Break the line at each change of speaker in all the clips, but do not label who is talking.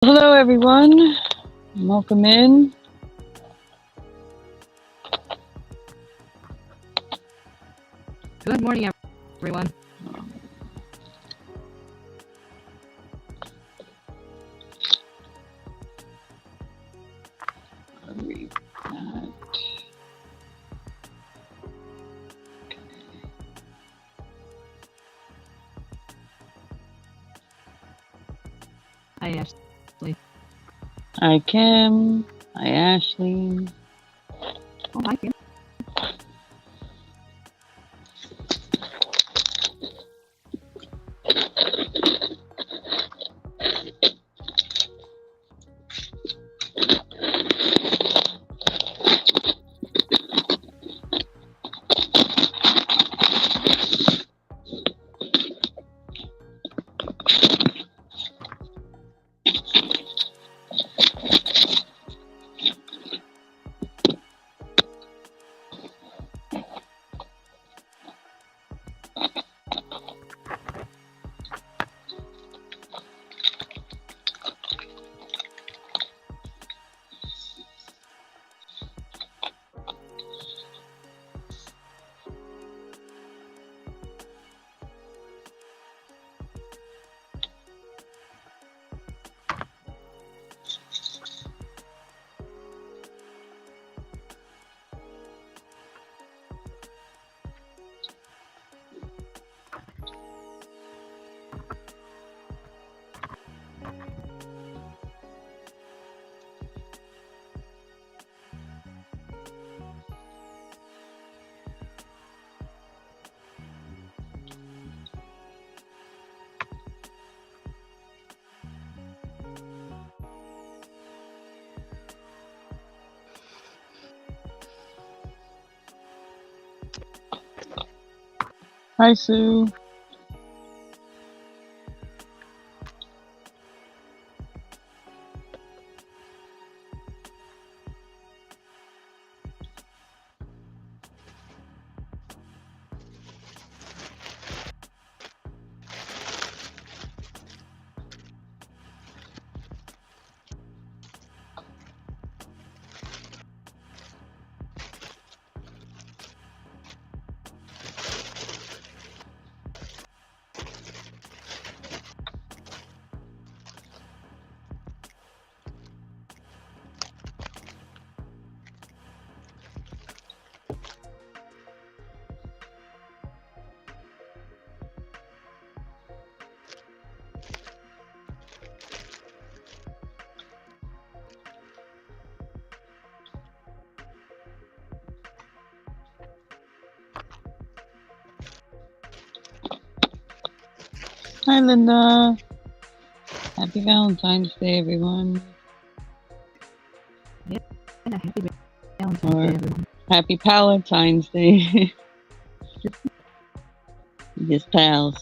Hello, everyone. Welcome in.
Good morning, everyone. Hi, Ashley.
Hi, Kim. Hi, Ashley.
Oh, hi, Kim.
Hi, Sue. Hi, Linda. Happy Valentine's Day, everyone.
Yeah, happy Valentine's Day, everyone.
Happy Palatine's Day. Just pals.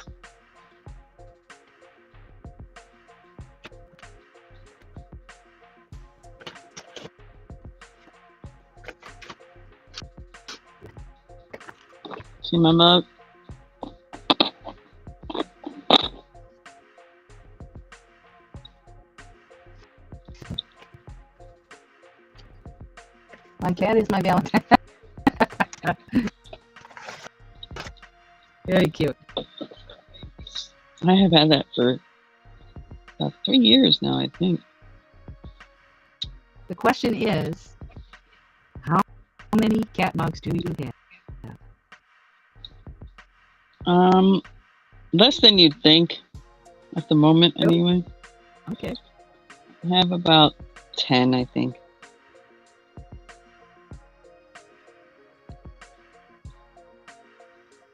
See my mug?
My cat is my Valentine. Very cute.
I have had that for about 3 years now, I think.
The question is, how many cat mugs do you have?
Less than you'd think at the moment, anyway.
Okay.
I have about 10, I think.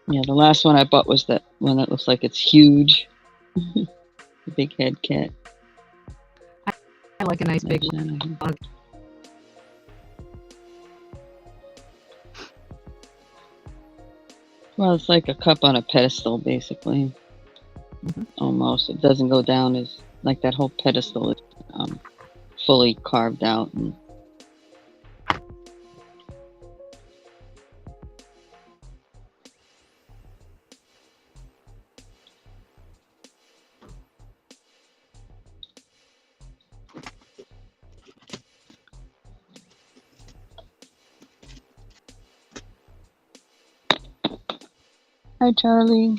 Yeah, the last one I bought was that one that looks like it's huge. The big head cat.
I like a nice big mug.
Well, it's like a cup on a pedestal, basically. Almost. It doesn't go down as like that whole pedestal is fully carved out. And Hi, Charlie.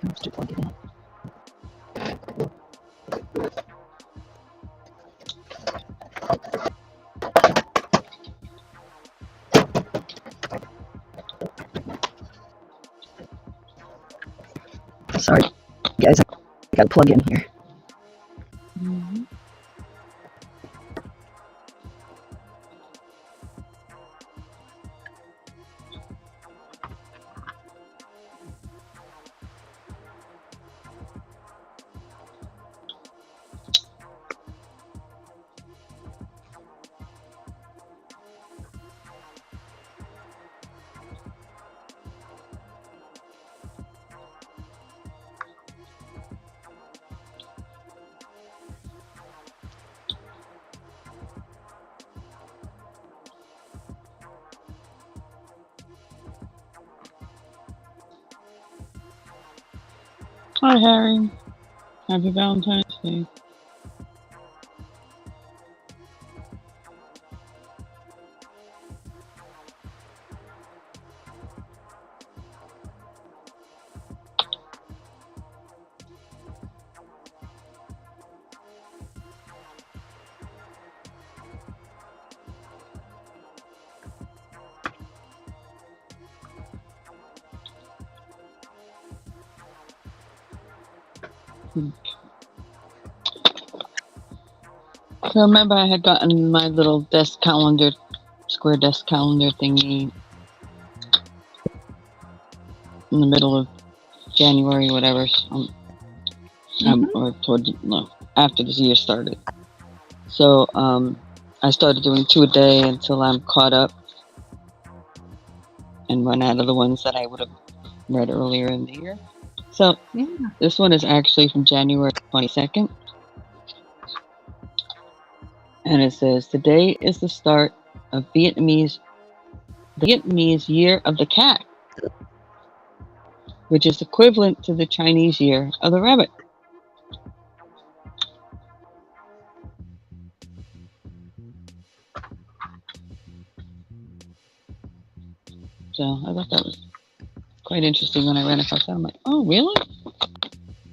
Let's just plug it in. Sorry, guys, I gotta plug in here.
Mm-hmm. Hi, Harry. Happy Valentine's Day. So remember I had gotten my little desk calendar, square desk calendar thingy in the middle of January, whatever, or after this year started. So I started doing 2 a day until I'm caught up and run out of the ones that I would have read earlier in the year. So this one is actually from January 22nd. And it says, today is the start of the Vietnamese Year of the Cat, which is equivalent to the Chinese Year of the Rabbit. So I thought that was quite interesting when I ran across that. I'm like, oh, really?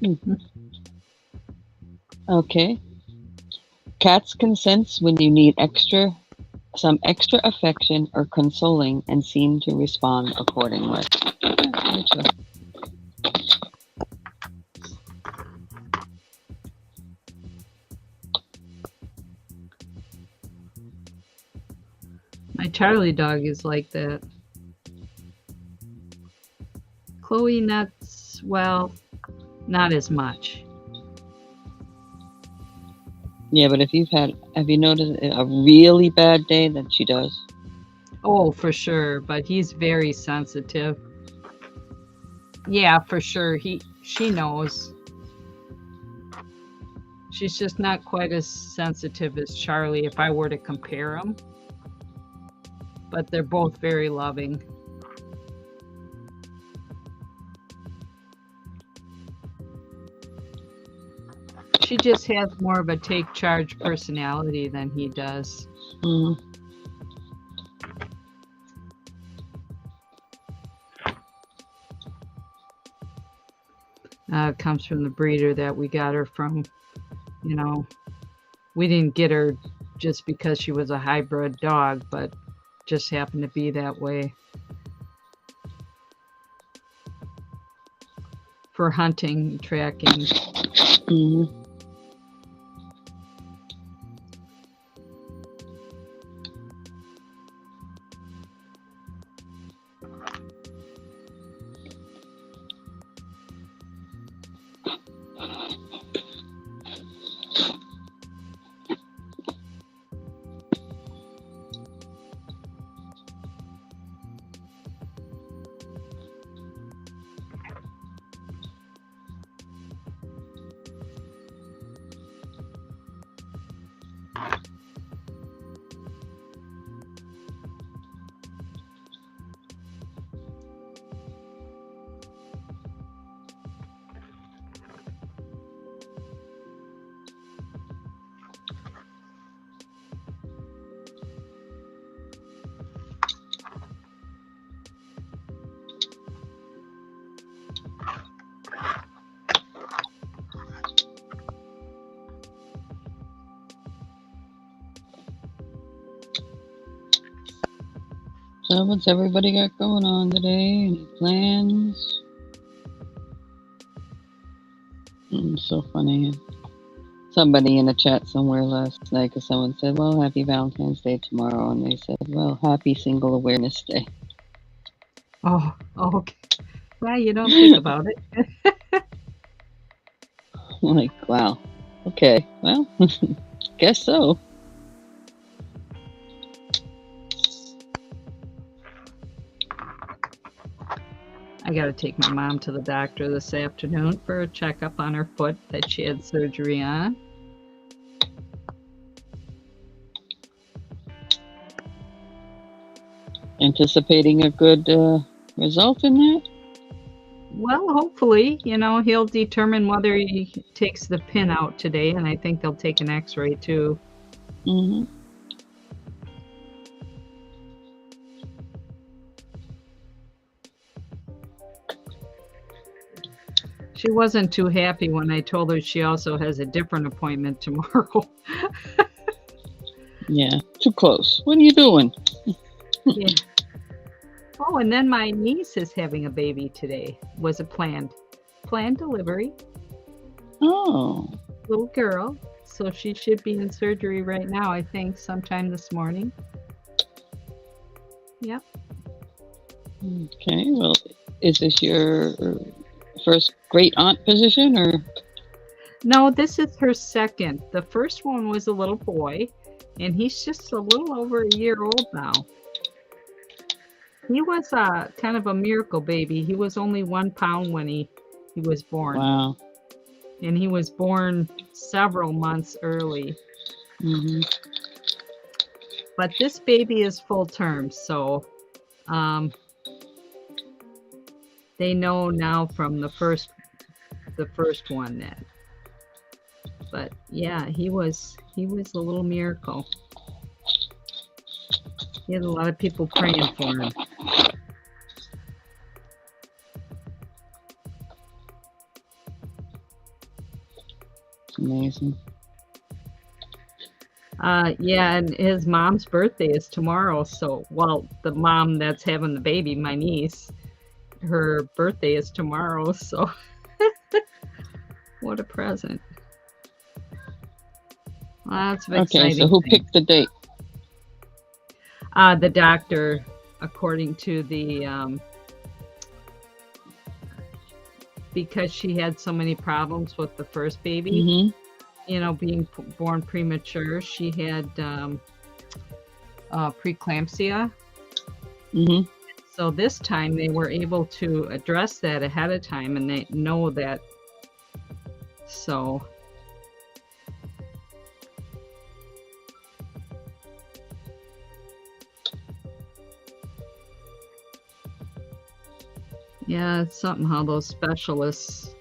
Mm-hmm. Okay. Cats can sense when you need some extra affection or consoling and seem to respond accordingly. Very true.
My Charlie dog is like that. Chloe, not as much.
Yeah, but have you noticed a really bad day that she does?
Oh, for sure, but he's very sensitive. Yeah, for sure. She knows. She's just not quite as sensitive as Charlie if I were to compare them. But they're both very loving. She just has more of a take charge personality than he does.
Mm.
It comes from the breeder that we got her from. You know, we didn't get her just because she was a hybrid dog, but just happened to be that way. For hunting, tracking.
Mm-hmm. So what's everybody got going on today? Any plans? So funny. Somebody in the chat somewhere last night, because someone said, well, happy Valentine's Day tomorrow. And they said, well, happy Single Awareness Day.
Oh, okay. Well, you don't think about it.
Like, wow. Okay, well, guess so.
I got to take my mom to the doctor this afternoon for a checkup on her foot that she had surgery on.
Anticipating a good result in that?
Well, hopefully, he'll determine whether he takes the pin out today, and I think they'll take an x-ray too.
Mm-hmm.
She wasn't too happy when I told her she also has a different appointment tomorrow.
Yeah, too close. What are you doing?
Yeah. Oh, and then my niece is having a baby today. Was a planned delivery.
Oh.
Little girl. So she should be in surgery right now, I think, sometime this morning. Yep.
Okay, well, is this your first great aunt position, or?
No, this is her second. The first one was a little boy, and he's just a little over a year old now. He was kind of a miracle baby. He was only 1 pound when he was born.
Wow.
And he was born several months early.
Mm-hmm.
But this baby is full term, so they know now from the first one that. But yeah, he was a little miracle. He had a lot of people praying for him.
Amazing.
Yeah, and his mom's birthday is tomorrow. So, well, the mom that's having the baby, my niece, her birthday is tomorrow. So, what a present. Well, that's an exciting
Okay, so who picked the date?
The doctor, according to the, because she had so many problems with the first baby,
Mm-hmm.
Being born premature, she had preeclampsia.
Mm-hmm.
So this time they were able to address that ahead of time, and they know that. So yeah, it's something how those specialists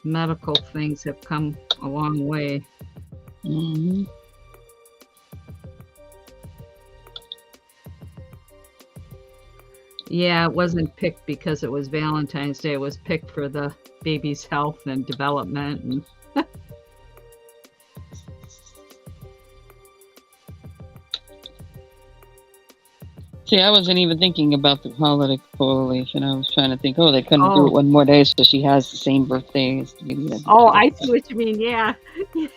medical things have come a long way.
Mm-hmm.
Yeah, it wasn't picked because it was Valentine's Day. It was picked for the baby's health and development. And
See, I wasn't even thinking about the holiday correlation. I was trying to think, they couldn't do it one more day, so she has the same birthday as the baby.
Oh, I see what you mean. Yeah. I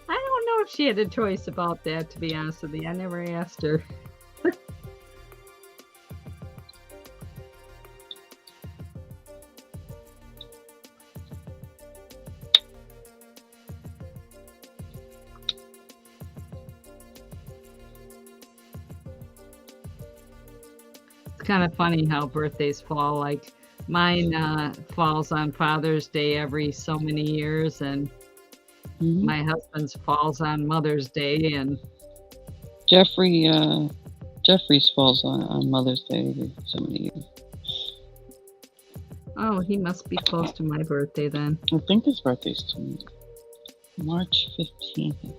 don't know if she had a choice about that, to be honest with you. I never asked her. Kind of funny how birthdays fall. Like mine falls on Father's Day every so many years, and my husband's falls on Mother's Day, and
Jeffrey's falls on Mother's Day every so many years.
Oh, he must be close to my birthday then.
I think his birthday's March 15th.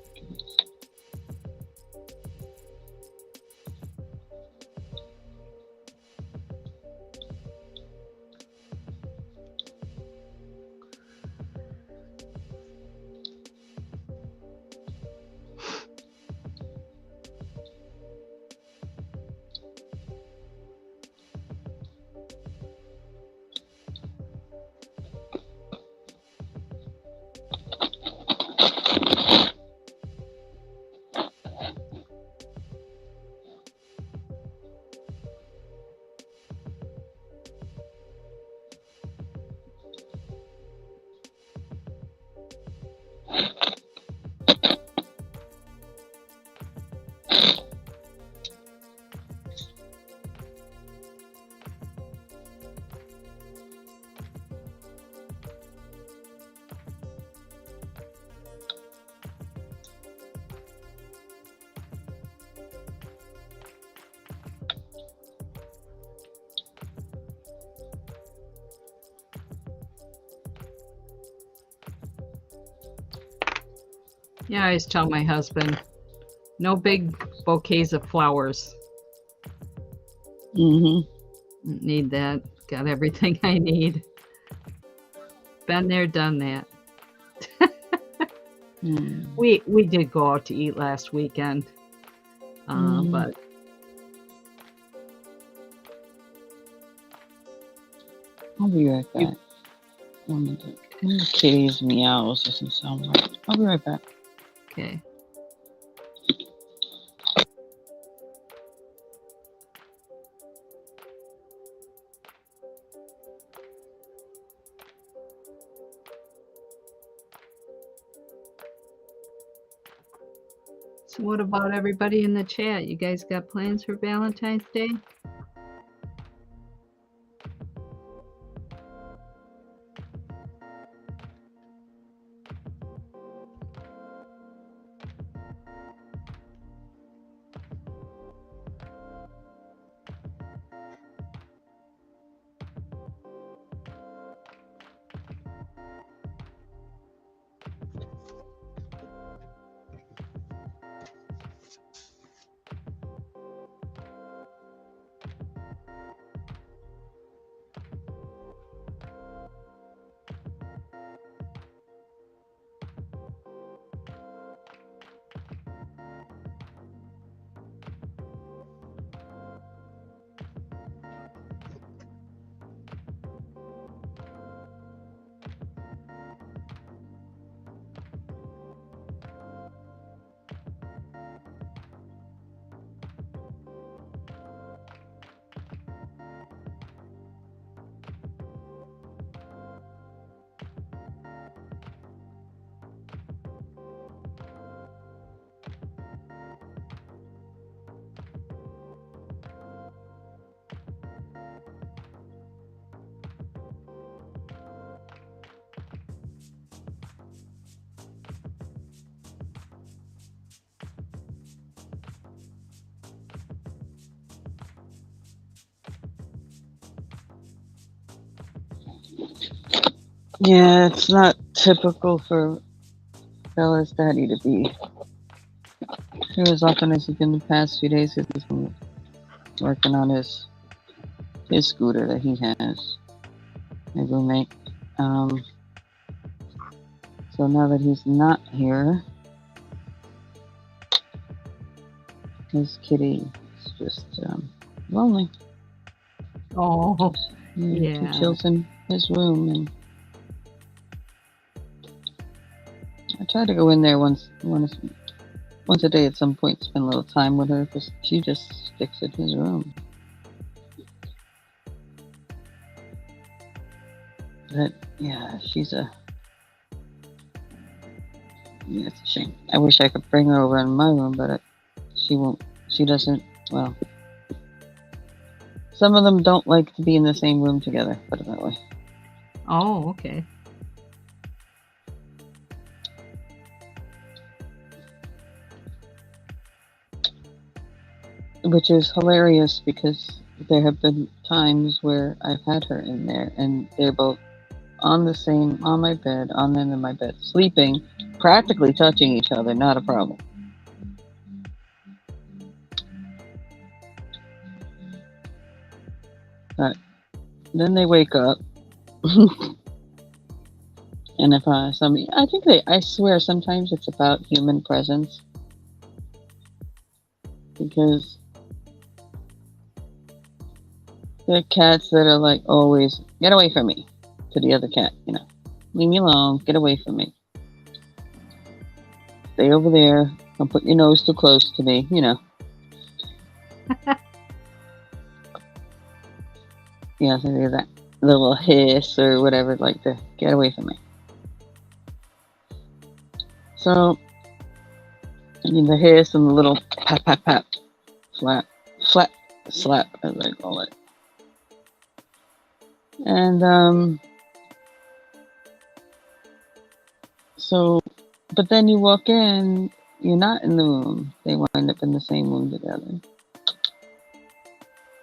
Yeah, I always tell my husband, no big bouquets of flowers.
Mm-hmm.
Need that. Got everything I need. Been there, done that. We did go out to eat last weekend, but
I'll be right back. The kitty's meows doesn't sound right. I'll be right back.
Okay. So what about everybody in the chat? You guys got plans for Valentine's Day?
Yeah, it's not typical for Bella's daddy to be here as often as he's been the past few days. He's been working on his scooter that he has, my roommate. So now that he's not here, his kitty is just lonely.
Oh,
He chills in his room, and I try to go in there once a day at some point, spend a little time with her, because she just sticks in his room. But yeah, it's a shame. I wish I could bring her over in my room, but she won't. She doesn't. Well, some of them don't like to be in the same room together. Put it that way.
Oh, okay.
Which is hilarious, because there have been times where I've had her in there, and they're both on my bed, on the end of my bed, sleeping, practically touching each other, not a problem. But then they wake up, and if I swear sometimes it's about human presence, because there are cats that are like, always, get away from me, to the other cat, leave me alone, get away from me. Stay over there, don't put your nose too close to me, Yeah, so there's that little hiss or whatever, like the get away from me. So, the hiss and the little pat, pat, pat, slap, as I call it. And, so, but then you walk in, you're not in the room. They wind up in the same room together.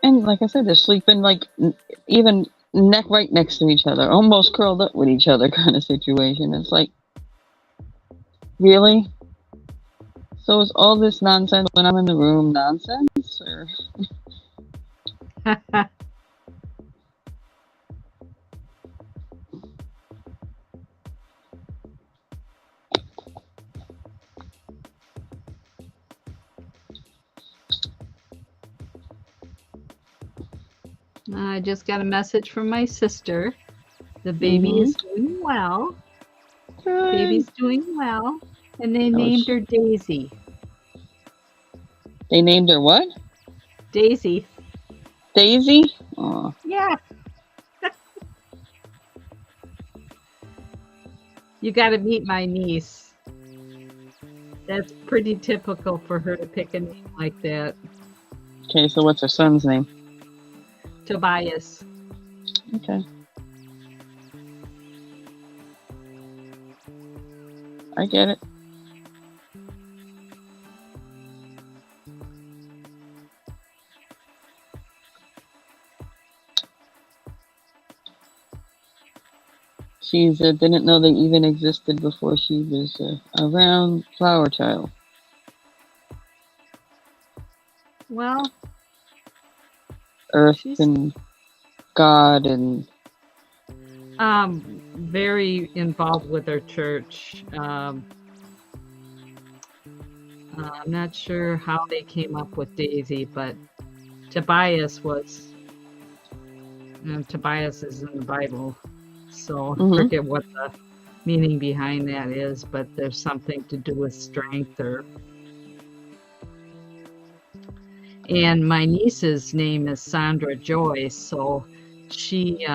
And like I said, they're sleeping like even right next to each other, almost curled up with each other kind of situation. It's like, really? So is all this nonsense when I'm in the room nonsense? Or
I just got a message from my sister. The baby
mm-hmm.
is doing well.
Good.
Baby's doing well. And they
Oh,
named her Daisy.
They named her what?
Daisy.
Daisy? Oh.
Yeah. You got to meet my niece. That's pretty typical for her to pick a name like that.
Okay, so what's her son's name?
Tobias.
Okay. I get it. She didn't know they even existed before she was around Flower Child.
Well,
Earth
she's
and God and
very involved with her church. I'm not sure how they came up with Daisy, but Tobias Tobias is in the Bible, so I forget what the meaning behind that is, but there's something to do with strength and my niece's name is Sandra Joyce, so she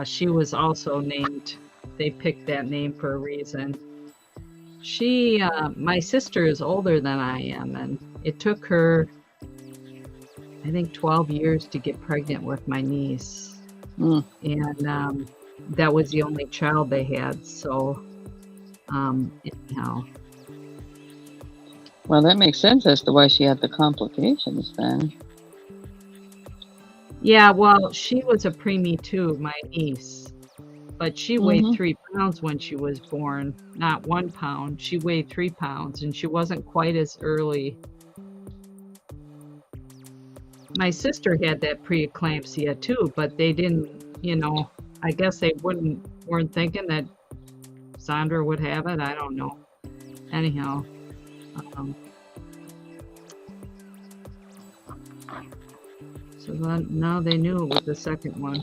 she was also named, they picked that name for a reason. My sister is older than I am, and it took her, I think, 12 years to get pregnant with my niece. And that was the only child they had. So, anyhow.
Well, that makes sense as to why she had the complications then.
Yeah, well, she was a preemie too, my niece. But she weighed 3 pounds when she was born, not 1 pound. She weighed 3 pounds, and she wasn't quite as early. My sister had that preeclampsia too, but they didn't, I guess they weren't thinking that Sandra would have it. I don't know. Anyhow, so now they knew it was the second one.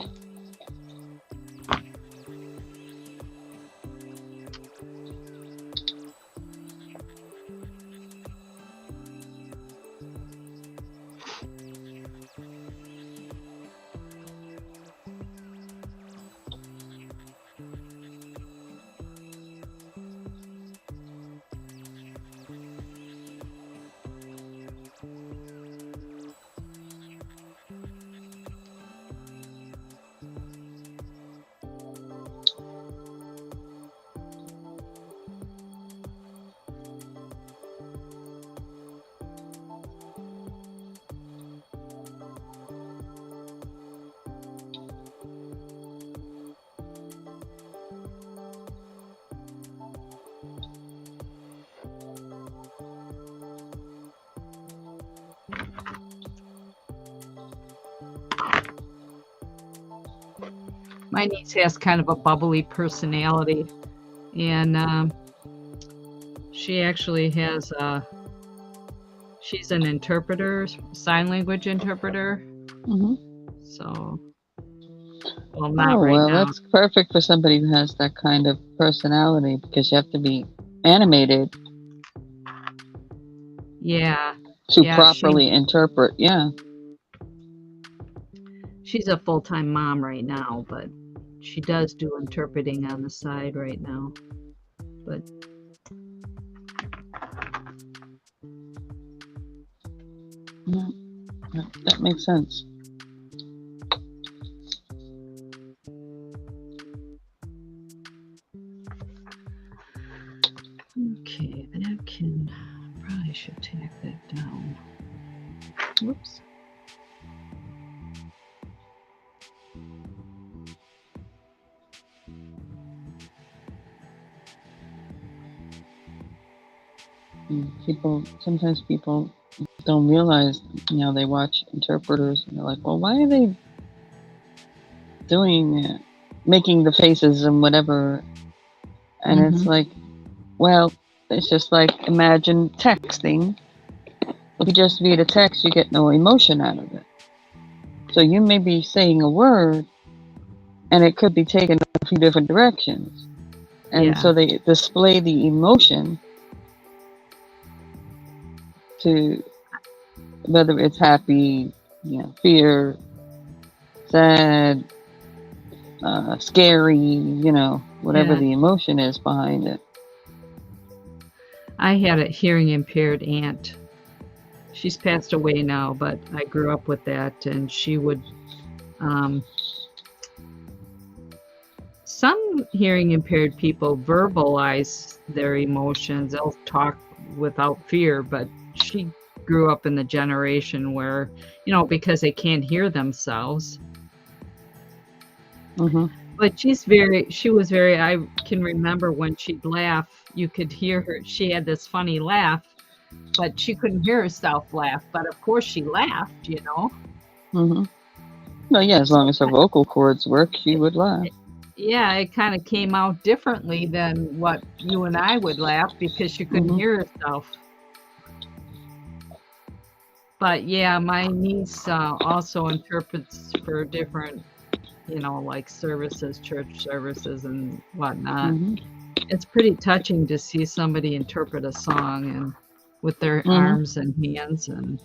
My niece has kind of a bubbly personality, and she actually has she's an interpreter, sign language interpreter. So, well, not right now.
That's perfect for somebody who has that kind of personality because you have to be animated.
Yeah.
To properly interpret, yeah.
She's a full-time mom right now, but she does do interpreting on the side right now. But
yeah, that makes sense.
Okay, probably should take that down. Whoops.
Sometimes people don't realize, they watch interpreters and they're like, well, why are they doing, making the faces and whatever? And it's like, well, it's just like imagine texting. If you just read a text, you get no emotion out of it. So you may be saying a word, and it could be taken a few different directions. And so they display the emotion to whether it's happy, fear, sad, scary, whatever the emotion is behind it.
I had a hearing impaired aunt. She's passed away now, but I grew up with that, and she would, some hearing impaired people verbalize their emotions. They'll talk without fear, but she grew up in the generation where, because they can't hear themselves. But she was very, I can remember when she'd laugh, you could hear her. She had this funny laugh, but she couldn't hear herself laugh. But of course she laughed,
Well, yeah, as long as her vocal cords work, she would laugh.
Yeah, it kind of came out differently than what you and I would laugh because she couldn't hear herself. But yeah, my niece also interprets for different, like services, church services and whatnot. It's pretty touching to see somebody interpret a song and with their arms and hands and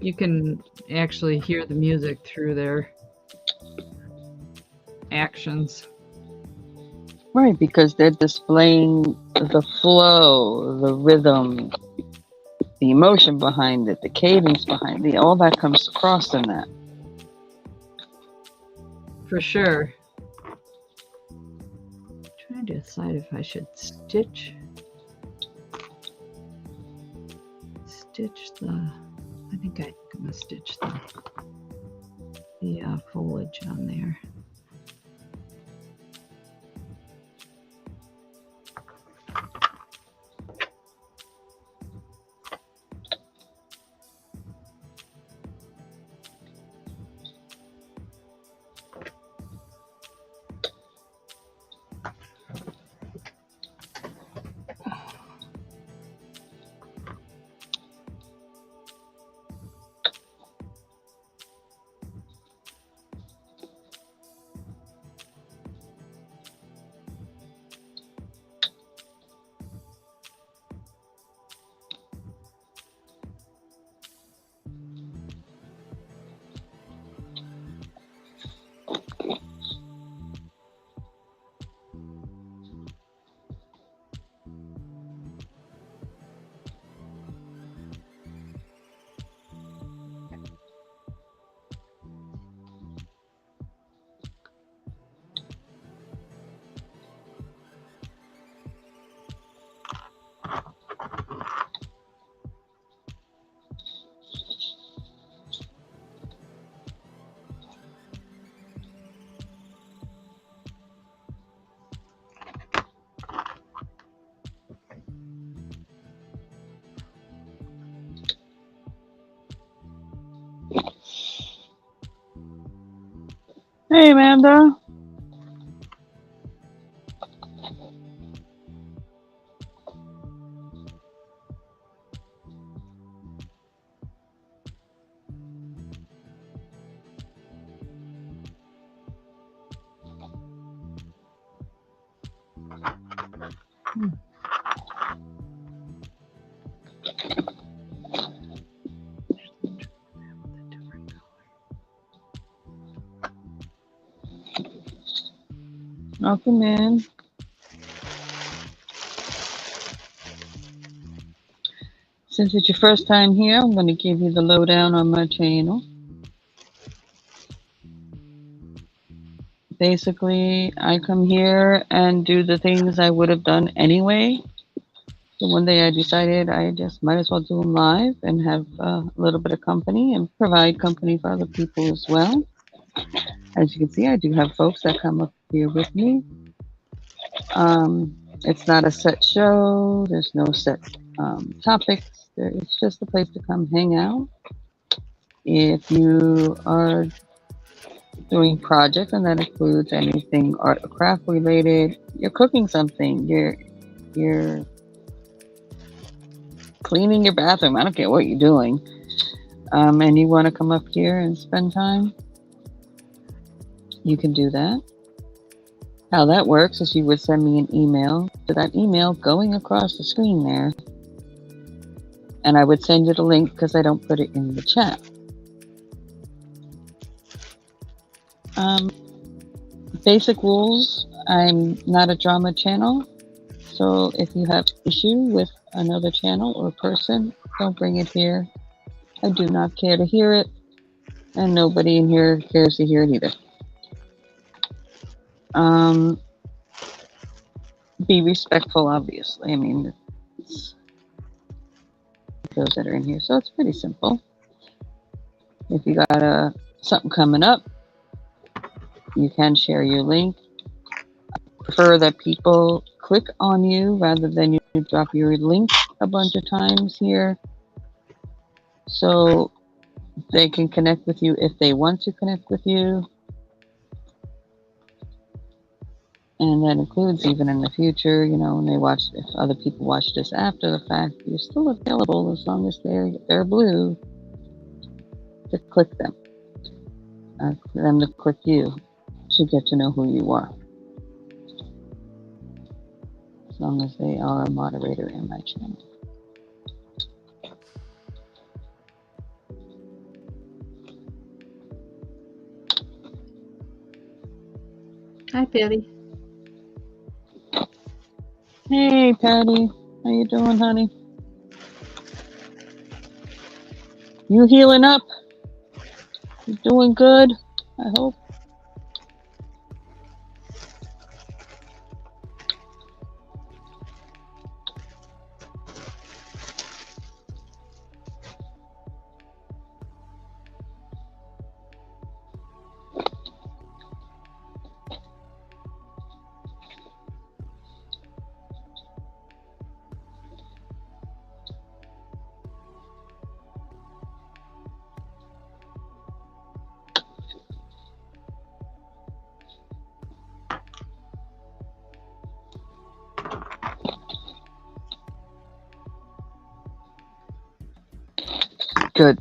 you can actually hear the music through their actions.
Right, because they're displaying the flow, the rhythm, the emotion behind it, the cadence behind it, all that comes across in that.
For sure. I'm trying to decide if I should stitch I think I'm going to stitch the foliage on there.
Hey, Amanda. Welcome in. Since it's your first time here, I'm going to give you the lowdown on my channel. Basically, I come here and do the things I would have done anyway. So one day I decided I just might as well do them live and have a little bit of company and provide company for other people as well. As you can see, I do have folks that come up here with me. It's not a set show. There's no set topics. It's just a place to come hang out. If you are doing projects, and that includes anything art or craft related, you're cooking something, you're cleaning your bathroom. I don't care what you're doing, and you want to come up here and spend time, you can do that. How that works is you would send me an email to that email going across the screen there, and I would send you the link because I don't put it in the chat. Basic rules: I'm not a drama channel, so if you have issue with another channel or person, don't bring it here. I do not care to hear it, and nobody in here cares to hear it either. Be respectful, obviously. I mean, it's those that are in here, so it's pretty simple. If you got something coming up, you can share your link. I prefer that people click on you rather than you drop your link a bunch of times here, so they can connect with you if they want to connect with you. And that includes even in the future, you know, when they watch, if other people watch this after the fact, you're still available as long as they're blue to click them, for them to click you to get to know who you are. As long as they are a moderator in my channel.
Hi, Patty.
Hey, Patty. How you doing, honey? You healing up? You doing good? I hope. Good.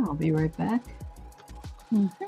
I'll be right back.
Okay.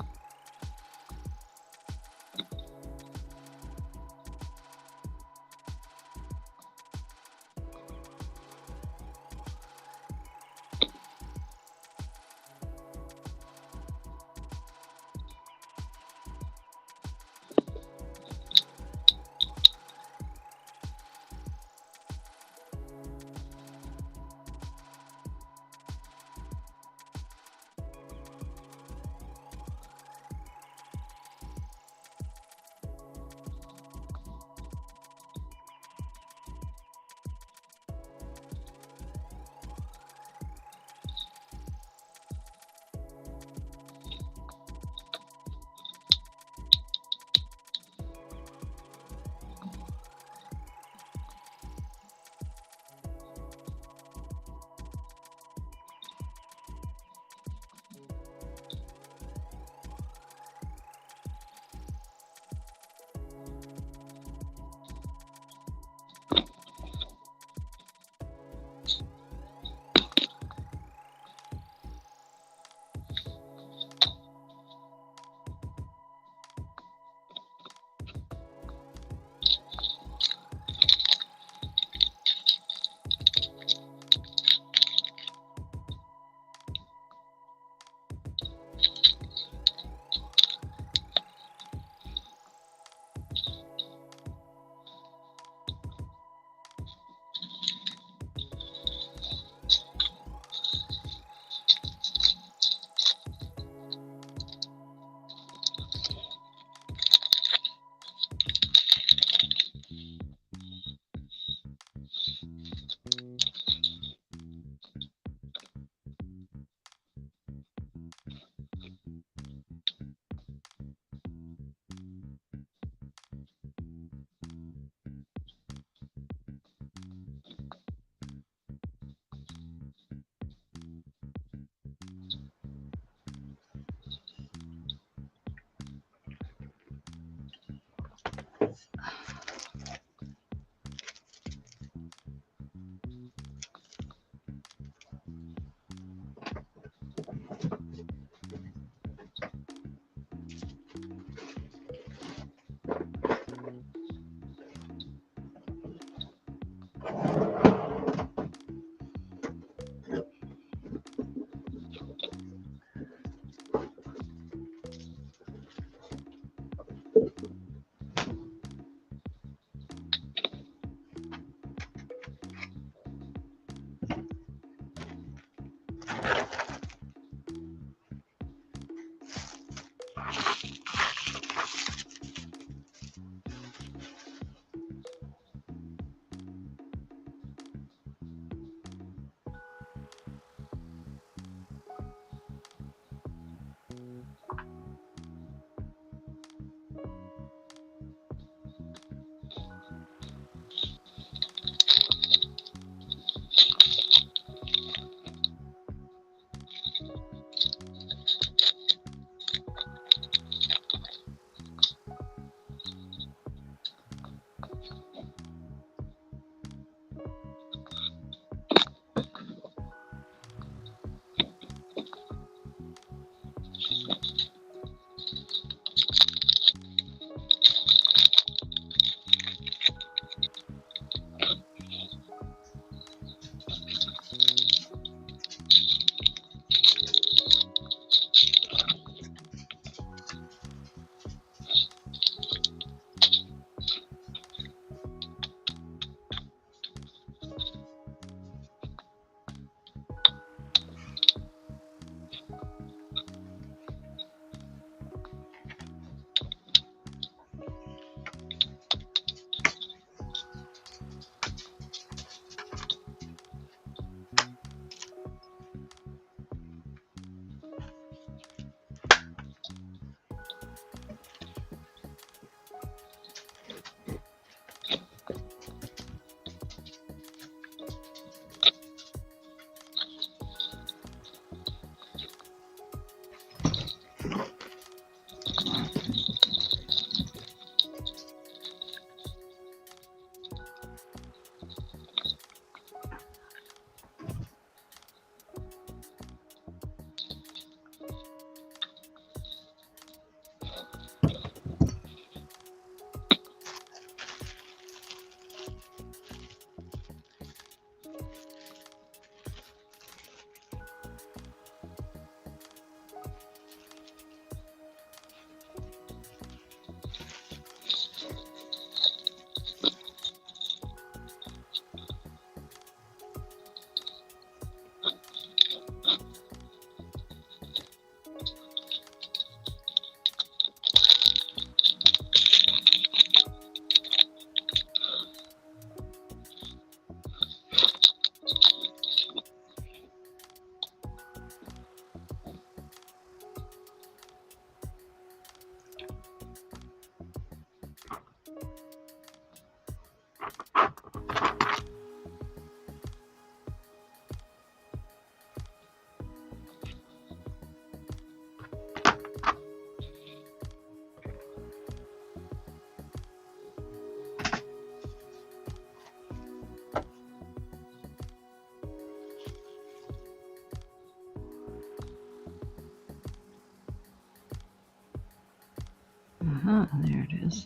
is.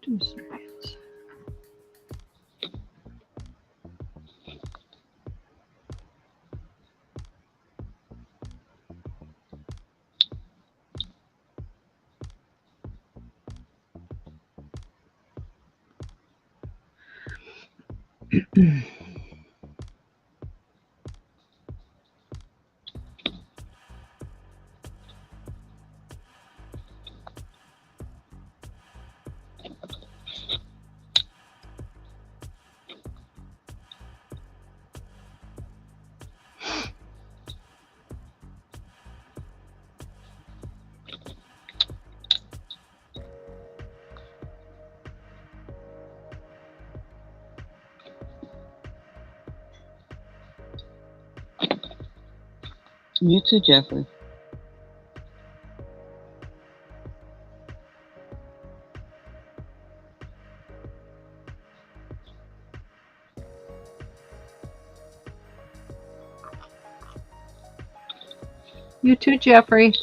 Two strands.
You too, Jeffrey.
You too, Jeffrey.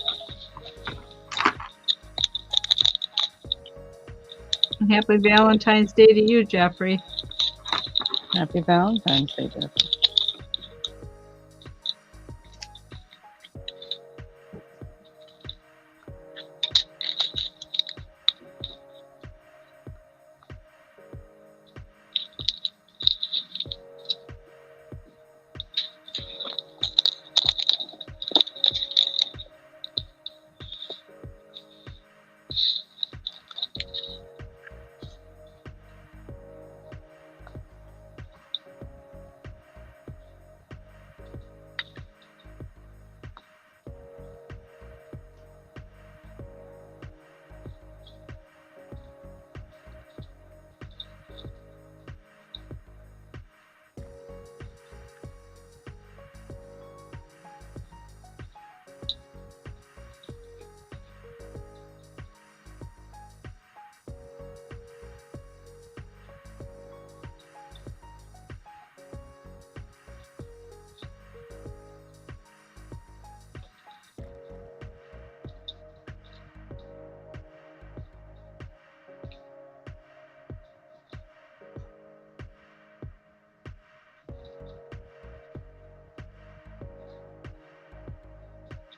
And happy Valentine's Day to you, Jeffrey.
Happy Valentine's Day, Jeffrey.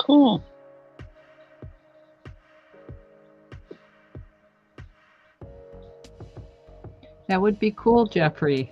Cool.
That would be cool, Jeffrey.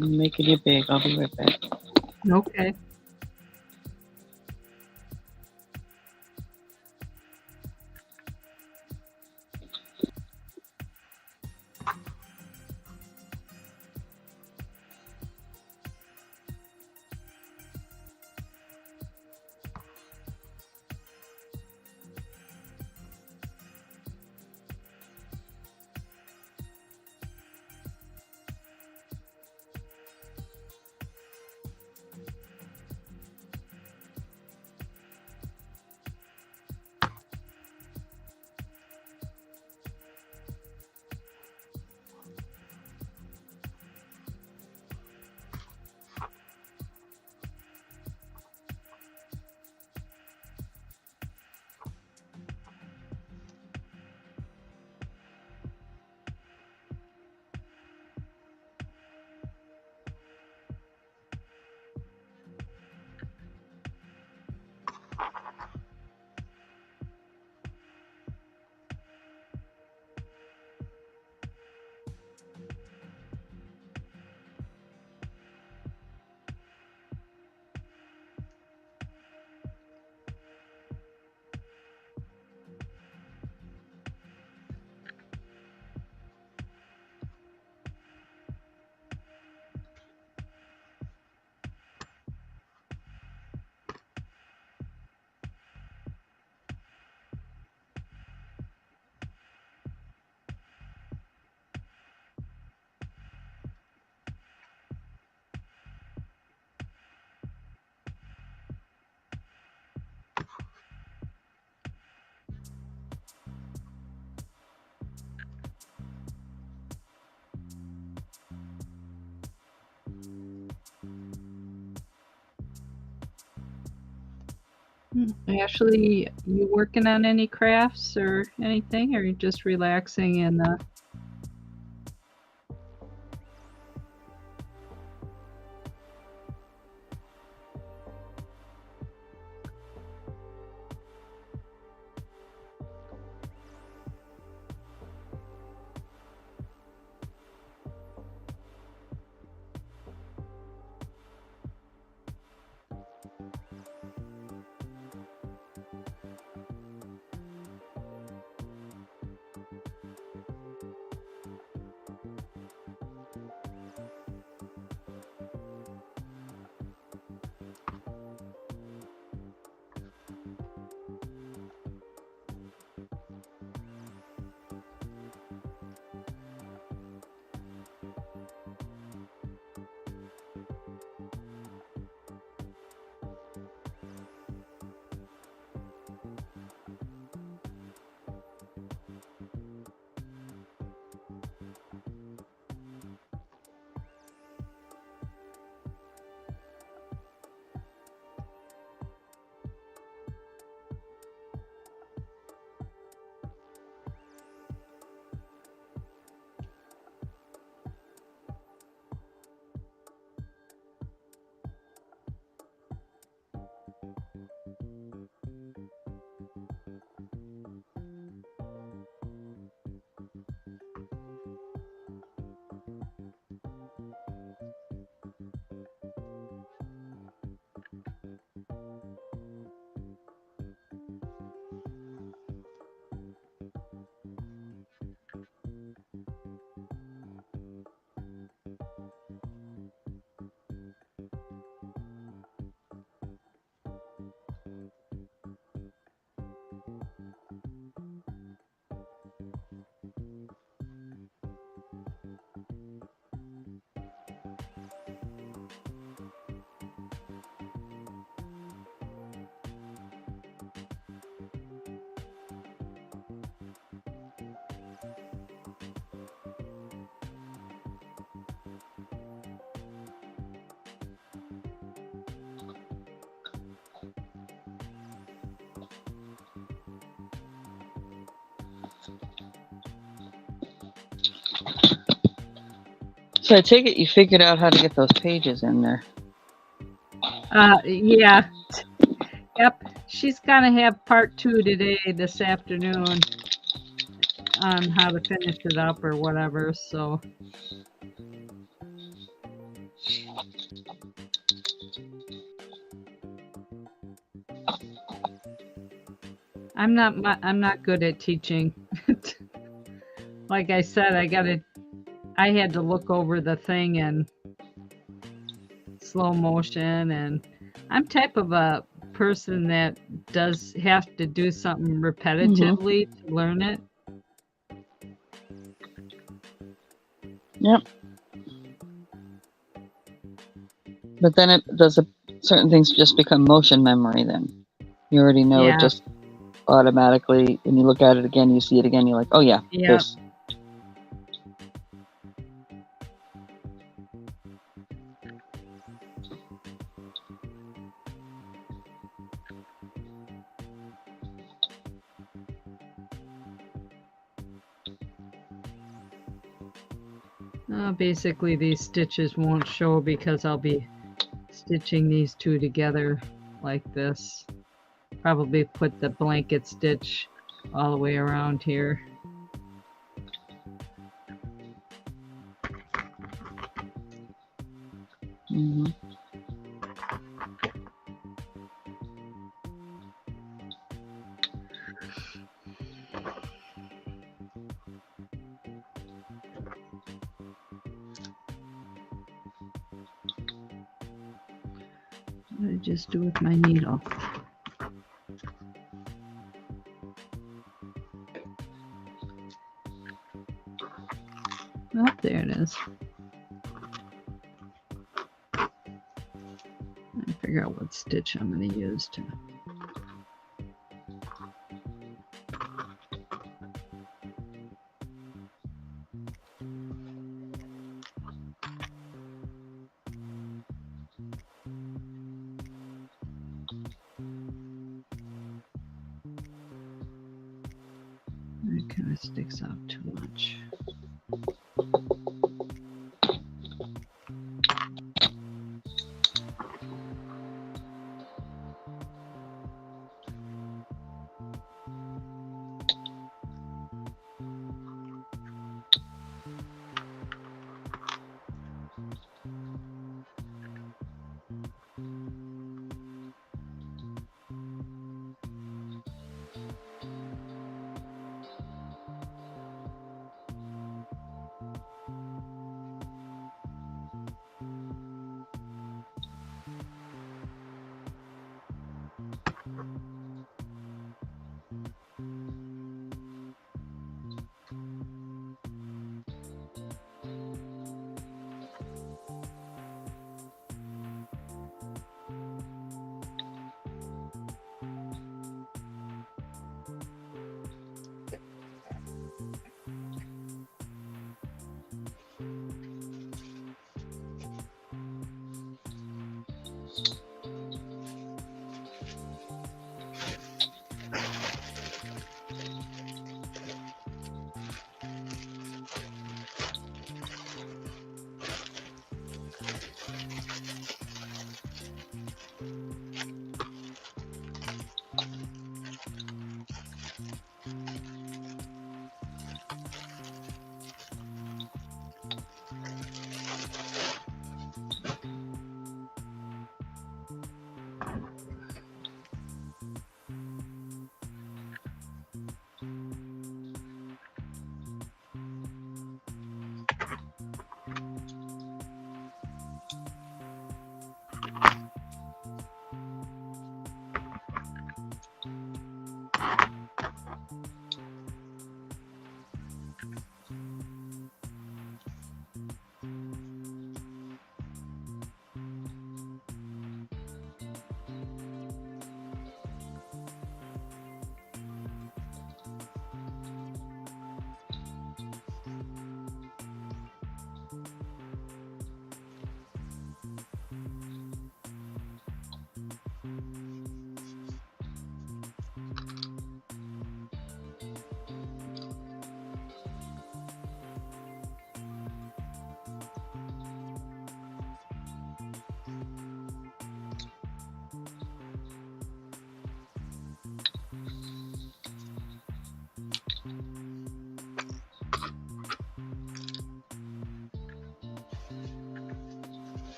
I'm making it big. I'll be right back.
Okay. Ashley, you working on any crafts or anything, or you just relaxing and
So I take it you figured out how to get those pages in there.
yeah. Yep. She's gonna have part 2 today, this afternoon, on how to finish it up or whatever, so I'm not good at teaching. Like I said, I had to look over the thing in slow motion, and I'm type of a person that does have to do something repetitively to learn it.
Yep. But then certain things just become motion memory then. You already know it
Yeah.
just automatically, and you look at it again, you see it again, you're like, oh yeah,
Yep.
this.
Basically, these stitches won't show because I'll be stitching these two together like this. Probably put the blanket stitch all the way around here.
Mm-hmm.
What did I just do with my needle? Oh, there it is. I figure out what stitch I'm going to use to. It kind of sticks out too much.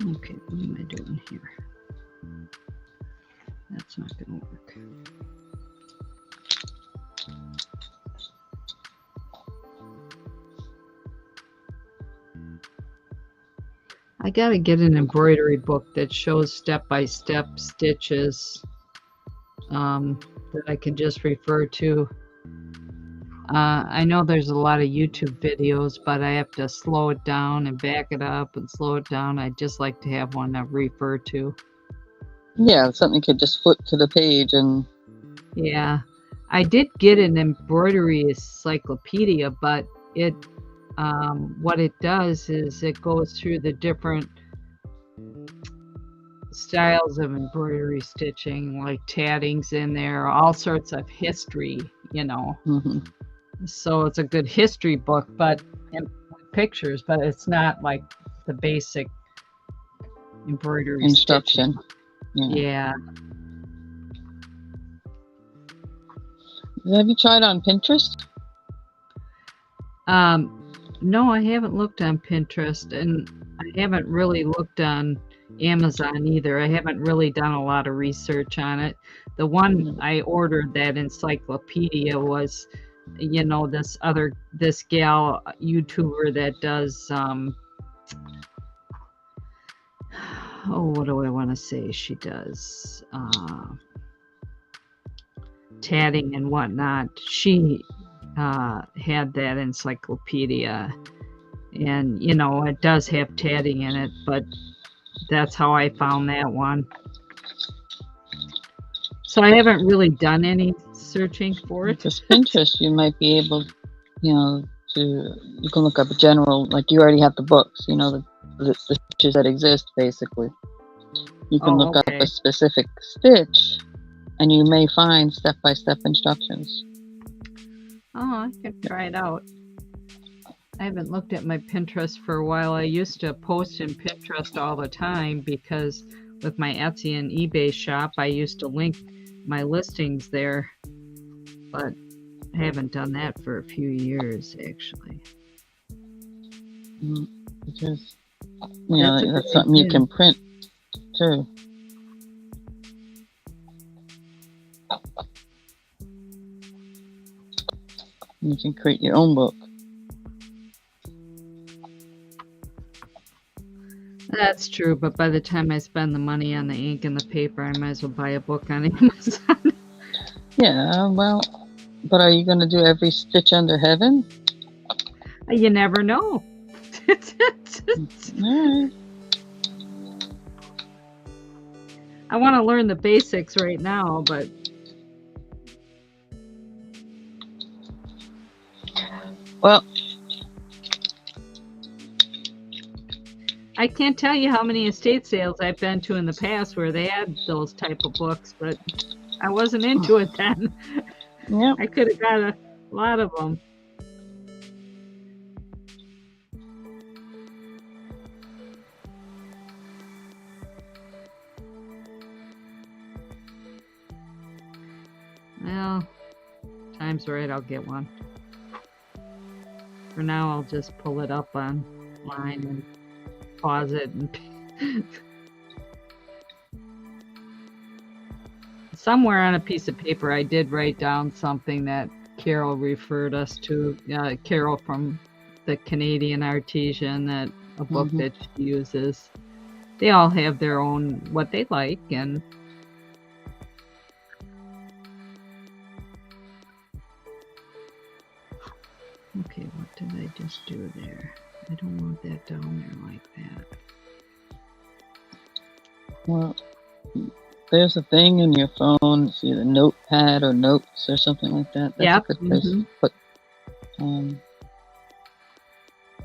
Okay, what am I doing here? That's not going to work. I got to get an embroidery book that shows step-by-step stitches that I can just refer to. I know there's a lot of YouTube videos, but I have to slow it down and back it up and slow it down. I'd just like to have one to refer to.
Yeah, something could just flip to the page and...
Yeah, I did get an embroidery encyclopedia, but it what it does is it goes through the different styles of embroidery stitching, like tatting's in there, all sorts of history, you know.
Mm-hmm.
So it's a good history book, but with pictures, but it's not like the basic embroidery
instruction.
Yeah.
Have you tried on Pinterest?
No, I haven't looked on Pinterest, and I haven't really looked on Amazon either. I haven't really done a lot of research on it. The one I ordered, that encyclopedia, was, you know, this gal YouTuber that does what do I want to say? She does tatting and whatnot. She had that encyclopedia, and you know, it does have tatting in it, but that's how I found that one. So I haven't really done any searching for it.
Just Pinterest, you might be able, you know, you can look up a general, like you already have the books, you know, the stitches that exist, basically. You can look up a specific stitch, and you may find step-by-step instructions.
Oh, I can try it out. I haven't looked at my Pinterest for a while. I used to post in Pinterest all the time because with my Etsy and eBay shop, I used to link my listings there, but I haven't done that for a few years, actually.
Because, you know, that's something you can print, too. You can create your own book.
That's true, but by the time I spend the money on the ink and the paper, I might as well buy a book on Amazon.
Yeah, well, but are you going to do every stitch under heaven?
You never know.
All right.
I want to learn the basics right now, but
Well,
I can't tell you how many estate sales I've been to in the past where they had those type of books, but I wasn't into it then.
yep.
I could have got a lot of them. Well, time's right, I'll get one. For now, I'll just pull it up online and pause it. And somewhere on a piece of paper, I did write down something that Carol referred us to. Carol from the Canadian Artesian, that a book that she uses. They all have their own what they like, and okay, what did I just do there? I don't want that down there like that.
Well, there's a thing in your phone, it's either Notepad or Notes or something like that. That's a good place to put,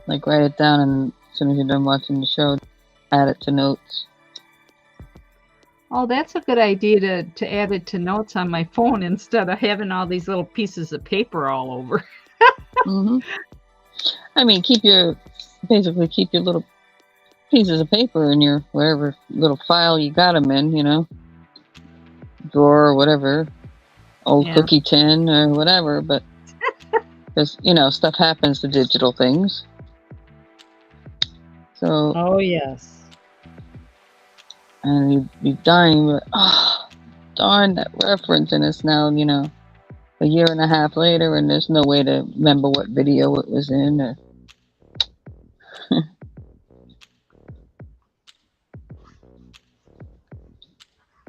like, write it down, and as soon as you're done watching the show, add it to Notes.
Oh, that's a good idea to add it to Notes on my phone instead of having all these little pieces of paper all over.
I mean, keep your little pieces of paper in your wherever little file you got them in, you know, drawer or whatever, old cookie tin or whatever. But because stuff happens to digital things. So.
Oh yes.
And you'd be dying, but darn that reference, and it's now a year and a half later, and there's no way to remember what video it was in. Or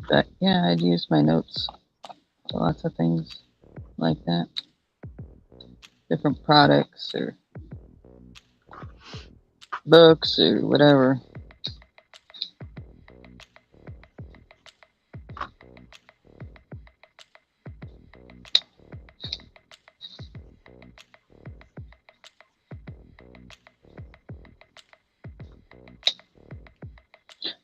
but yeah, I'd use my notes for lots of things like that, different products or books or whatever.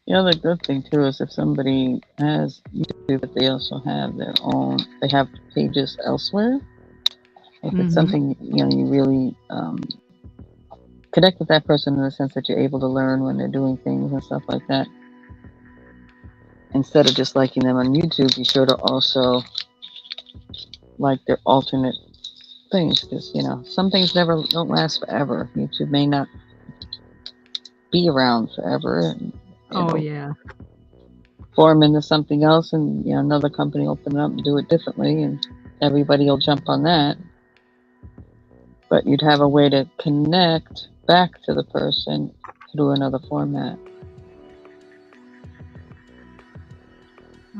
The other good thing too is if somebody has YouTube, but they also have their own, they have pages elsewhere. If it's something you really connect with that person in the sense that you're able to learn when they're doing things and stuff like that. Instead of just liking them on YouTube, be sure to also like their alternate things, because some things don't last forever. YouTube may not be around forever. And, form into something else, and another company open it up and do it differently, and everybody will jump on that. But you'd have a way to connect back to the person through another format.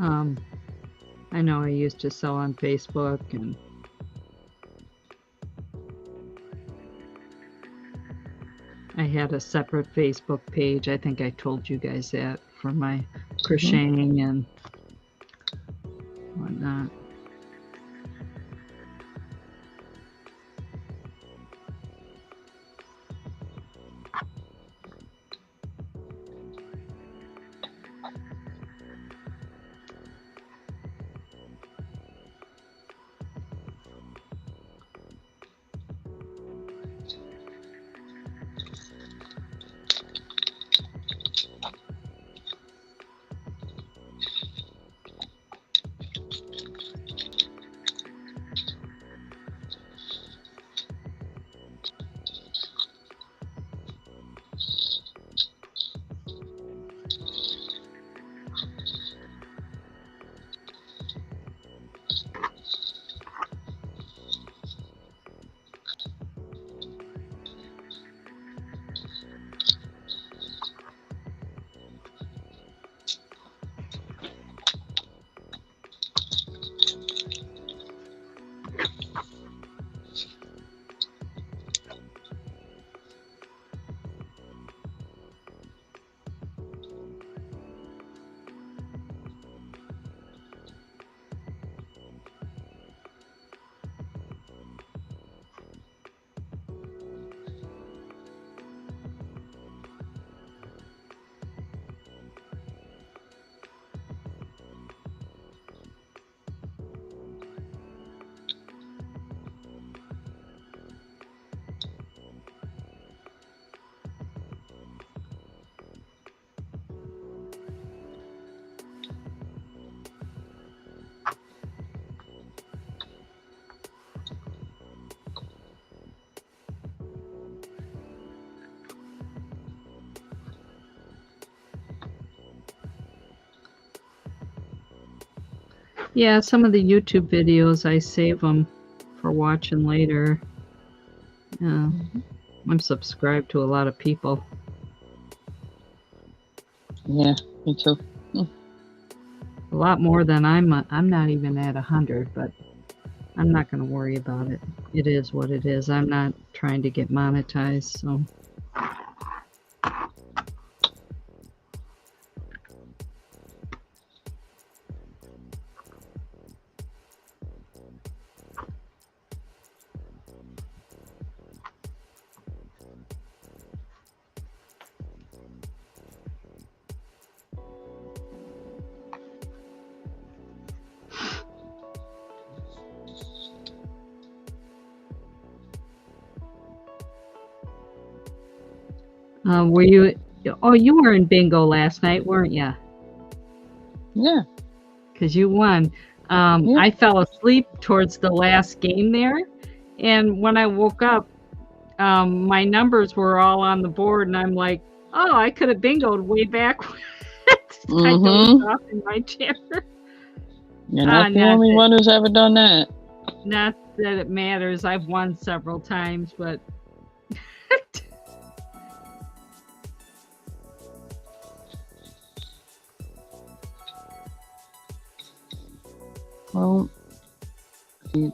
I know I used to sell on Facebook, and I had a separate Facebook page. I think I told you guys that, for my crocheting and whatnot. Yeah, some of the YouTube videos, I save them for watching later. Yeah, I'm subscribed to a lot of people.
Yeah, me too.
A lot more than I'm not even at 100, but I'm not going to worry about it. It is what it is. I'm not trying to get monetized, so. Were you? Oh, you were in bingo last night, weren't you?
Yeah.
Because you won.
Yeah.
I fell asleep towards the last game there, and when I woke up, my numbers were all on the board, and I'm like, oh, I could have bingoed way back. I dozed off in my chair.
You're not the only one who's ever done that.
Not that it matters. I've won several times, but.
Well, the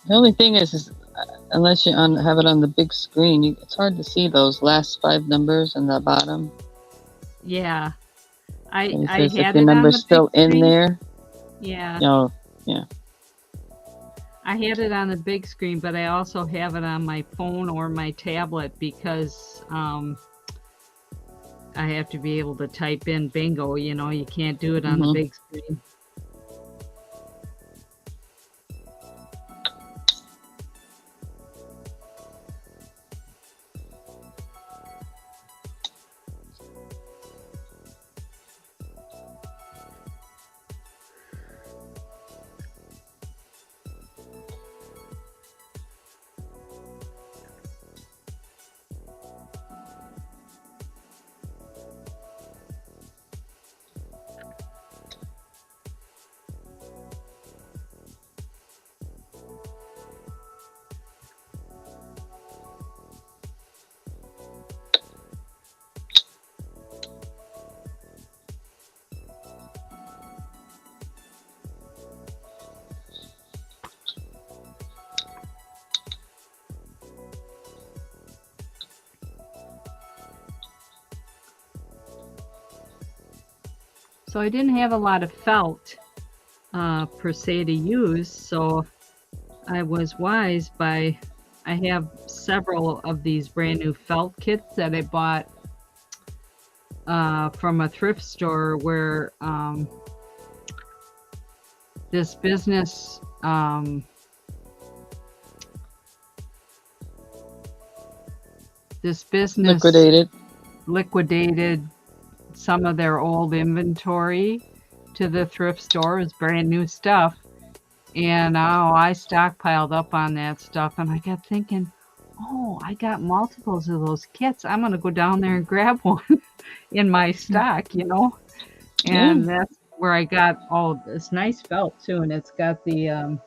only thing is unless you have it on the big screen, it's hard to see those last 5 numbers in the bottom.
Yeah, I
had
if
the number's still in there.
Yeah.
No, yeah.
I had it on the big screen, but I also have it on my phone or my tablet because I have to be able to type in bingo. You know, you can't do it on the big screen. So I didn't have a lot of felt per se to use, so I was wise by, I have several of these brand new felt kits that I bought from a thrift store where this business liquidated some of their old inventory to the thrift store. It was brand new stuff, and I stockpiled up on that stuff, and I kept thinking, oh, I got multiples of those kits. I'm gonna go down there and grab one in my stock, you know. And that's where I got all this nice felt too, and it's got the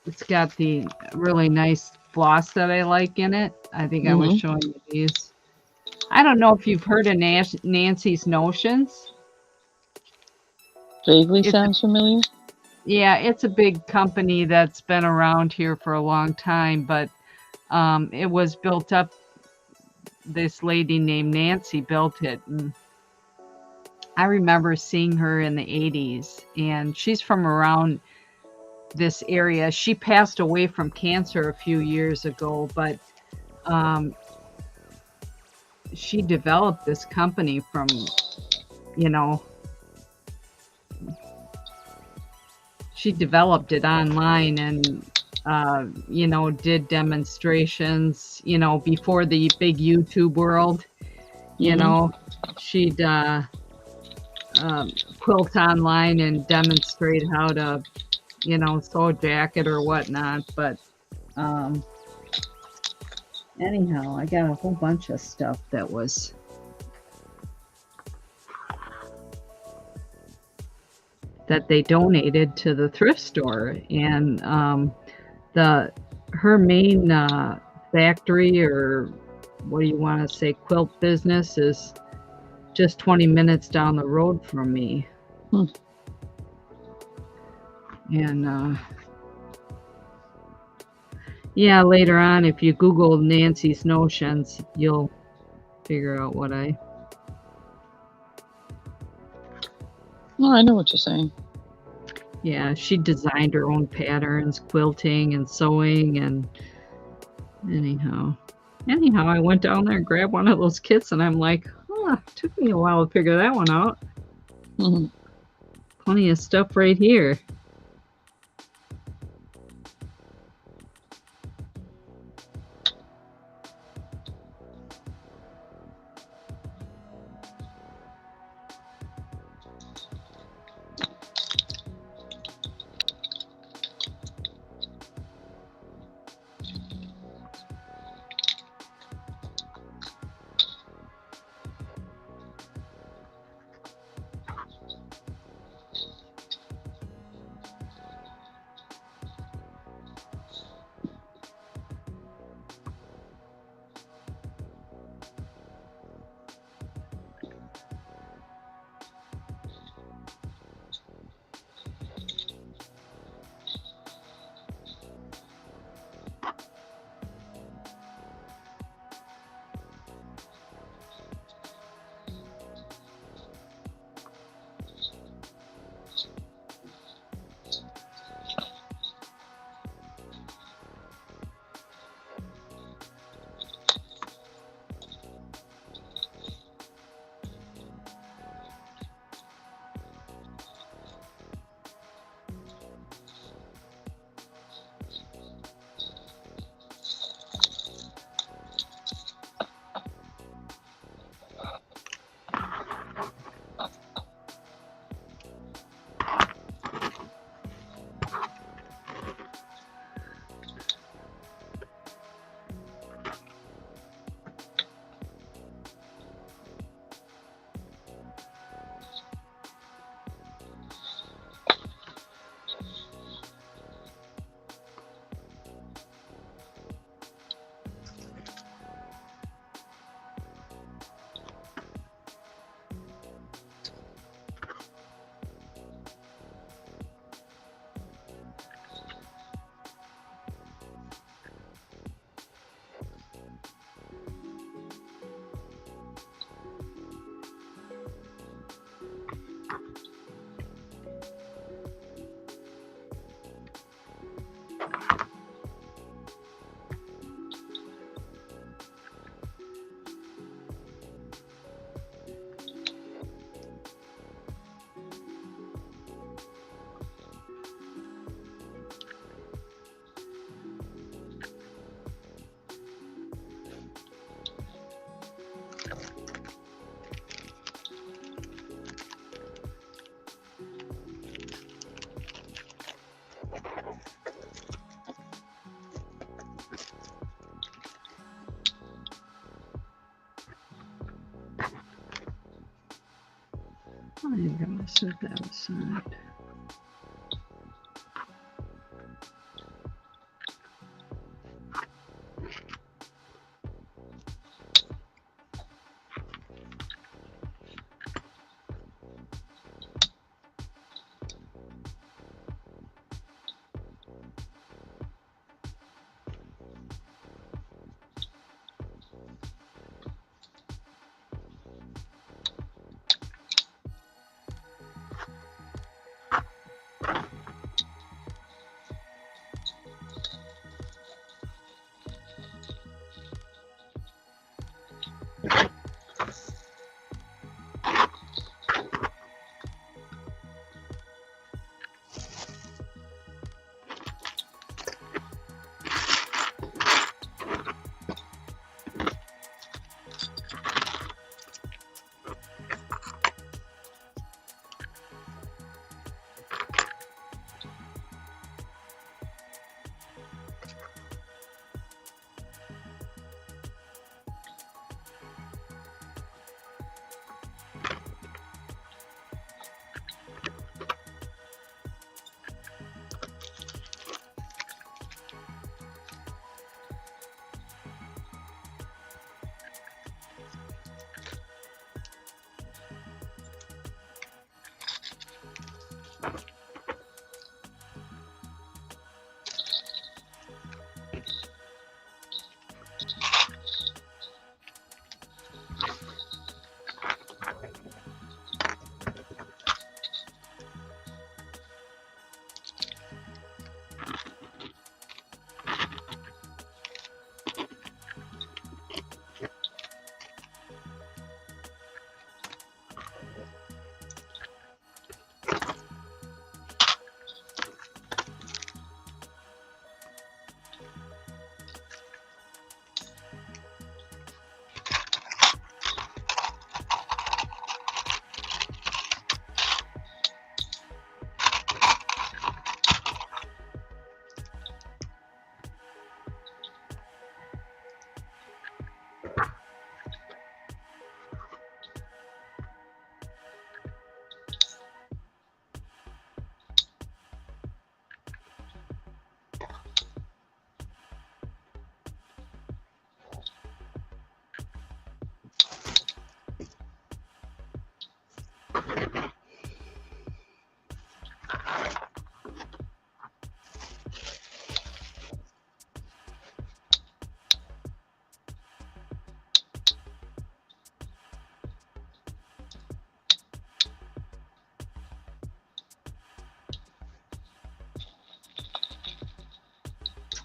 it's got the really nice floss that I like in it. I think I was showing you these. I don't know if you've heard of Nancy's Notions.
Vaguely sounds familiar.
Yeah, it's a big company that's been around here for a long time, but it was built up. This lady named Nancy built it, and I remember seeing her in the 80s, and she's from around this area. She passed away from cancer a few years ago, but she developed this company from, you know, she developed it online and, you know, did demonstrations, you know, before the big YouTube world, you know, she'd quilt online and demonstrate how to, you know, sew a jacket or whatnot. But anyhow, I got a whole bunch of stuff that was that they donated to the thrift store, and her main factory, or what do you want to say, quilt business, is just 20 minutes down the road from me. And yeah, later on, if you Google Nancy's Notions, you'll figure out what I...
Well, I know what you're saying.
Yeah, she designed her own patterns, quilting and sewing, and anyhow, I went down there and grabbed one of those kits, and I'm like, it took me a while to figure that one out. Plenty of stuff right here. I'm gonna set that aside.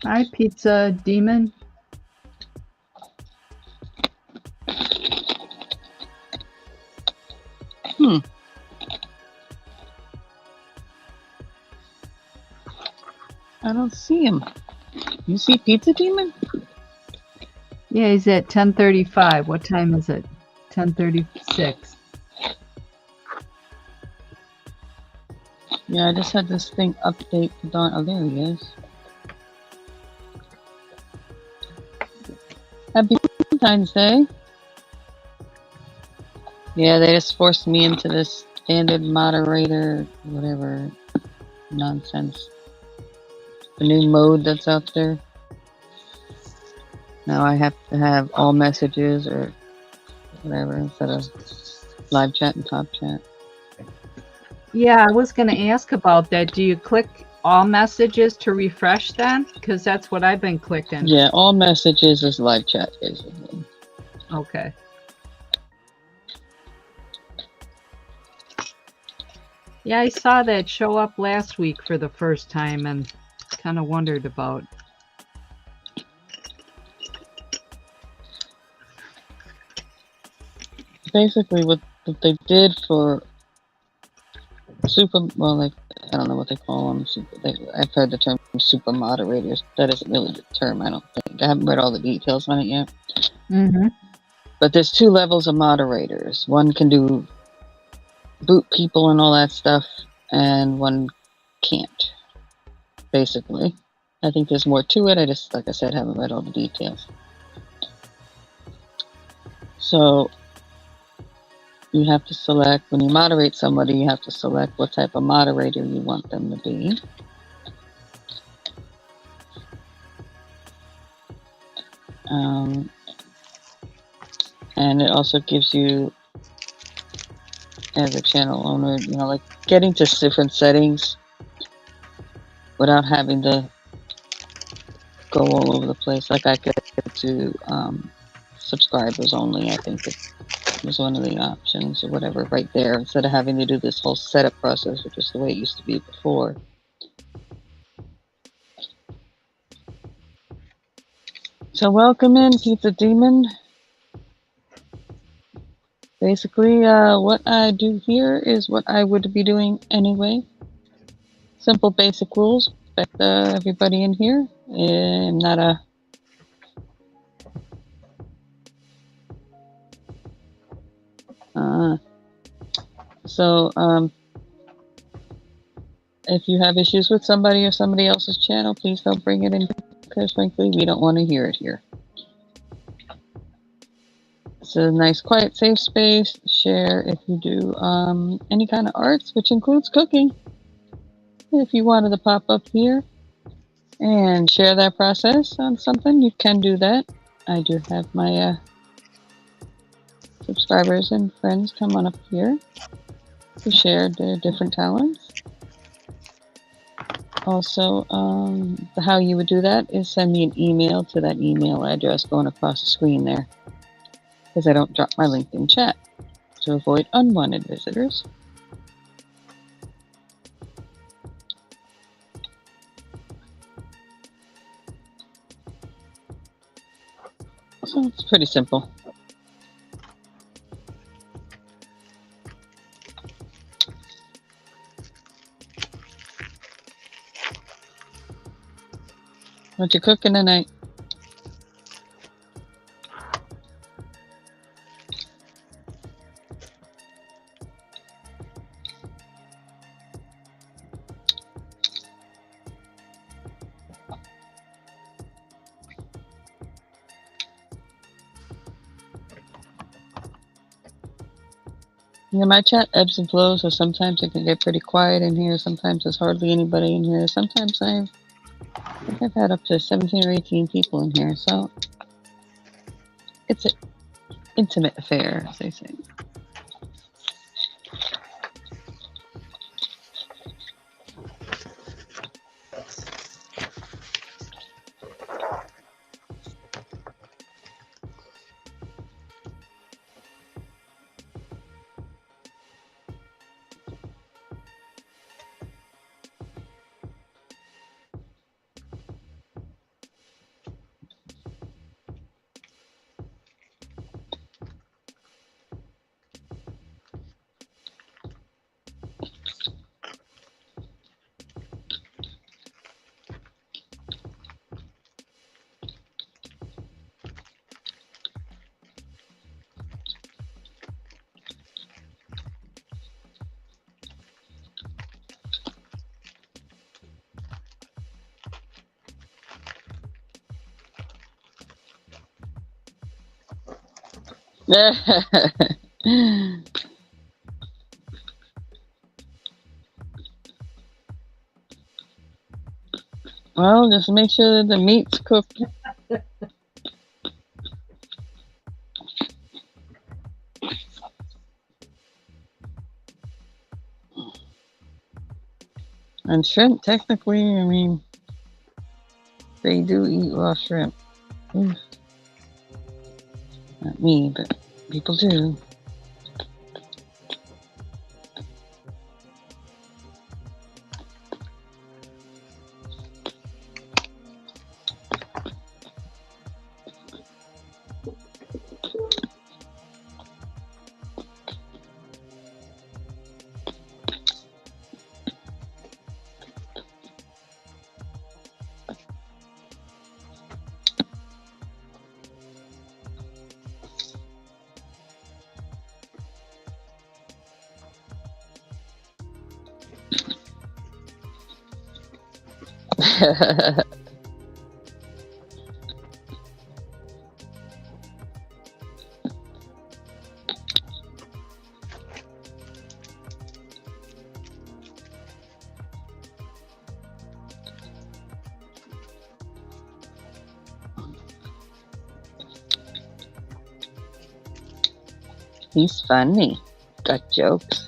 Hi, Pizza Demon.
I don't see him. You see Pizza Demon?
Yeah, he's at 10:35. What time is it? 10:36.
Yeah, I just had this thing update for Dawn. Oh, there he is. Happy Valentine's Day. Yeah, they just forced me into this standard moderator, whatever nonsense. The new mode that's out there. Now I have to have all messages or whatever instead of live chat and top chat.
Yeah, I was going to ask about that. Do you click all messages to refresh then? Because that's what I've been clicking.
Yeah, all messages is live chat, basically.
Okay. Yeah, I saw that show up last week for the first time and kind of wondered about.
Basically, what they did for like, I don't know what they call them. I've heard the term super moderators. That isn't really the term, I don't think. I haven't read all the details on it yet.
Mm-hmm.
But there's 2 levels of moderators. One can do boot people and all that stuff, and one can't, basically. I think there's more to it. I just, like I said, haven't read all the details. So you have to select, when you moderate somebody, you have to select what type of moderator you want them to be. And it also gives you, as a channel owner, like getting to different settings without having to go all over the place. Like I could do subscribers only, I think it was one of the options or whatever right there, instead of having to do this whole setup process, which is the way it used to be before. So welcome in, Pizza Demon. Basically, what I do here is what I would be doing anyway. Simple basic rules. Respect everybody in here. I'm not a if you have issues with somebody or somebody else's channel, please don't bring it in, because frankly, we don't want to hear it here. It's a nice, quiet, safe space. Share if you do any kind of arts, which includes cooking. If you wanted to pop up here and share that process on something, you can do that. I do have my subscribers and friends come on up here to share their different talents. Also, how you would do that is send me an email to that email address going across the screen there, because I don't drop my LinkedIn chat to avoid unwanted visitors. So it's pretty simple. What you cooking tonight? Yeah, my chat ebbs and flows, so sometimes it can get pretty quiet in here. Sometimes there's hardly anybody in here. Sometimes I think I've had up to 17 or 18 people in here, so it's an intimate affair, as they say. Well, just make sure the meat's cooked. And shrimp, technically, I mean, they do eat raw shrimp. Oof. Not me, but people do. He's funny. Got jokes.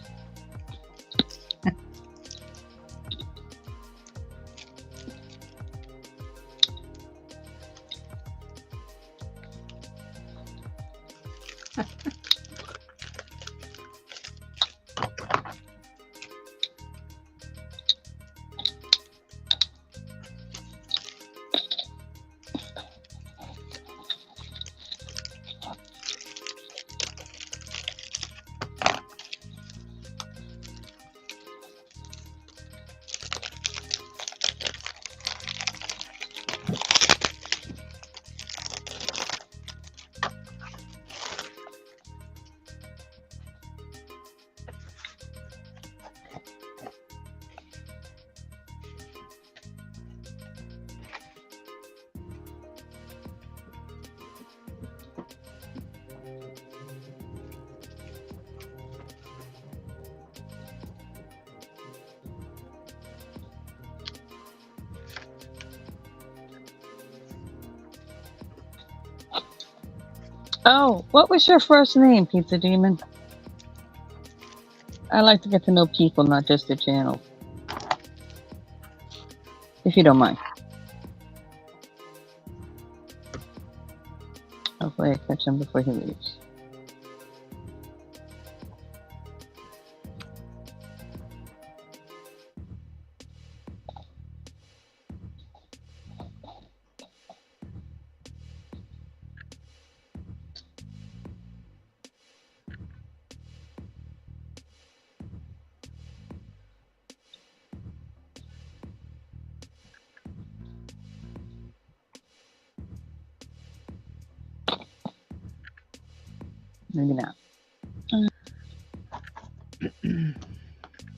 Oh, what was your first name, Pizza Demon? I like to get to know people, not just the channel. If you don't mind. Hopefully I catch him before he leaves. Maybe not.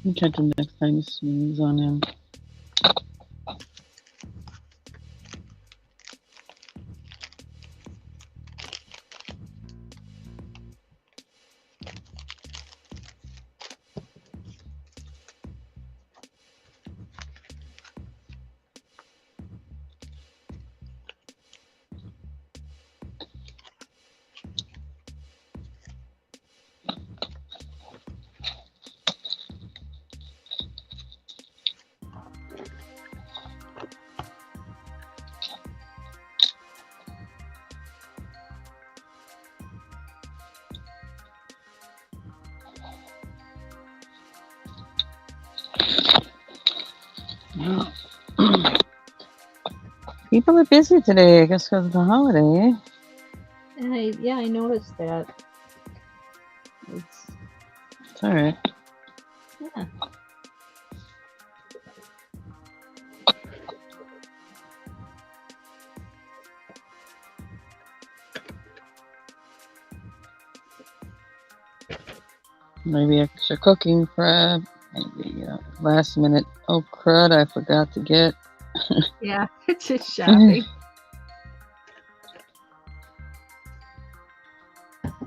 I'll catch him next time he's on him. People are busy today, I guess, because of the holiday.
Yeah, I noticed that. It's
all right.
Yeah.
Maybe extra cooking prep. Maybe last minute. Oh crud! I forgot to get.
Yeah, just shopping.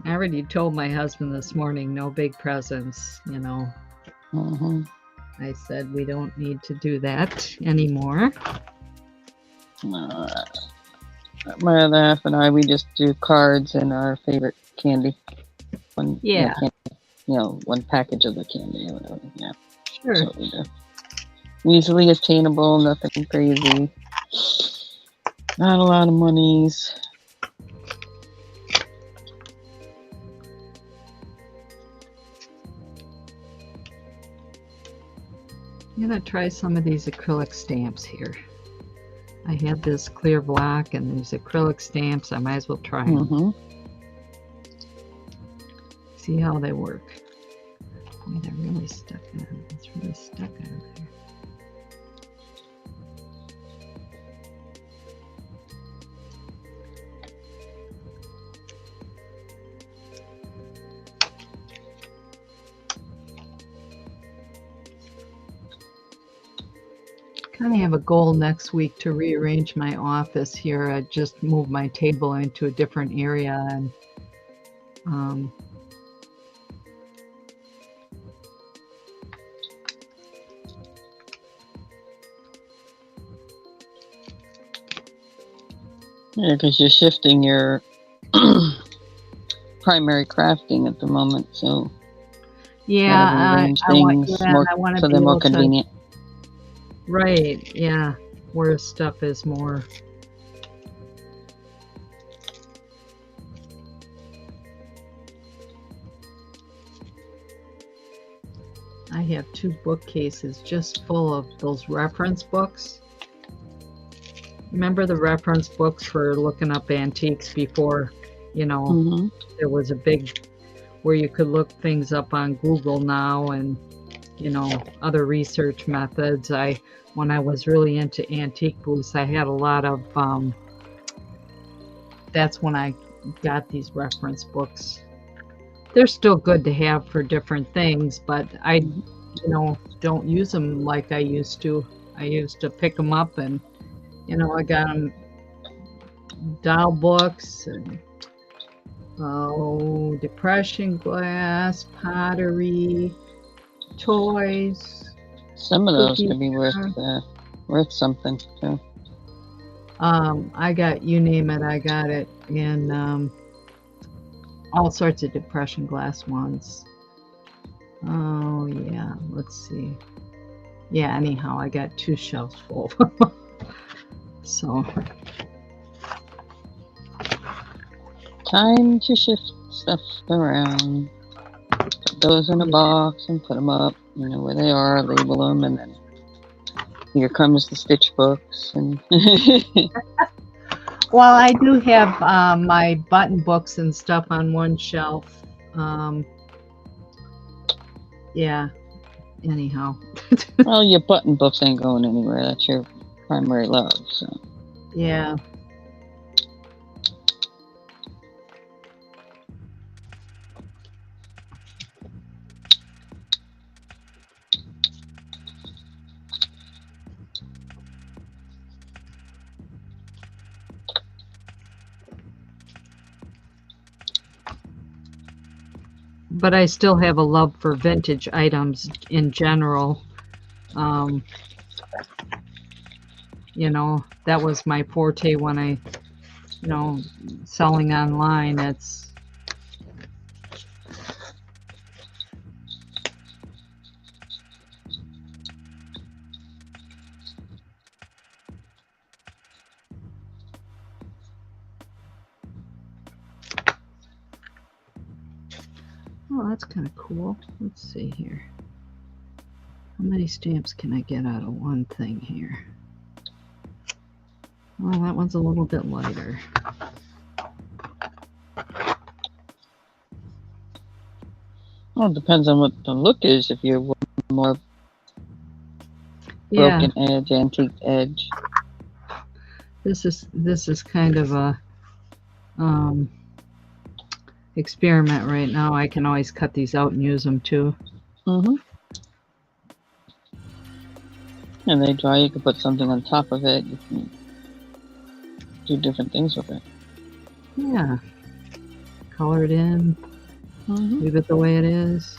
I already told my husband this morning, no big presents,
Mm-hmm.
I said we don't need to do that anymore.
My other half and I, we just do cards and our favorite candy.
Yeah.
One package of the candy or whatever. Yeah,
Sure.
that's what we do. Easily attainable, nothing crazy. Not a lot of monies.
I'm gonna try some of these acrylic stamps here. I had this clear block and these acrylic stamps. I might as well try them.
Mm-hmm.
See how they work. Boy, they're really stuck on. It's really stuck on there. Kind of have a goal next week to rearrange my office here. I just moved my table into a different area and
Yeah, because you're shifting your primary crafting at the moment, so
yeah,
arrange
I want,
things
yeah,
more,
I want to
so
be
they're more
able to,
convenient.
right, yeah, where stuff is more. I have 2 bookcases just full of those reference books. Remember the reference books for looking up antiques before,
Mm-hmm.
there was a big, where you could look things up on Google now and, other research methods. When I was really into antique booths, I had a lot of, that's when I got these reference books. They're still good to have for different things, but I, don't use them like I used to. I used to pick them up and, I got them doll books and depression glass, pottery, toys.
Some of those
cookie
could be worth something too.
I got, you name it, I got it in all sorts of depression glass ones. Oh yeah, let's see. Yeah, anyhow, I got 2 shelves full. So
Time to shift stuff around. Put those in a box and put them up, where they are, label them, and then here comes the stitch books. And
well, I do have my button books and stuff on one shelf. Yeah, anyhow.
Well, your button books ain't going anywhere. That's your primary love, so.
Yeah. But I still have a love for vintage items in general. That was my forte when I, selling online. It's oh, that's kind of cool. Let's see here. How many stamps can I get out of one thing here? Well, that one's a little bit lighter.
Well, it depends on what the look is. If you're more broken edge, antique edge.
This is kind of a experiment right now. I can always cut these out and use them too.
Mm-hmm. And they dry. You can put something on top of it. You can do different things with it.
Yeah. color it in, leave it the way it is.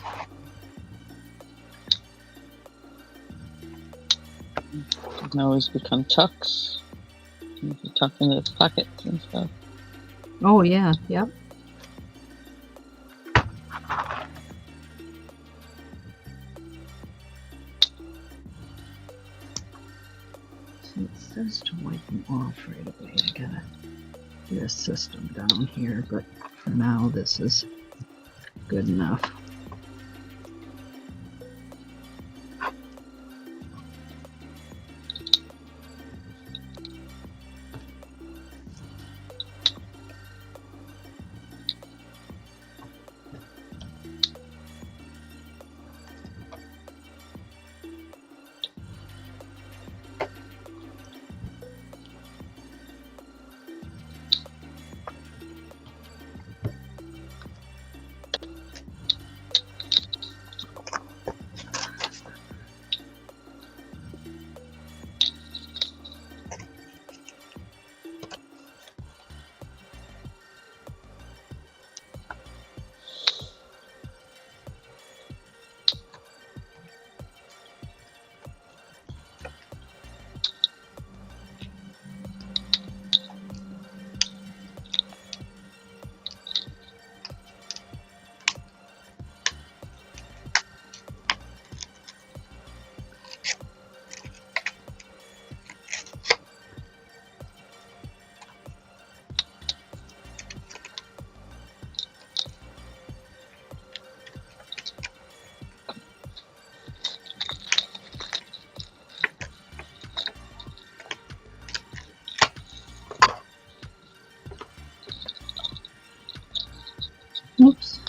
It can always become tucks. You can tuck into the pockets and stuff.
Oh yeah, yep. So it says to wipe them off right away. I gotta get a system down here, but for now this is good enough. Oops.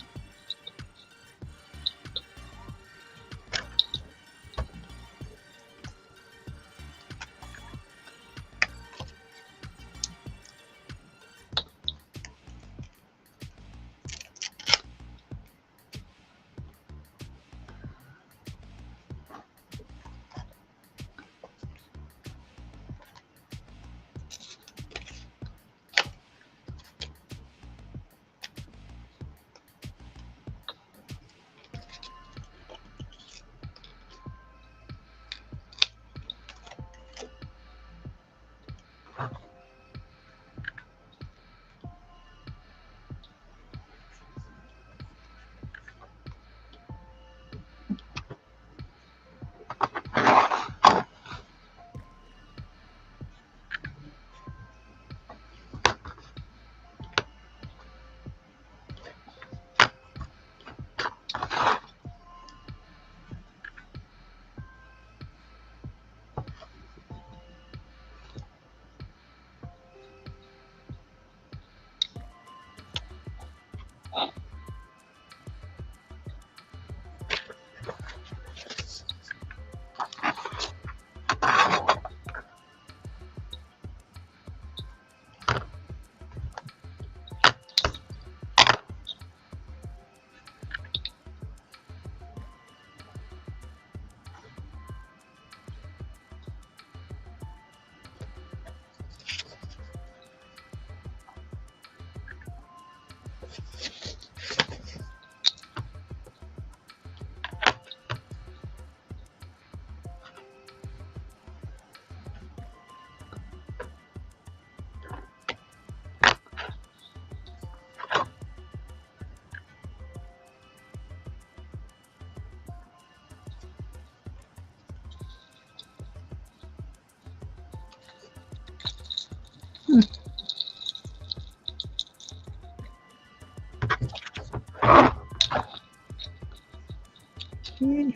Okay.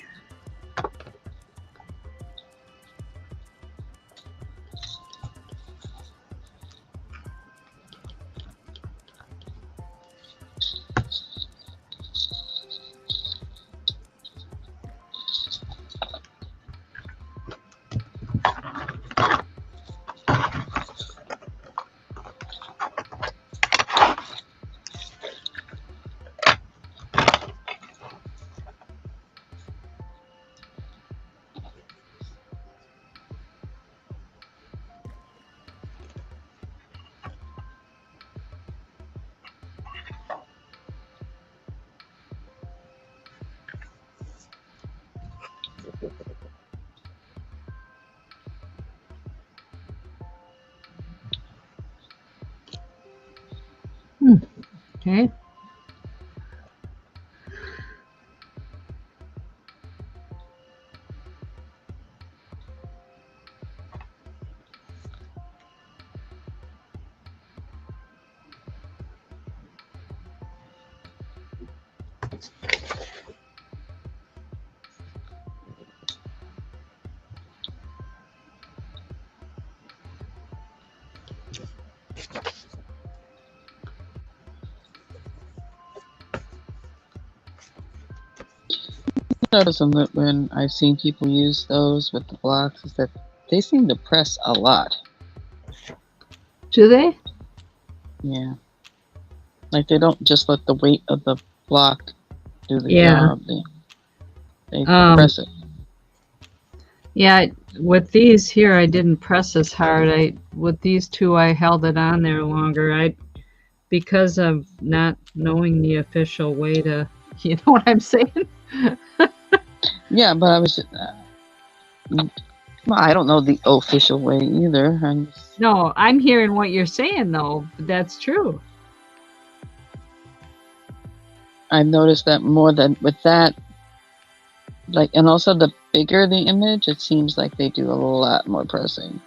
Okay.
Notice that when I've seen people use those with the blocks, is that they seem to press a lot.
Do they?
Yeah. Like they don't just let the weight of the block do the
Yeah.
job. They
Um,
press it.
yeah, with these here, I didn't press as hard. With these two, I held it on there longer. Because of not knowing the official way to, you know what I'm saying?
Yeah, but I was. Well, I don't know the official way either.
No, I'm hearing what you're saying though. That's true.
I've noticed that more than with that. Like, and also the bigger the image, it seems like they do a lot more pressing.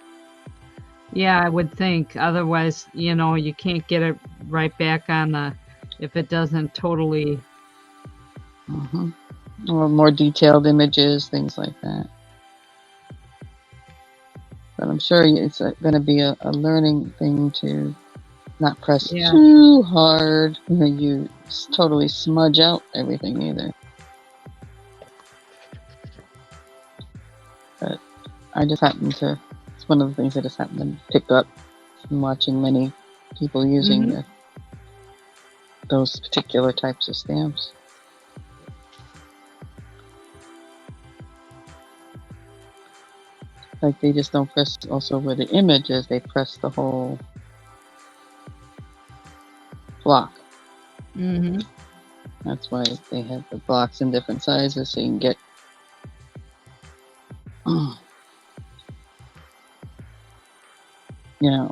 Yeah, I would think. Otherwise, you can't get it right back on if it doesn't totally.
Mm-hmm. Or more detailed images, things like that. But I'm sure it's going to be a learning thing to not press too hard. You totally smudge out everything either. But I just happen to, it's one of the things I just happen to pick up from watching many people using those particular types of stamps. Like they just don't press also where the image is, they press the whole block.
Mm-hmm.
That's why they have the blocks in different sizes so you can get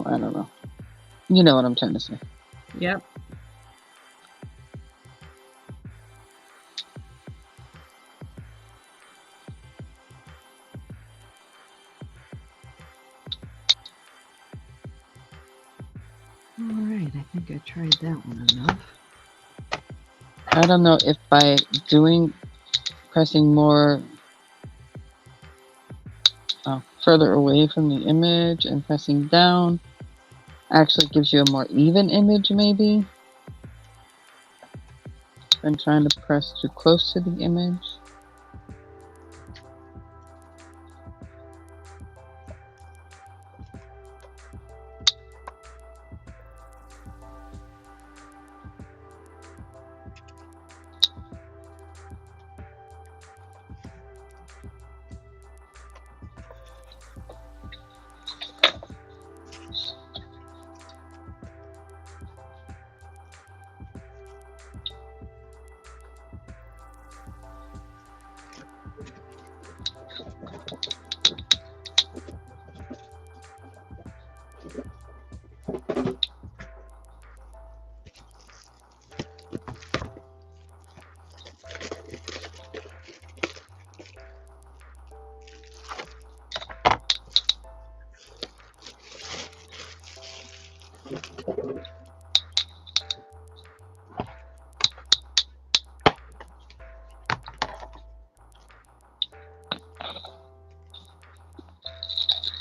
I don't know. You know what I'm trying to say.
Yep. All right, I think I tried that one enough.
I don't know if by pressing more further away from the image and pressing down actually gives you a more even image maybe than trying to press too close to the image.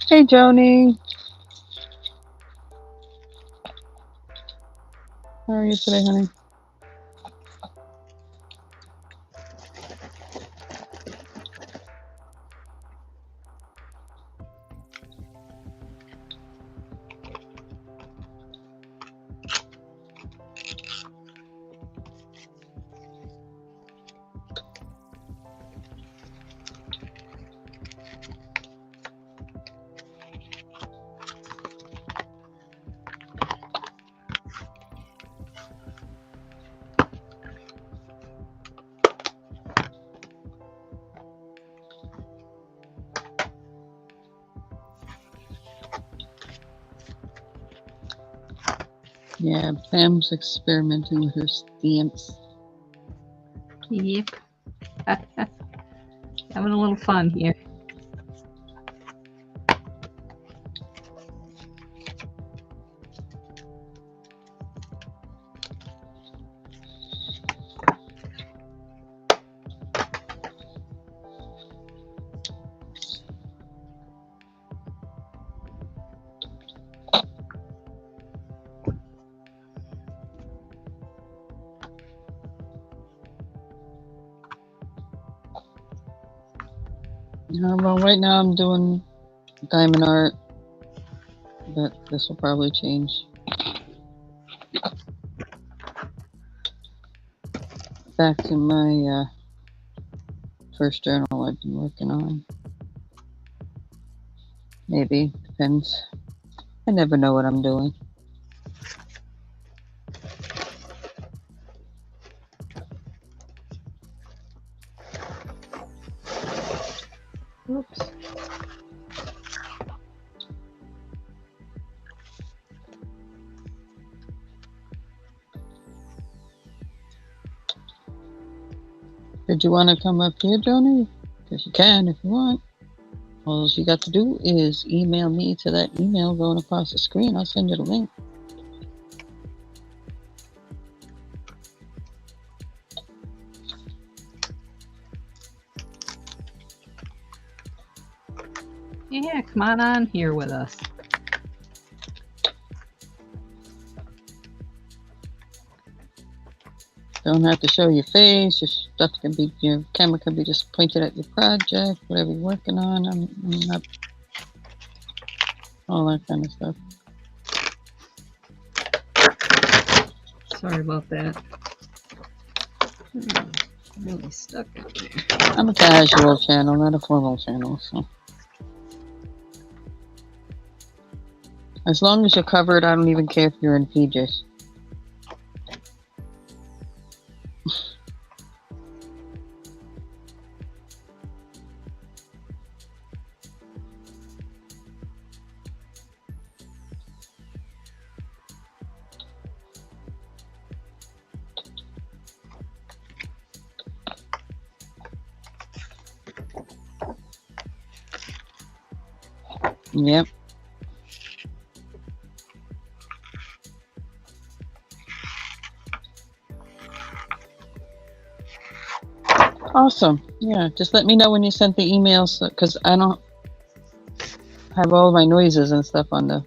Hey Joni, how are you today, honey? Yeah, Pam's experimenting with her stamps.
Yep. Having a little fun here.
Well, right now I'm doing diamond art, but this will probably change. Back to my first journal I've been working on. Maybe, depends. I never know what I'm doing.
Oops.
Did you want to come up here, Joni? Because you can if you want. All you got to do is email me to that email going across the screen. I'll send you the link.
Yeah, come on here with us.
Don't have to show your face. Your stuff can be, your camera can be just pointed at your project, whatever you're working on. I'm not all that kind of stuff.
Sorry about that. Really stuck out there.
I'm a casual channel, not a formal channel, so. As long as you're covered, I don't even care if you're in PJs. Yep. Awesome. Yeah, just let me know when you sent the emails, because I don't have all my noises and stuff on the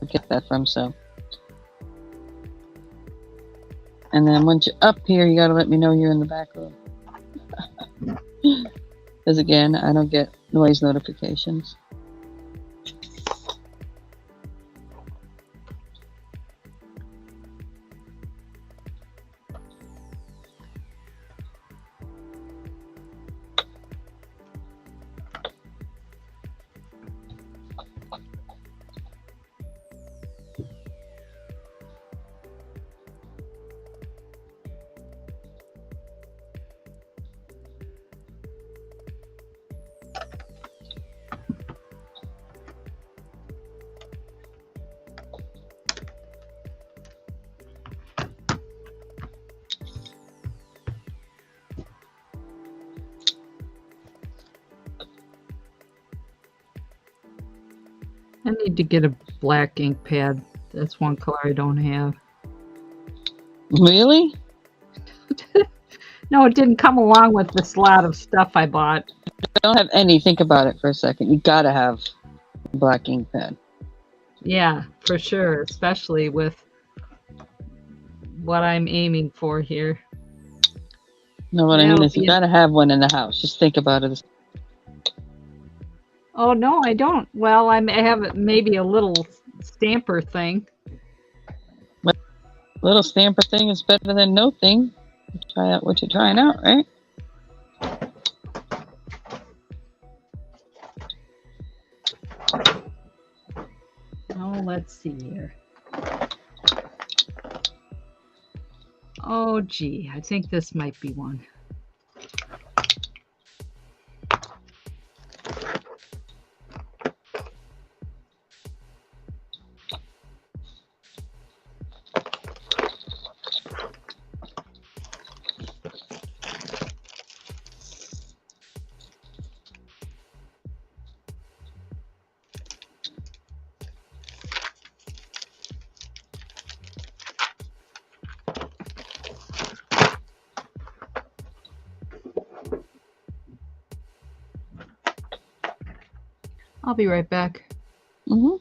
get that from, so. And then once you're up here, you gotta let me know you're in the back room. Because again, I don't get noise notifications.
I need to get a black ink pad. That's one color I don't have.
Really?
No, it didn't come along with this lot of stuff I bought.
Don't have any. Think about it for a second. You gotta have a black ink pad.
Yeah, for sure, especially with what I'm aiming for here.
No, what I mean is you gotta have one in the house. Just think about it.
Oh, no, I don't. Well, I have maybe a little stamper thing.
Little stamper thing is better than no thing. Try out what you're trying out, right?
Oh, let's see here. Oh, gee, I think this might be one. I'll be right back.
Mm-hmm.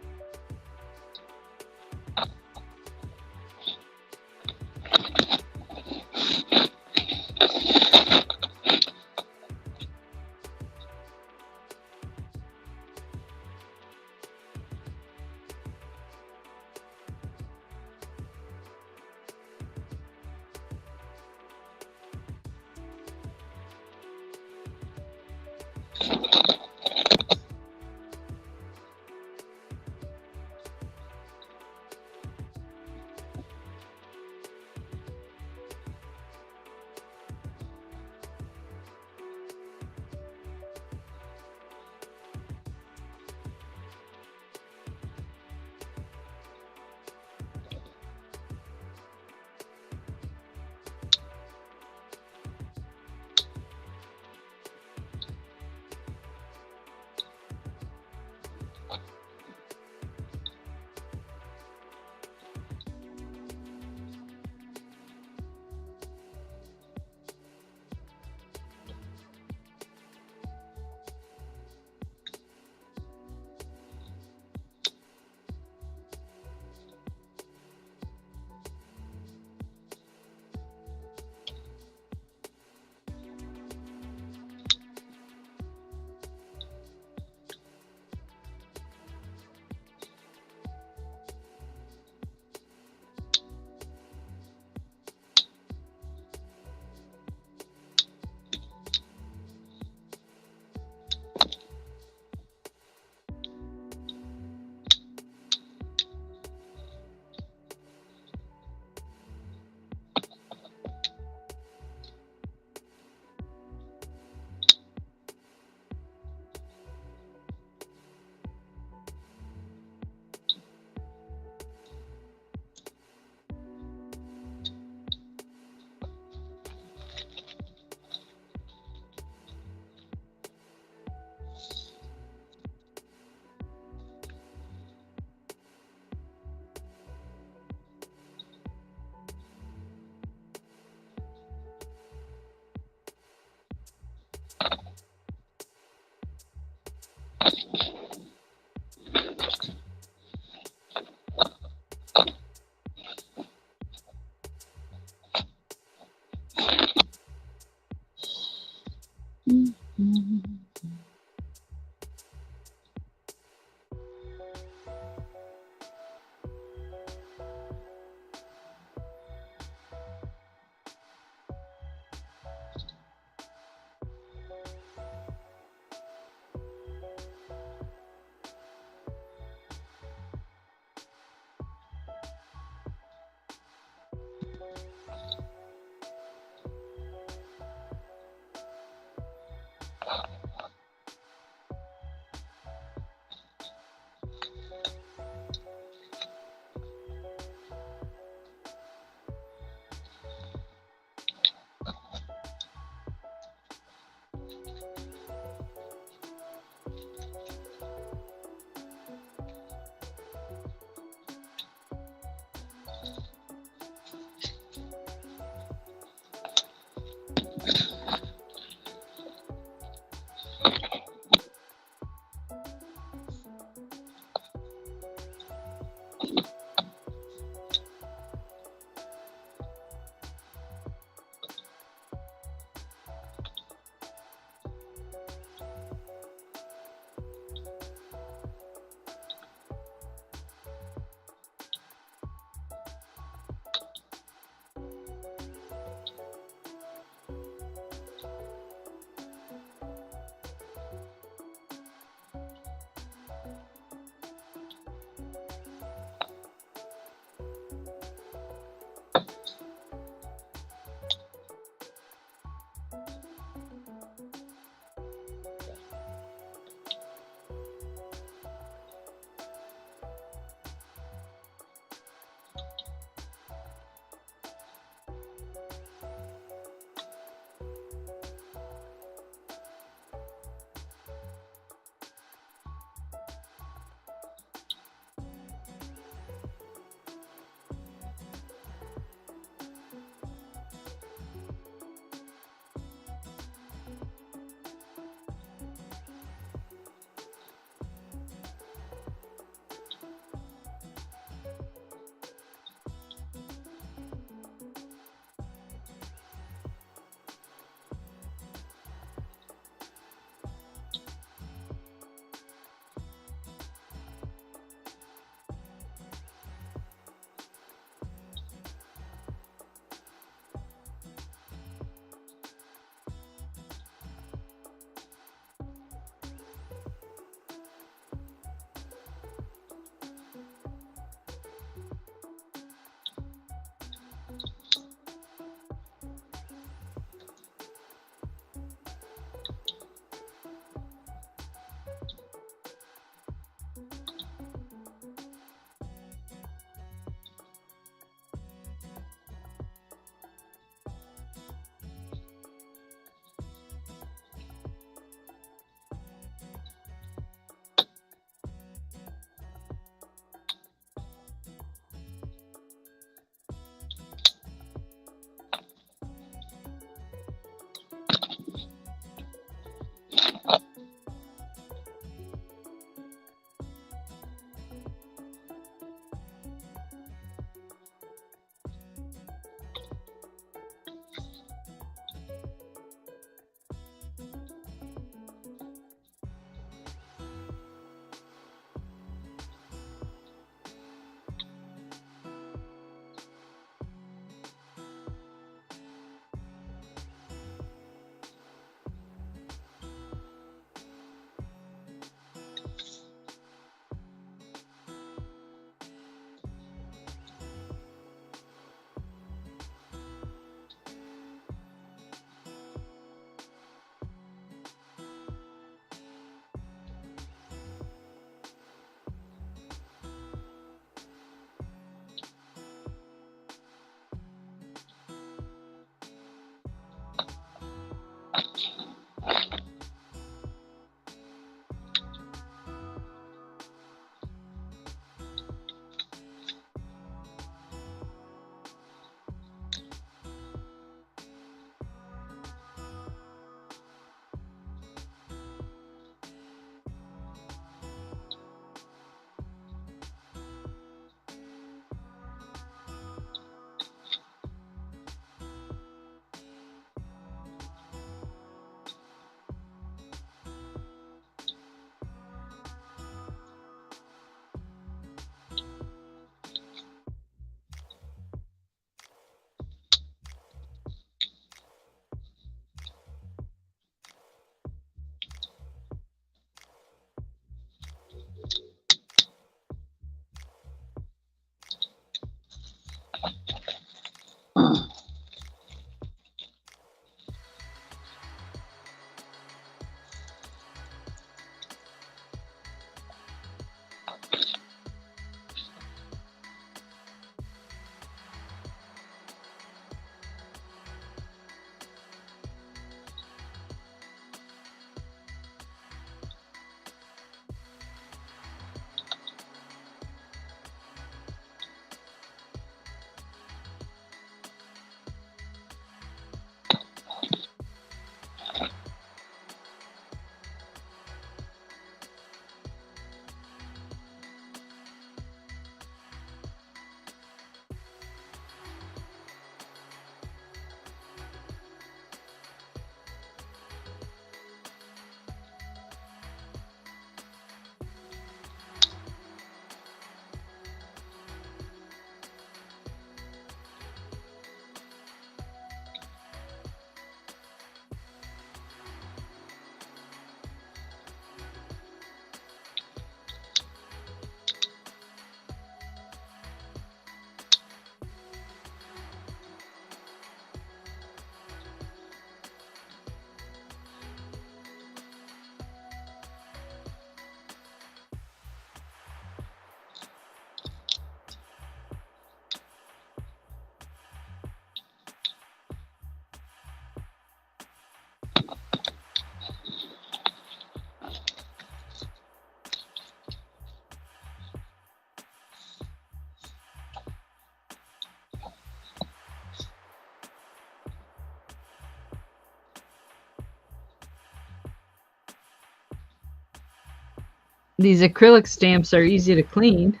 These acrylic stamps are easy to clean.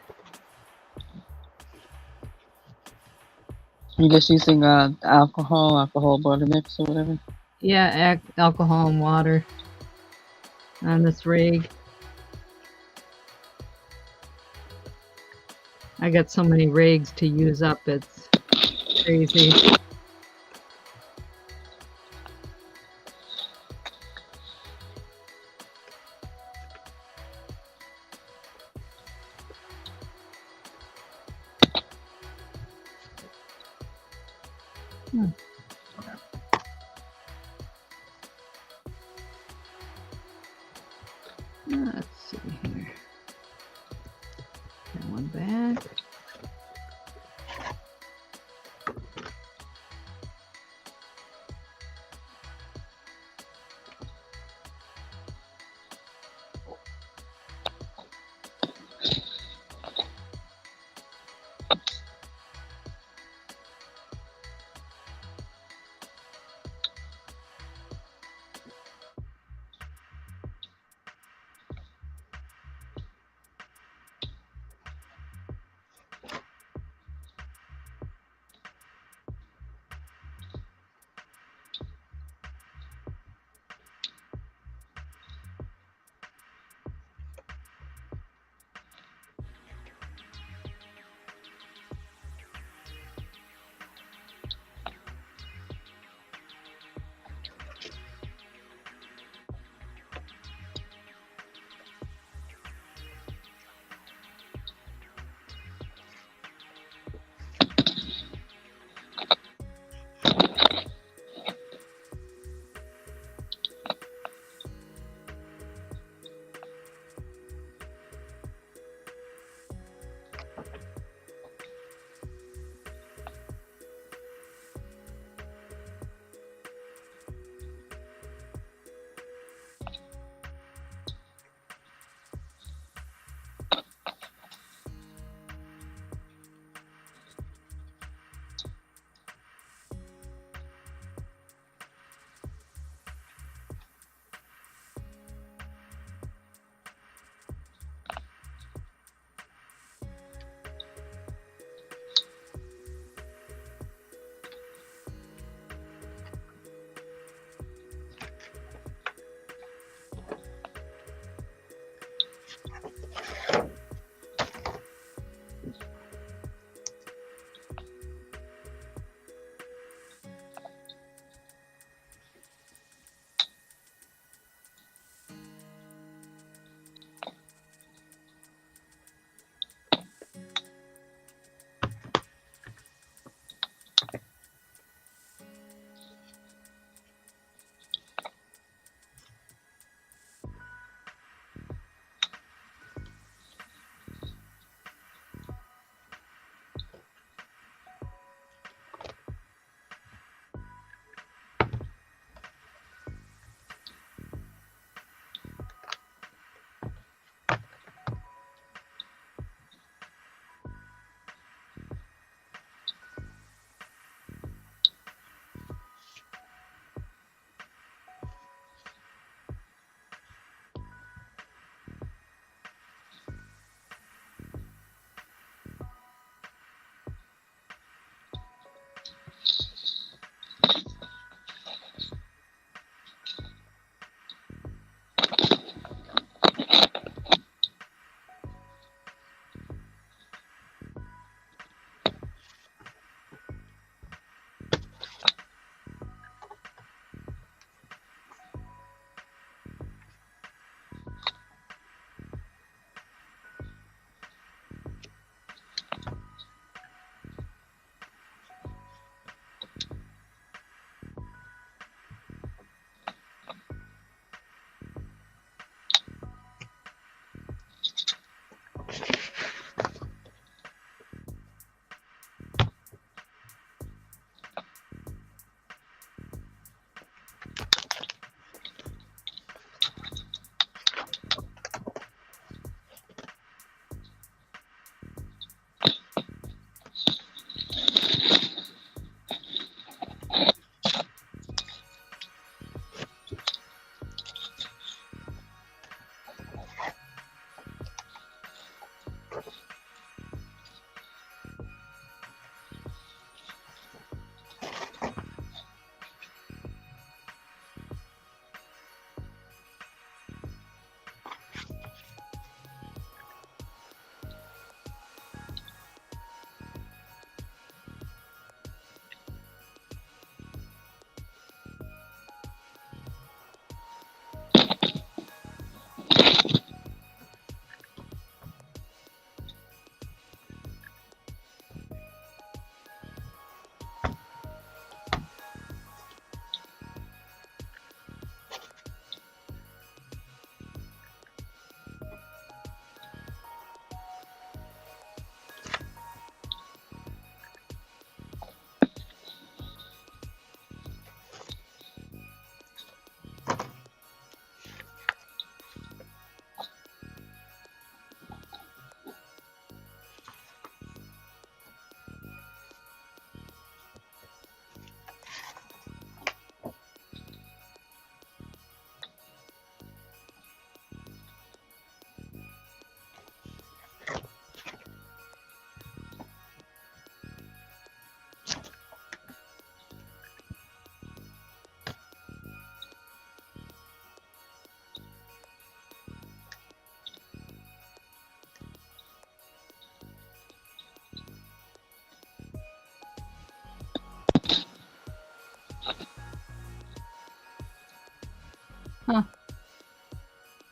You're just using alcohol butter mix or whatever.
Yeah, alcohol and water on this rig. I got so many rigs to use up, it's crazy. Let's see here. That one back.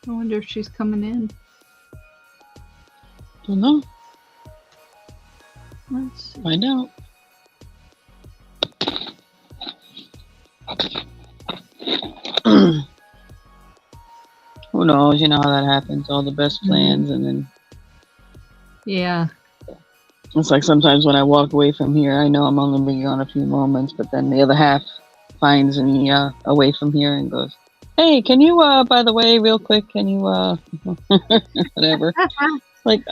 I wonder if she's coming in.
Don't know.
Let's see.
Find out. Who knows? You know how that happens. All the best plans, and then
Yeah.
it's like sometimes when I walk away from here, I know I'm only being on a few moments, but then the other half finds me away from here and goes, "Hey, can you, by the way, real quick, can you, whatever." Like,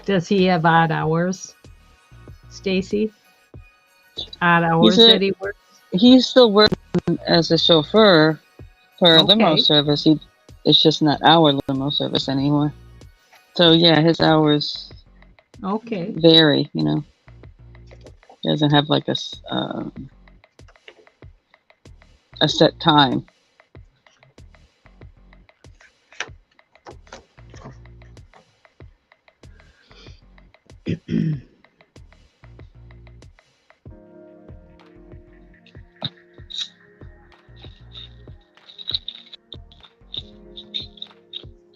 Does he have odd hours, Stacey? Odd hours that he works?
he's still working as a chauffeur for a limo
Okay.
service. It's just not our limo service anymore. So yeah, his hours
Okay.
vary. You know, he doesn't have like a set time.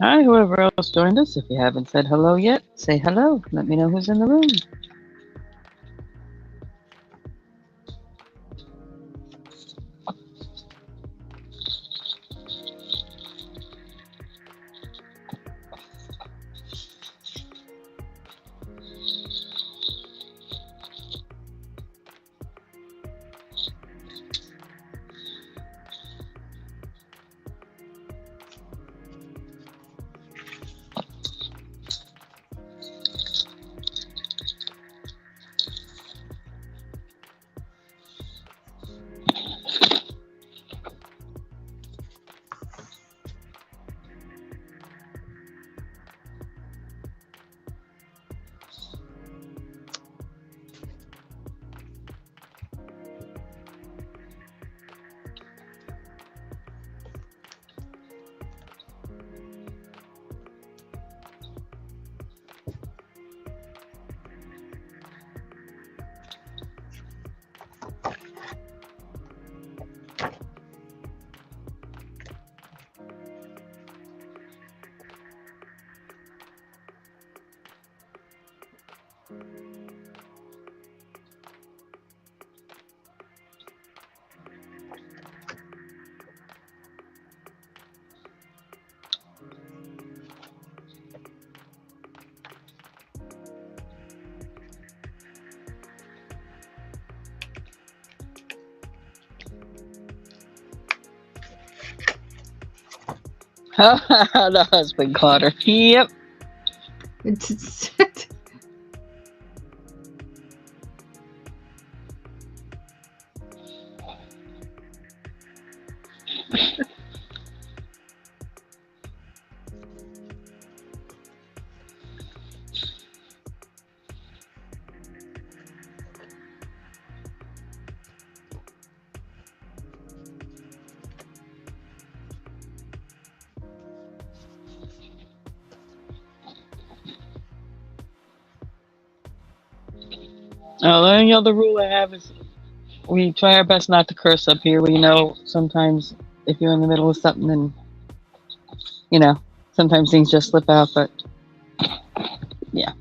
Hi, whoever else joined us. If you haven't said hello yet, say hello. Let me know who's in the room. The husband caught her. Yep.
It's
The only other rule I have is we try our best not to curse up here. We know sometimes if you're in the middle of something, then you know sometimes things just slip out. But yeah.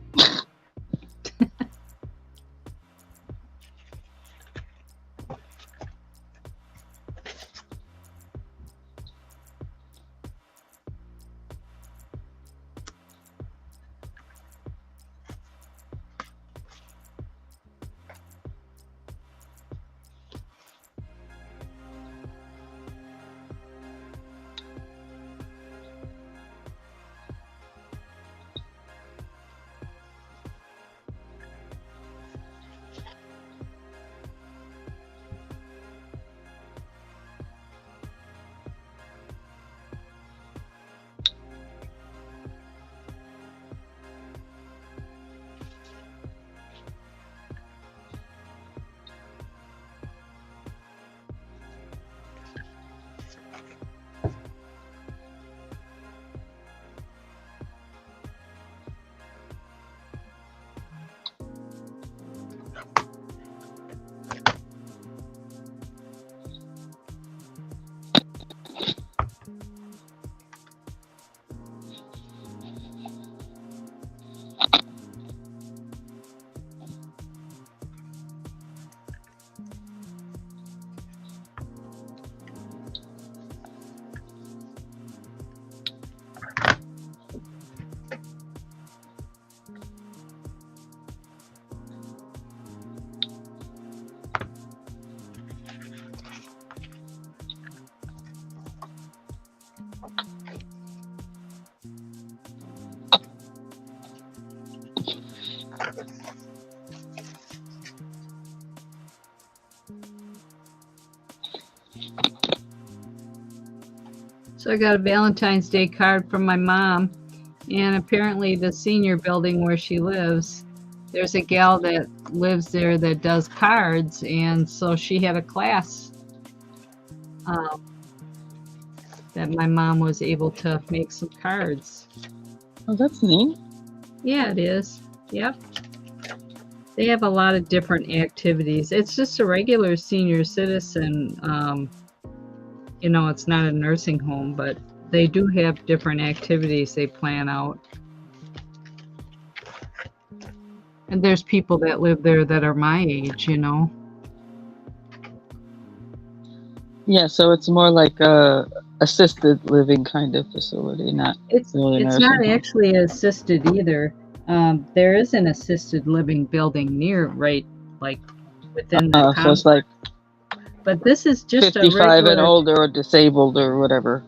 So I got a Valentine's Day card from my mom, and apparently the senior building where she lives, there's a gal that lives there that does cards, and so she had a class um, that my mom was able to make some cards.
Oh, that's neat.
Yeah, it is. Yep. They have a lot of different activities. It's just a regular senior citizen. It's not a nursing home, but they do have different activities they plan out. And there's people that live there that are my age,
Yeah, so it's more like a assisted living kind of facility, not really
It's
nursing
not
home.
actually assisted either. There is an assisted living building near, right, like within the
So it's like
but this is just a
55 and
regular.
older or disabled or whatever.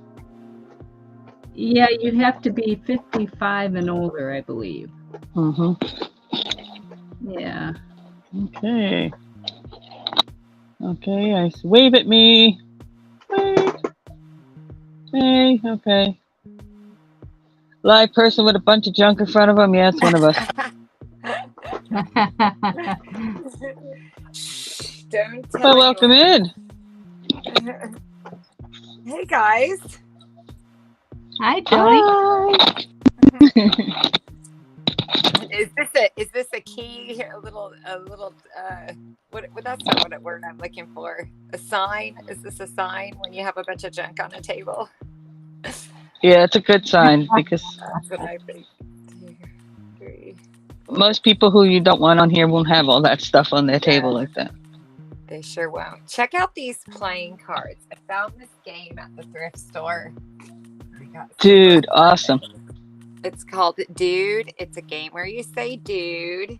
Yeah, you have to be 55 and older, I believe.
Mm-hmm.
Yeah.
Okay. Okay, wave at me. Wave. Hey, okay. Live person with a bunch of junk in front of him. Yeah, it's one of us.
Don't tell
Well, welcome in.
Hey guys.
Hi, Joni.
Hi.
Is this a key? A little what that's not what word I'm looking for. A sign? Is this a sign when you have a bunch of junk on a table?
Yeah, it's a good sign because
That's what I think. 2, 3.
most people who you don't want on here won't have all that stuff on their table like that.
They sure won't. Check out these playing cards. I found this game at the thrift store.
Dude, awesome.
It's called Dude. It's a game where you say dude.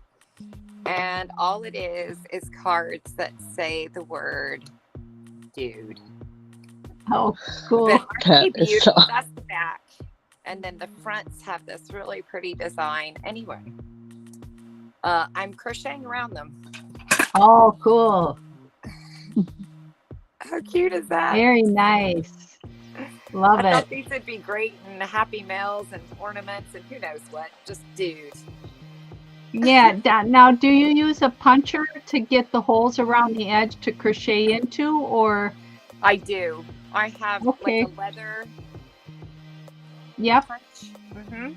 And all it is cards that say the word dude.
Oh, cool.
That is so...
That's the back. And then the fronts have this really pretty design. Anyway, I'm crocheting around them.
Oh, cool.
How cute is that?
Very nice. Love
I
it.
thought these would be great in Happy Meals and ornaments and who knows what. Just dude.
Yeah. Now, do you use a puncher to get the holes around the edge to crochet into, or?
I do. I have like a leather punch. Mm-hmm.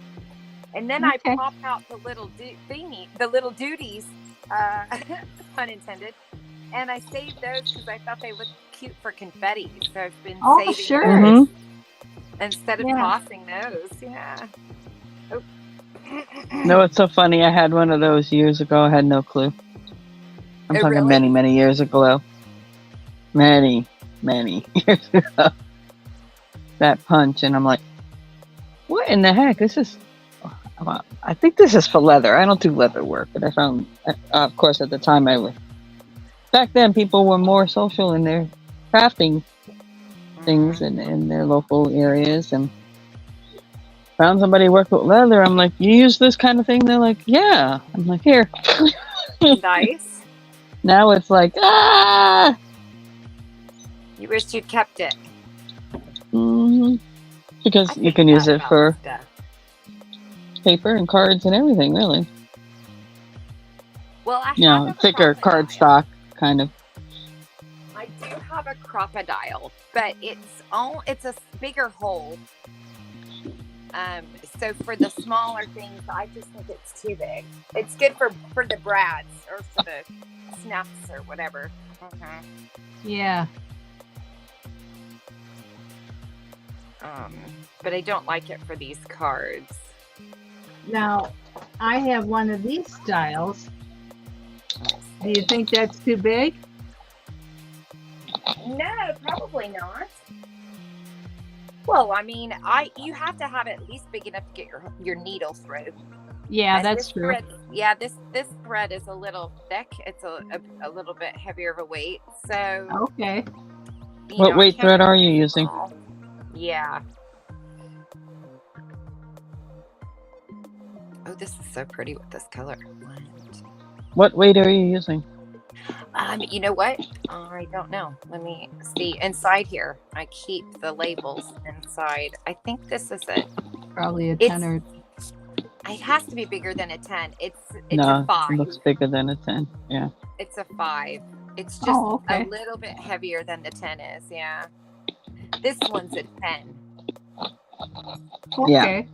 And then I pop out the little the little duties, pun intended. And I saved those because I thought they looked cute for confetti. So I've been saving those instead of tossing those. Yeah. Oh.
No, it's so funny. I had one of those years ago. I had no clue. I'm talking many, many years ago. Many years ago. That punch. And I'm like, what in the heck? I think this is for leather. I don't do leather work. But I found, of course, at the time back then, people were more social in their crafting things in their local areas, and found somebody who worked with leather. I'm like, you use this kind of thing? They're like, yeah. I'm like, here.
Nice.
Now it's like, ah!
You wish you'd kept it.
Mm-hmm. Because you can use it for paper and cards and everything, really.
Well, I have
thicker cardstock, kind of.
I do have a crocodile, but it's a bigger hole. So for the smaller things, I just think it's too big. It's good for the brads or for the snaps or whatever.
Yeah.
But I don't like it for these cards.
Now, I have one of these styles. Do you think that's too big?
No, probably not. Well, I mean, you have to have it at least big enough to get your needle through.
Yeah, and that's true.
This thread is a little thick. It's a little bit heavier of a weight. So
okay.
What weight thread are you using?
Yeah. Oh, this is so pretty with this color.
What weight are you using?
You know what? I don't know. Let me see. Inside here, I keep the labels inside. I think this is it.
Probably a
It's
10 or
it has to be bigger than a 10. It's
No,
a 5.
it looks bigger than a 10. Yeah.
It's a 5. It's just
okay.
a little bit heavier than the 10 is. Yeah. This one's a 10.
Yeah.
Okay.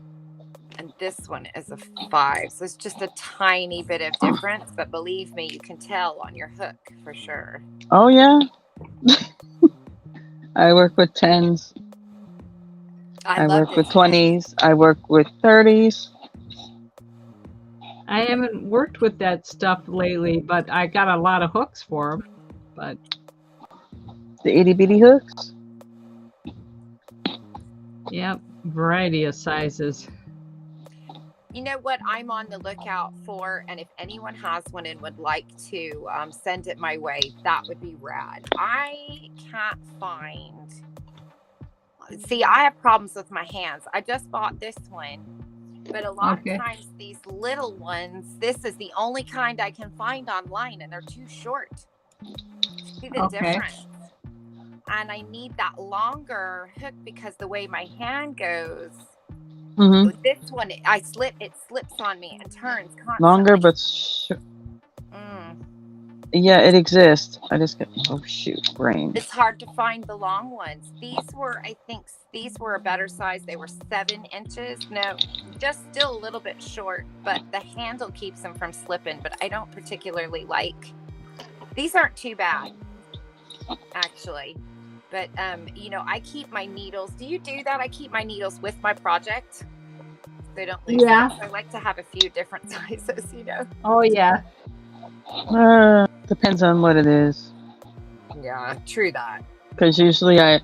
And this one is a 5. So it's just a tiny bit of difference. But believe me, you can tell on your hook for sure.
Oh, yeah. I work with 10s. I
love
work
the
with
10.
20s. I work with 30s.
I haven't worked with that stuff lately, but I got a lot of hooks for them. But
The itty bitty hooks.
yeah, variety of sizes.
You know what I'm on the lookout for, and if anyone has one and would like to send it my way, that would be rad. I can't find. See, I have problems with my hands. I just bought this one, but a lot of times these little ones, this is the only kind I can find online, and they're too short. See the difference? And I need that longer hook because the way my hand goes.
Mm-hmm.
This one, it slips on me and turns constantly.
Longer, but yeah, it exists. I just get brain.
It's hard to find the long ones. I think these were a better size. They were 7 inches. No, just still a little bit short, but the handle keeps them from slipping. But I don't particularly like. These aren't too bad, actually. But, I keep my needles. Do you do that? I keep my needles with my project. They don't lose them. So I like to have a few different sizes,
Oh, yeah.
Depends on what it is.
Yeah, true that.
Because usually I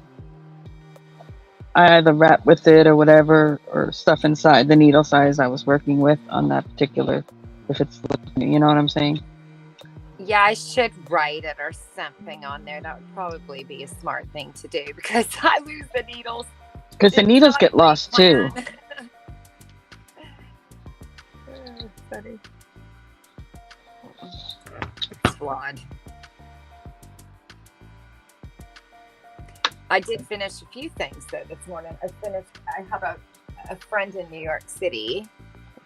either wrap with it or whatever, or stuff inside the needle size I was working with on that particular, if it's, you know what I'm saying?
Yeah, I should write it or something on there. That would probably be a smart thing to do because I lose the needles.
Because the needles get lost too.
Funny. It's flawed. I did finish a few things though this morning. I have a friend in New York City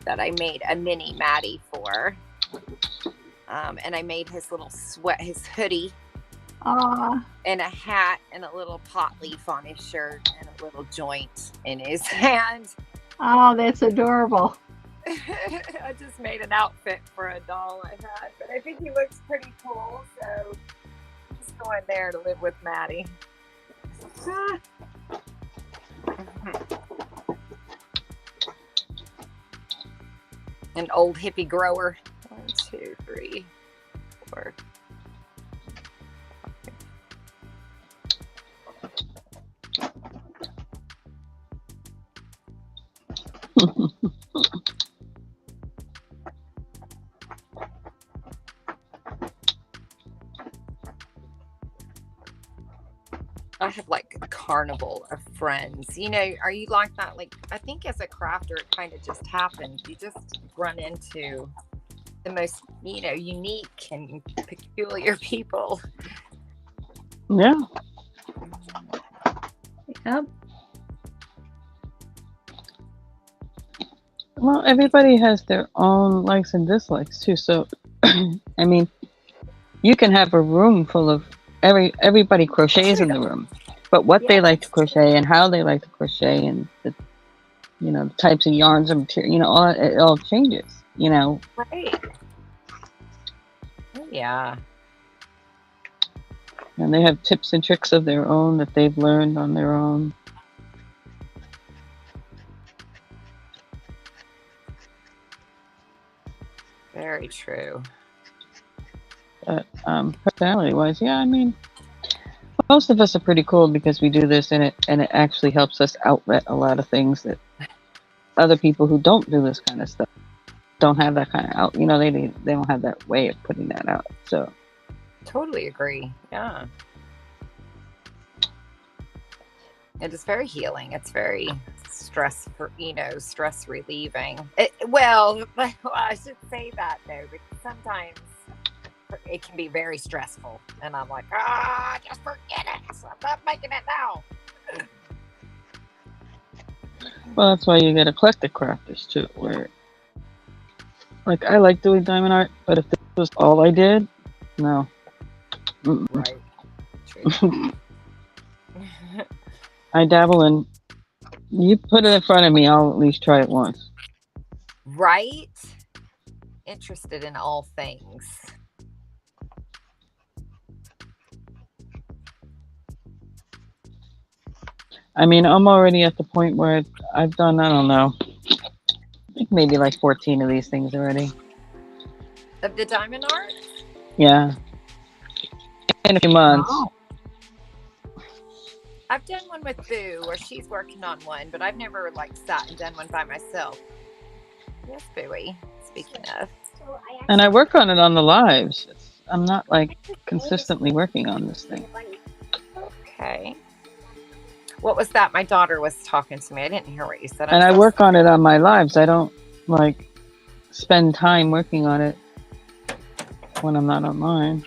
that I made a mini Maddie for. And I made his little his hoodie. And a hat and a little pot leaf on his shirt and a little joint in his hand.
Oh, that's adorable.
I just made an outfit for a doll I had, but I think he looks pretty cool, so I'm just going there to live with Maddie. An old hippie grower. 1, 2, 3, 4. I have like a carnival of friends. Are you like that? Like, I think as a crafter, it kind of just happens. You just run into the most, unique and peculiar people.
Yeah.
Yep.
Well, everybody has their own likes and dislikes too. So, I mean, you can have a room full of everybody crochets in the room, but what they like to crochet and how they like to crochet and the types of yarns and material, it all changes.
Right. Yeah.
And they have tips and tricks of their own that they've learned on their own.
Very true.
But personality-wise, yeah, I mean, most of us are pretty cool because we do this and it actually helps us outlet a lot of things that other people who don't do this kind of stuff don't have that kind of out. They don't have that way of putting that out. So
totally agree. Yeah. It is very healing. It's very stress relieving. I should say that though, because sometimes, it can be very stressful. And I'm like, just forget it. I'm not making it now.
Well, that's why you get eclectic crafters too, where like I like doing diamond art, but if this was all I did, no.
Right. True.
I dabble in. You put it in front of me, I'll at least try it once.
Right? Interested in all things.
I mean, I'm already at the point where I've done, I don't know, I think maybe like 14 of these things already.
Of the diamond art?
Yeah. In a few months.
Oh.
I've done one with Boo, or she's working on one, but I've never like sat and done one by myself. Yes, Booey. Speaking of.
And I work on it on the lives. I'm not like consistently working on this thing.
Okay. What was that? My daughter was talking to me. I didn't hear what you said.
And I work on it on my lives. I don't like spend time working on it when I'm not online.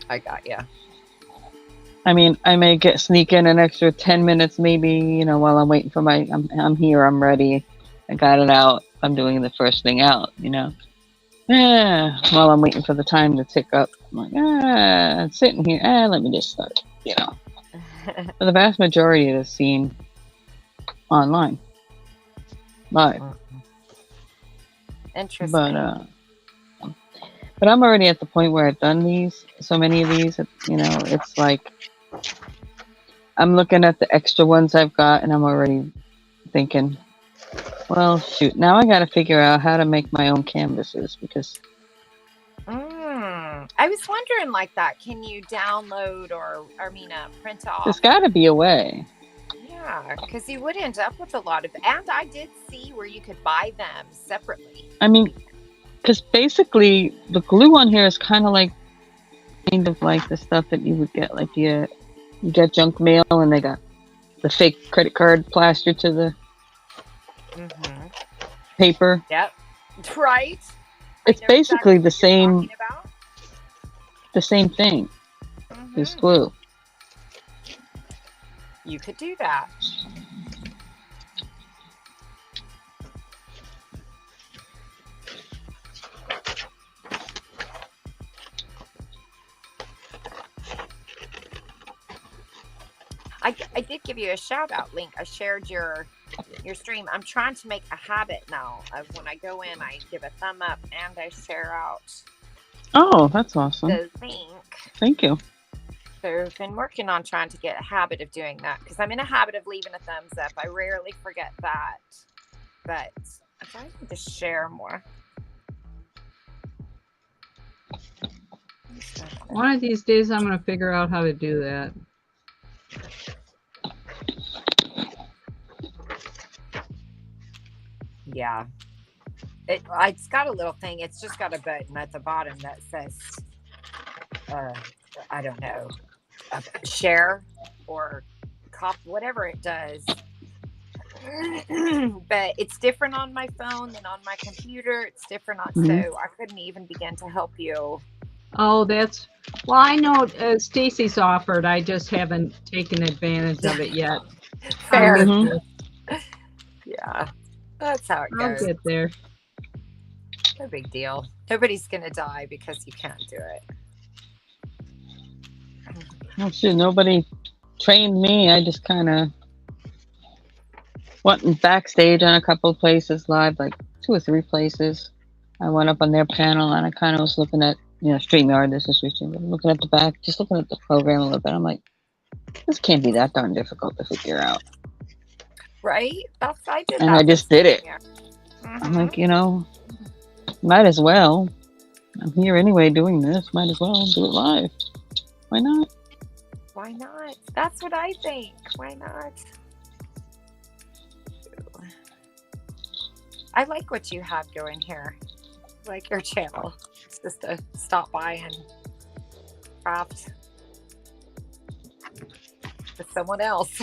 I got you.
I mean, I may sneak in an extra 10 minutes maybe, while I'm waiting for I'm here, I'm ready. I got it out. I'm doing the first thing out, Yeah, while I'm waiting for the time to tick up. I'm like, I'm sitting here. Let me just start, But the vast majority of the scene online. Live.
Interesting.
But I'm already at the point where I've done so many of these, it's like I'm looking at the extra ones I've got and I'm already thinking, well, shoot, now I got to figure out how to make my own canvases because.
I was wondering like that. Can you download print off?
There's got to be a way.
Yeah, because you would end up with a lot of, and I did see where you could buy them separately.
I mean, because basically the glue on here is kind of like the stuff that you would get, like you get junk mail and they got the fake credit card plastered to the paper.
Yep. Right.
It's basically the same thing. Just glue.
You could do that. I did give you a shout out link. I shared your stream. I'm trying to make a habit now of when I go in, I give a thumb up and I share out.
Oh, that's awesome.
The link.
Thank you.
So I've been working on trying to get a habit of doing that because I'm in a habit of leaving a thumbs up. I rarely forget that, but I'm trying to share more.
One of these days, I'm going to figure out how to do that.
Yeah. It's got a little thing. It's just got a button at the bottom that says, I don't know, share or copy, whatever it does. But it's different on my phone than on my computer. It's different on, so I couldn't even begin to help you.
Oh, well, I know Stacey's offered. I just haven't taken advantage of it yet.
Fair. Yeah. That's how it goes.
I'll get there.
No big deal. Nobody's going to die because you can't do it.
Well, shit, nobody trained me. I just kind of went backstage on a couple of places live, like 2 or 3 places. I went up on their panel and I kind of was looking at, StreamYard, this is StreamYard, looking at the back, just looking at the program a little bit. I'm like, this can't be that darn difficult to figure out.
Right? I did
and
that.
I just did it. I'm like, might as well. I'm here anyway doing this. Might as well do it live. Why not?
Why not? That's what I think. Why not? I like what you have going here. I like your channel. It's just to stop by and craft with someone else.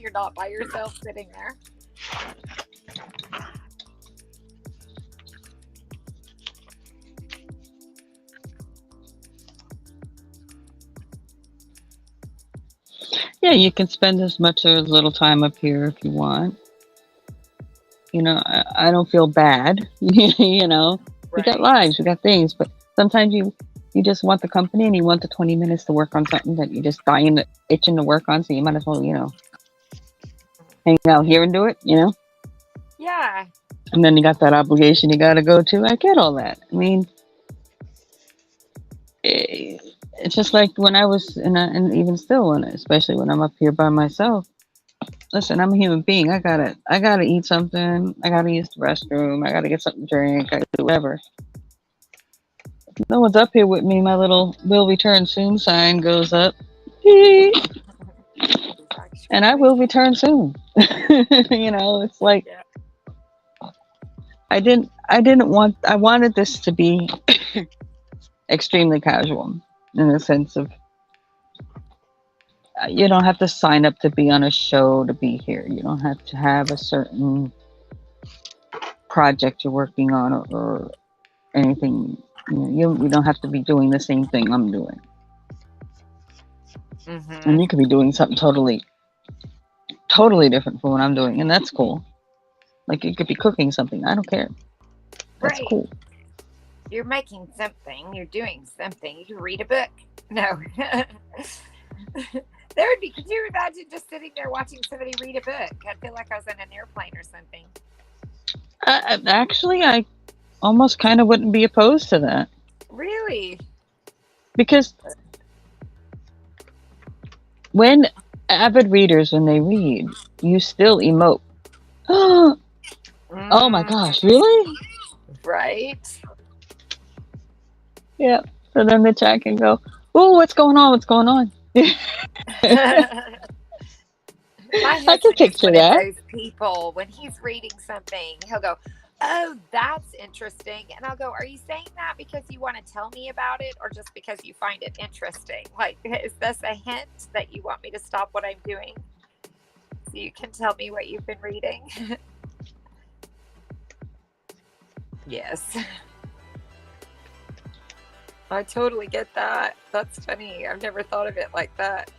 You're not by yourself sitting there.
Yeah, you can spend as much or as little time up here if you want. I don't feel bad. We got
Right.
lives, we got things, but sometimes you just want the company and you want the 20 minutes to work on something that you just dying, itching to work on. So you might as well, hang out here and do it.
Yeah.
And then you got that obligation you got to go to. I get all that. I mean, it's just like when I was, and even still, especially when I'm up here by myself. Listen, I'm a human being. I gotta eat something. I gotta use the restroom. I gotta get something to drink. I gotta do whatever. If no one's up here with me, my little "will return soon" sign goes up, beep, and I will return soon. It's like
Yeah.
I wanted this to be extremely casual in the sense of you don't have to sign up to be on a show to be here. You don't have to have a certain project you're working on or anything. You don't have to be doing the same thing I'm doing. And you could be doing something totally different from what I'm doing, and that's cool. Like you could be cooking something. I don't care. That's
Right.
cool.
You're making something. You're doing something. You can read a book. No. There would be. Could you imagine just sitting there watching somebody read a book? I feel like I was on an airplane or something.
Actually, I almost kind of wouldn't be opposed to that.
Really?
Because when avid readers, when they read, you still emote. Oh my gosh, really?
Right.
Yeah. So then the chat can go, oh, what's going on? What's going on?
My
I can
husband is
picture
one
that.
of those people. When he's reading something, he'll go, "Oh, that's interesting," and I'll go, "Are you saying that because you want to tell me about it, or just because you find it interesting? Like, is this a hint that you want me to stop what I'm doing so you can tell me what you've been reading?" Yes. I totally get that. That's funny. I've never thought of it like that.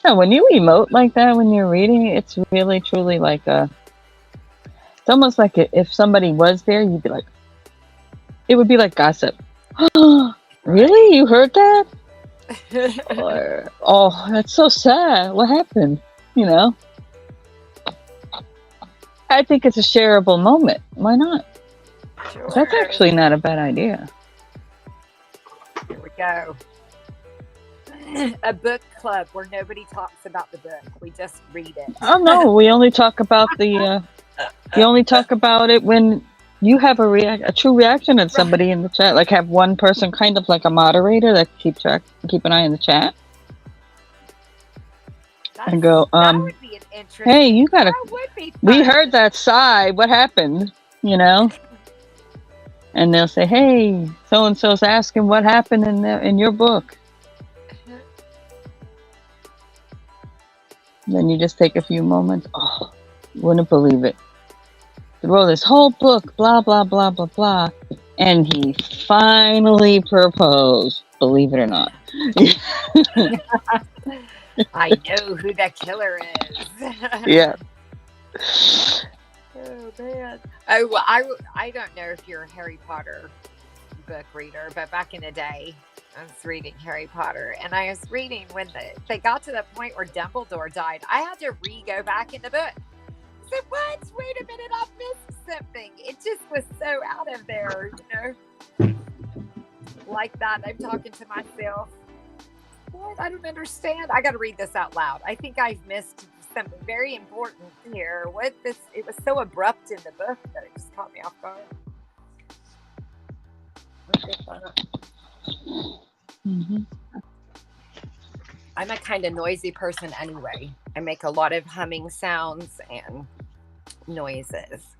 No, when you emote like that when you're reading, it's really truly like it's almost like if somebody was there, you'd be like, it would be like gossip. Really? You heard that? Or, oh, that's so sad. What happened? I think it's a shareable moment. Why not?
Sure.
That's actually not a bad idea.
Here we go. A book club where nobody talks about the book. We just read it.
Oh no, we only talk about you only talk about it when you have a true reaction and somebody in the chat. Like have one person kind of like a moderator that keep an eye on the chat. And go,
that would be an interesting.
hey, you gotta.
That would be fun.
We heard that sigh. What happened? And they'll say, hey, so and so's asking what happened in your book. Then you just take a few moments. Oh, wouldn't believe it. He wrote this whole book, blah blah blah blah blah, and he finally proposed. Believe it or not.
I know who the killer is.
Yeah.
Oh man. Oh, well, I don't know if you're a Harry Potter book reader, but back in the day, I was reading Harry Potter, and I was reading when they got to the point where Dumbledore died. I had to go back in the book. I said, "What? Wait a minute, I missed something." It just was so out of there, like that. I'm talking to myself. What? I don't understand. I got to read this out loud. I think I've missed something very important here. It was so abrupt in the book that it just caught me off guard.
Mm-hmm.
I'm a kind of noisy person anyway. I make a lot of humming sounds and noises.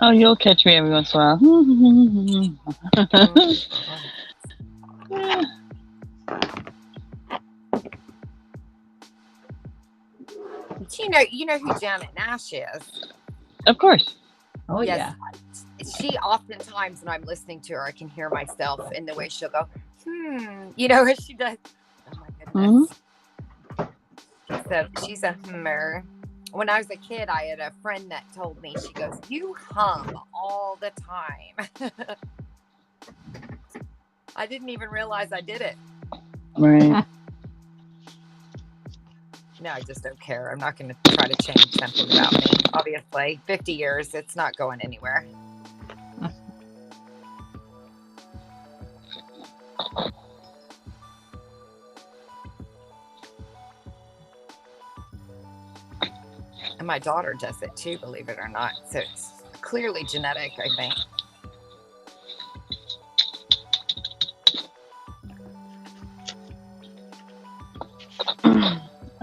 Oh, you'll catch me every once in a while. Yeah.
You know who Janet Nash is?
Of course.
Oh,
yes.
yeah.
She oftentimes, when I'm listening to her, I can hear myself in the way she'll go, You know what she does? Oh my goodness. She's a hummer. When I was a kid, I had a friend that told me, she goes, "You hum all the time." I didn't even realize I did it.
Right.
No, I just don't care. I'm not going to try to change something about me. Obviously, 50 years, it's not going anywhere. And my daughter does it too, believe it or not. So it's clearly genetic, I think.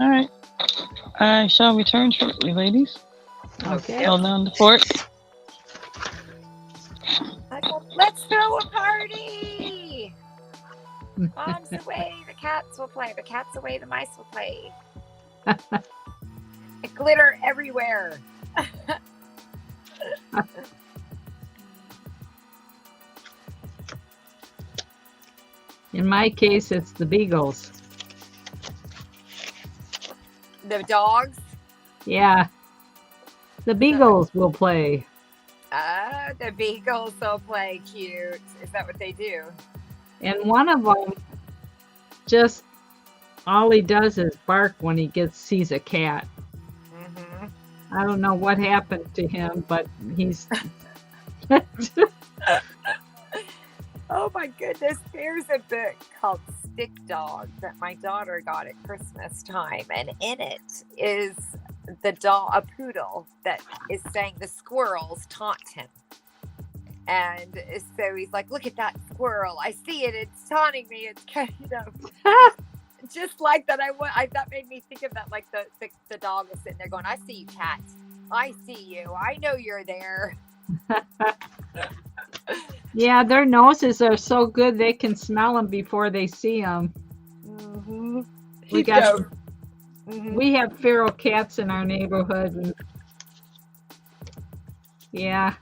All right. I shall return shortly, ladies.
Okay.
Hold down the fort.
I thought, let's throw a party. Mom's away, the cats will play. The cat's away, the mice will play. Glitter everywhere.
In my case, it's the beagles.
The dogs?
Yeah. The beagles will play.
The beagles will play. Cute. Is that what they do?
And one of them, just all he does is bark when he sees a cat.
Mm-hmm.
I don't know what happened to him, but he's...
Oh my goodness, there's a book called Stick Dog that my daughter got at Christmas time, and in it is the dog, a poodle, that is saying the squirrels taunt him. And so he's like, "Look at that squirrel, I see it, it's taunting me." It's kind of just like that. That made me think of that, like the dog was sitting there going, "I see you, cat, I see you, I know you're there."
Yeah, their noses are so good they can smell them before they see them.
Mm-hmm.
We have feral cats in our neighborhood. And yeah.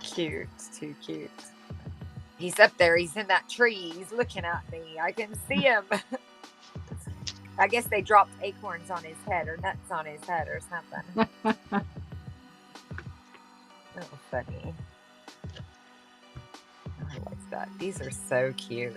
Cute, too cute. He's up there, he's in that tree, he's looking at me, I can see him. I guess they dropped acorns on his head or nuts on his head or something. Oh, funny. I like that. These are so cute.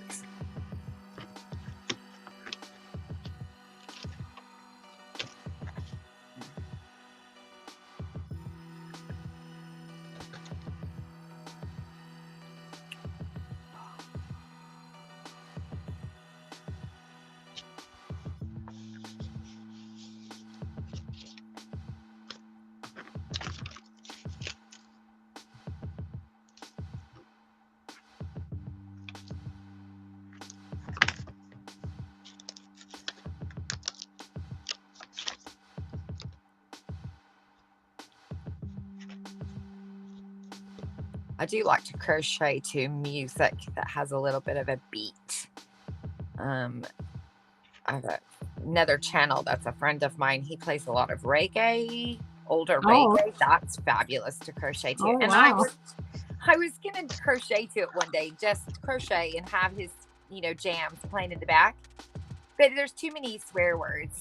I do like to crochet to music that has a little bit of a beat. I have another channel that's a friend of mine. He plays a lot of reggae, older reggae. That's fabulous to crochet to. And
wow.
I was gonna crochet to it one day, just crochet and have his, jams playing in the back. But there's too many swear words.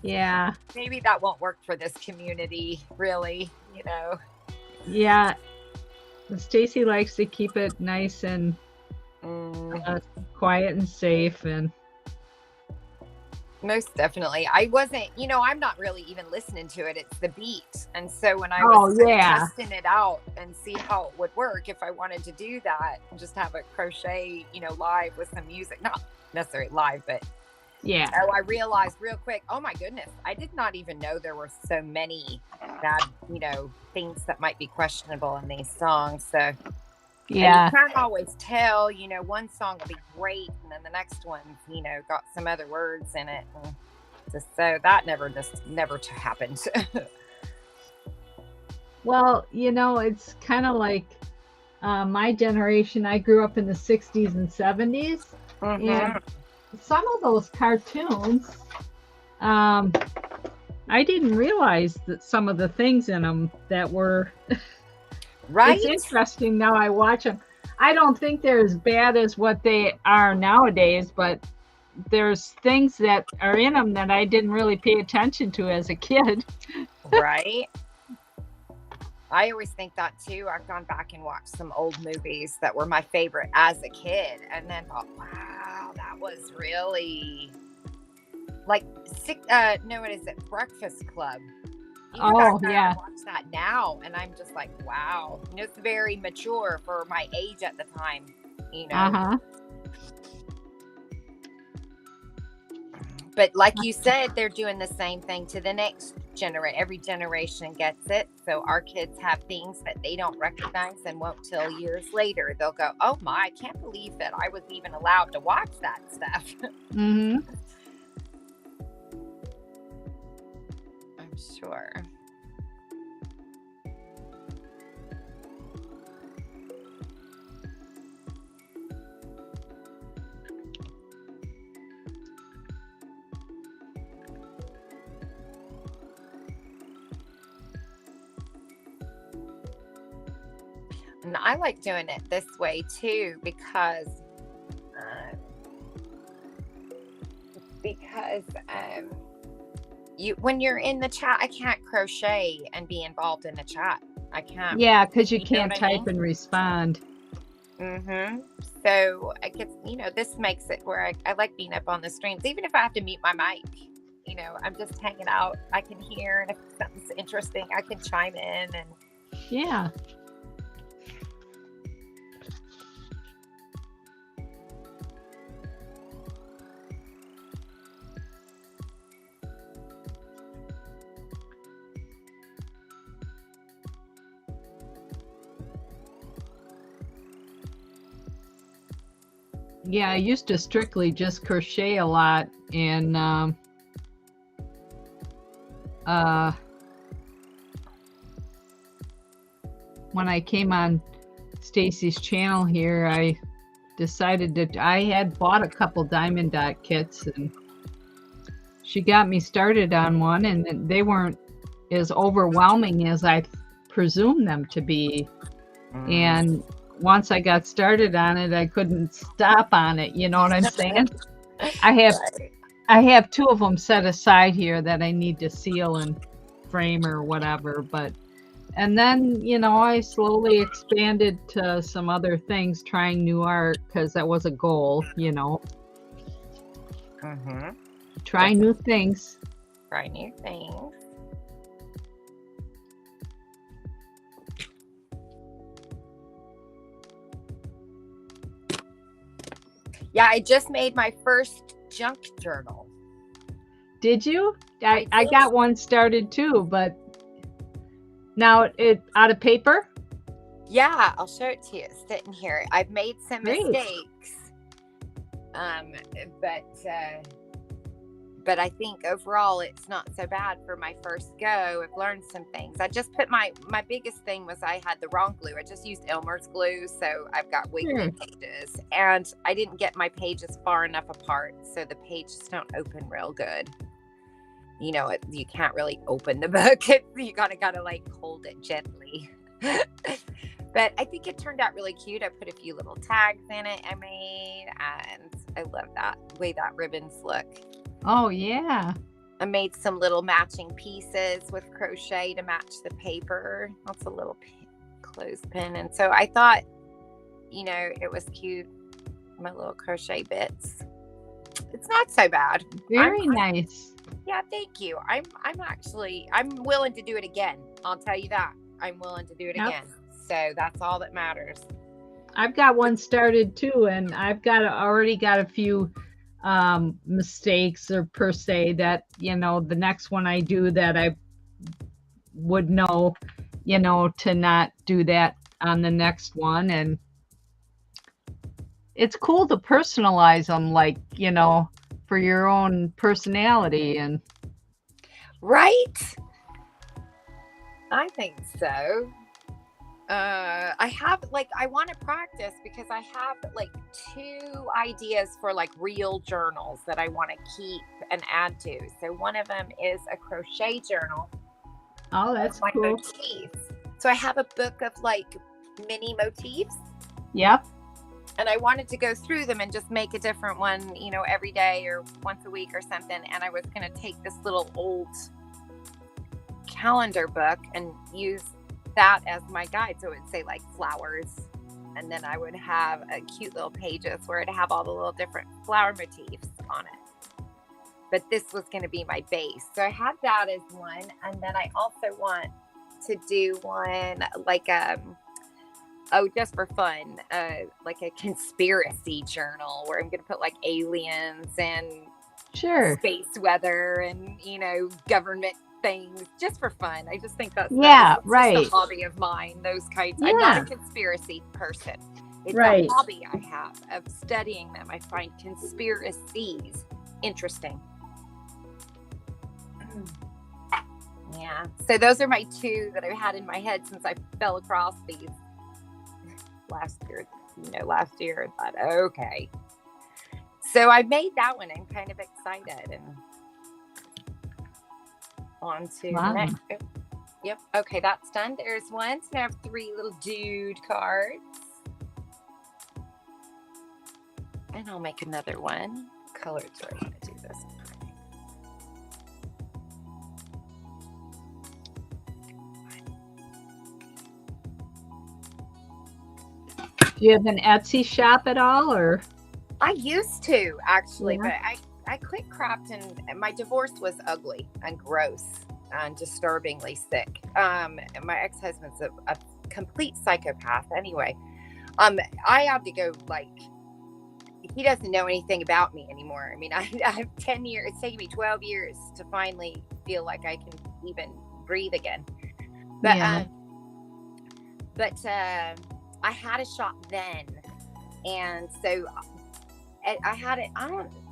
Yeah.
Maybe that won't work for this community, really,
Yeah, Stacey likes to keep it nice and quiet and safe, and
most definitely. I wasn't, I'm not really even listening to it. It's the beat, and so when I was testing it out and see how it would work, if I wanted to do that, just have a crochet, live with some music, not necessarily live, but
yeah.
So I realized real quick, oh my goodness, I did not even know there were so many bad, things that might be questionable in these songs. So yeah, you can't always tell, one song will be great and then the next one, got some other words in it. And so that never happened.
Well, it's kind of like my generation. I grew up in the 60s and 70s. Mm-hmm. And some of those cartoons, I didn't realize that some of the things in them that were
Right?
It's interesting now I watch them. I don't think they're as bad as what they are nowadays, but there's things that are in them that I didn't really pay attention to as a kid.
Right. I always think that too. I've gone back and watched some old movies that were my favorite as a kid, and then thought, wow, that was really like no, what is it? Breakfast Club. You go back there and watch that now, and I'm just like, wow, it's very mature for my age at the time, But like you said, they're doing the same thing to the next generation. Every generation gets it. So our kids have things that they don't recognize and won't till years later. They'll go, oh my, I can't believe that I was even allowed to watch that stuff.
Mm-hmm.
I'm sure. And I like doing it this way too, because when you're in the chat, I can't crochet and be involved in the chat. I can't.
Yeah, because you can't type and respond.
Mm-hmm. So I guess, this makes it where I like being up on the streams, even if I have to mute my mic. I'm just hanging out. I can hear, and if something's interesting, I can chime in. And
yeah. Yeah, I used to strictly just crochet a lot, and when I came on Stacey's channel here, I decided that I had bought a couple diamond dot kits, and she got me started on one, and they weren't as overwhelming as I presumed them to be. And once I got started on it, I couldn't stop on it. You know what I'm saying? I have two of them set aside here that I need to seal and frame or whatever. And then, I slowly expanded to some other things, trying new art, because that was a goal,
Mm-hmm.
Try new things.
Try new things. Yeah, I just made my first junk journal.
Did you? I got one started too, but now it out of paper?
Yeah, I'll show it to you. It's sitting here. I've made some mistakes. But I think overall it's not so bad for my first go. I've learned some things. I just put my biggest thing was I had the wrong glue. I just used Elmer's glue, so I've got wiggly pages, and I didn't get my pages far enough apart, so the pages don't open real good. You can't really open the book. You gotta like hold it gently. But I think it turned out really cute. I put a few little tags in it I made, and I love that way that ribbons look.
Oh, yeah.
I made some little matching pieces with crochet to match the paper. That's a little clothespin. And so I thought, it was cute. My little crochet bits. It's not so bad.
Very nice.
Yeah, thank you. I'm willing to do it again. I'll tell you that. I'm willing to do it again. So that's all that matters.
I've got one started too, and I've already got a few mistakes or per se that the next one I do that I would know to not do that on the next one. And it's cool to personalize them, like for your own personality. And
right, I think so. I want to practice because I have like 2 ideas for like real journals that I want to keep and add to. So one of them is a crochet journal.
Oh, that's
my
cool.
motifs. So I have a book of like mini motifs.
Yep.
And I wanted to go through them and just make a different one, you know, every day or once a week or something. And I was going to take this little old calendar book and use that as my guide. So it would say like flowers. And then I would have a cute little pages where it'd have all the little different flower motifs on it. But this was going to be my base. So I had that as one. And then I also want to do one like, just for fun, like a conspiracy journal where I'm going to put like aliens and space weather and, you know, government things just for fun. I just think that's just a hobby of mine, those kinds. I'm not a conspiracy person. It's a hobby I have of studying them. I find conspiracies interesting. Yeah. So those are my two that I've had in my head since I fell across these last year. And thought, okay. So I made that one. I'm kind of excited. And on to the next. Yep. Okay, that's done. There's one. So I have 3 little dude cards. And I'll make another one. Colored, so I'm going to do this.
Do you have an Etsy shop at all, or?
I used to actually, but I quit craft, and my divorce was ugly and gross and disturbingly sick. My ex-husband's a complete psychopath. Anyway, I had to go, like, he doesn't know anything about me anymore. I mean, I have 10 years. It's taken me 12 years to finally feel like I can even breathe again. But I had a shop then, and so I had it,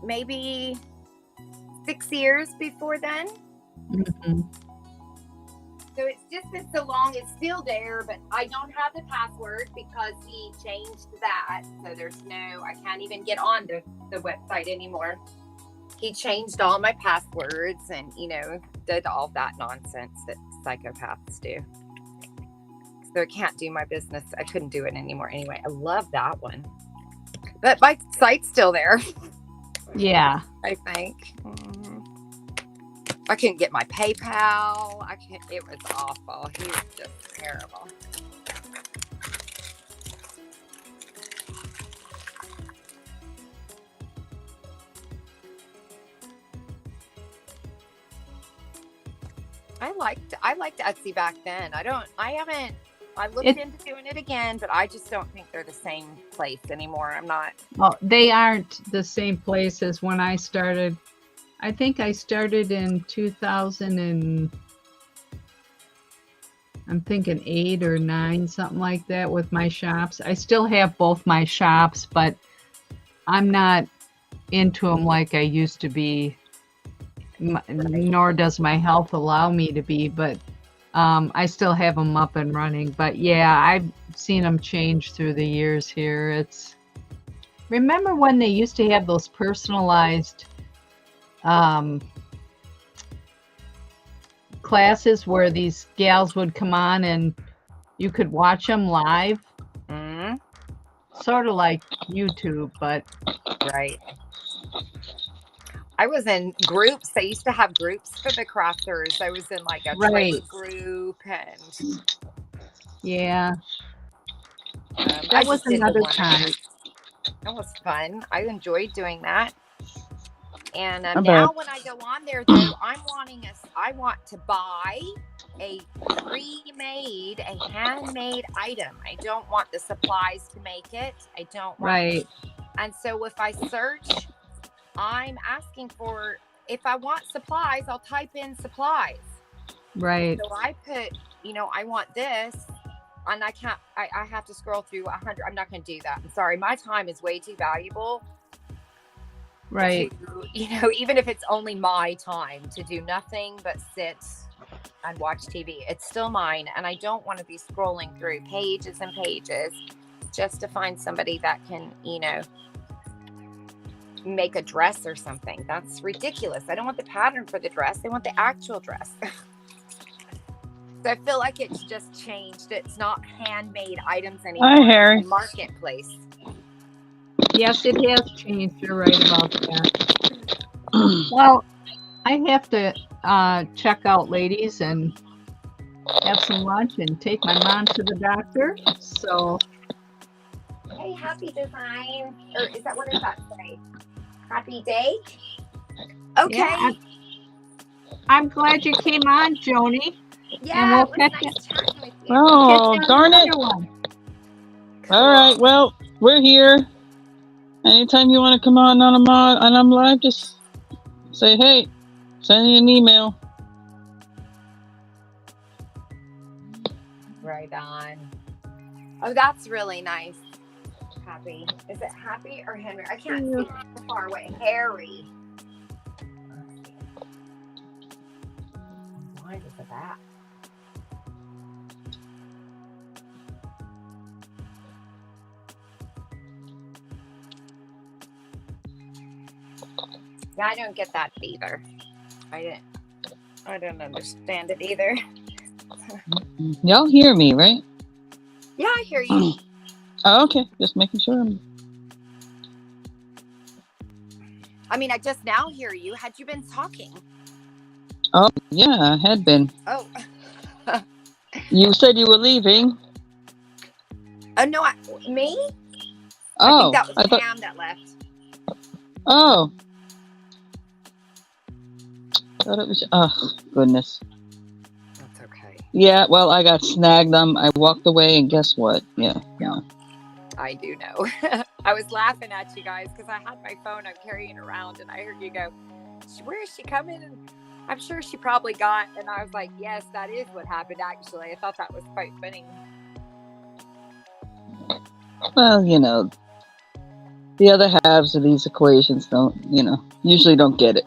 maybe 6 years before then.
Mm-hmm.
So it's just been so long. It's still there, but I don't have the password because he changed that. So I can't even get on the website anymore. He changed all my passwords and, you know, did all that nonsense that psychopaths do. So I can't do my business. I couldn't do it anymore anyway. I love that one. But my site's still there.
Yeah.
I think. I couldn't get my PayPal. It was awful. He was just terrible. I liked Etsy back then. I looked into doing it again, but I just don't think they're the same place anymore. I'm not.
Well, they aren't the same place as when I started. I think I started in 2000 and I'm thinking 8 or 9, something like that with my shops. I still have both my shops, but I'm not into them like I used to be, nor does my health allow me to be, but I still have them up and running. But yeah, I've seen them change through the years here. Remember when they used to have those personalized classes where these gals would come on and you could watch them live?
Mm-hmm.
Sort of like YouTube, but
right. I was in groups. They used to have groups for the crafters. I was in like a trade group, and
yeah, that was another time.
That was fun. I enjoyed doing that. And now when I go on there, though, I want to buy a pre-made, a handmade item. I don't want the supplies to make it. I don't want And so if I search, I'm asking for, if I want supplies, I'll type in supplies.
Right.
So I put, I want this, and I have to scroll through 100. I'm not going to do that. I'm sorry. My time is way too valuable.
Right.
To, even if it's only my time to do nothing but sit and watch TV, it's still mine. And I don't want to be scrolling through pages and pages just to find somebody that can, make a dress or something. That's ridiculous. I don't want the pattern for the dress. I want the actual dress. So I feel like it's just changed. It's not handmade items anymore.
Hi, Harry.
It's a marketplace.
Yes, it has changed. You're right about that. Well, I have to check out, ladies, and have some lunch and take my mom to the doctor. So,
Hey, happy design. Or is that, what does that say? Happy day? Okay.
yeah, I'm glad you came on, Joni.
Yeah,
And we'll
it was
catch
nice chatting with you.
Oh, darn it.
One.
All right, well, we're here. Anytime you want to come on and I'm live, just say, hey, send me an email.
Right on. Oh, that's really nice. Happy. Is it Happy or Henry? I can't see it so far away. Harry. Why is it that? Yeah, I don't get that either. I don't understand it either.
Y'all hear me, right?
Yeah, I hear you.
Oh, okay, just making sure.
I mean, I just now hear you. Had you been talking?
Oh, yeah, I had been.
Oh.
You said you were leaving.
Oh, no, me?
Oh,
I think that was Pam that left.
Oh. Thought it was. Oh, goodness.
That's okay.
Yeah, well, I got snagged. I walked away, and guess what? Yeah.
I do know. I was laughing at you guys because I had my phone I'm carrying around, and I heard you go, where is she coming? And I'm sure she probably got, and I was like, yes, that is what happened, actually. I thought that was quite funny.
Well, the other halves of these equations usually don't get it.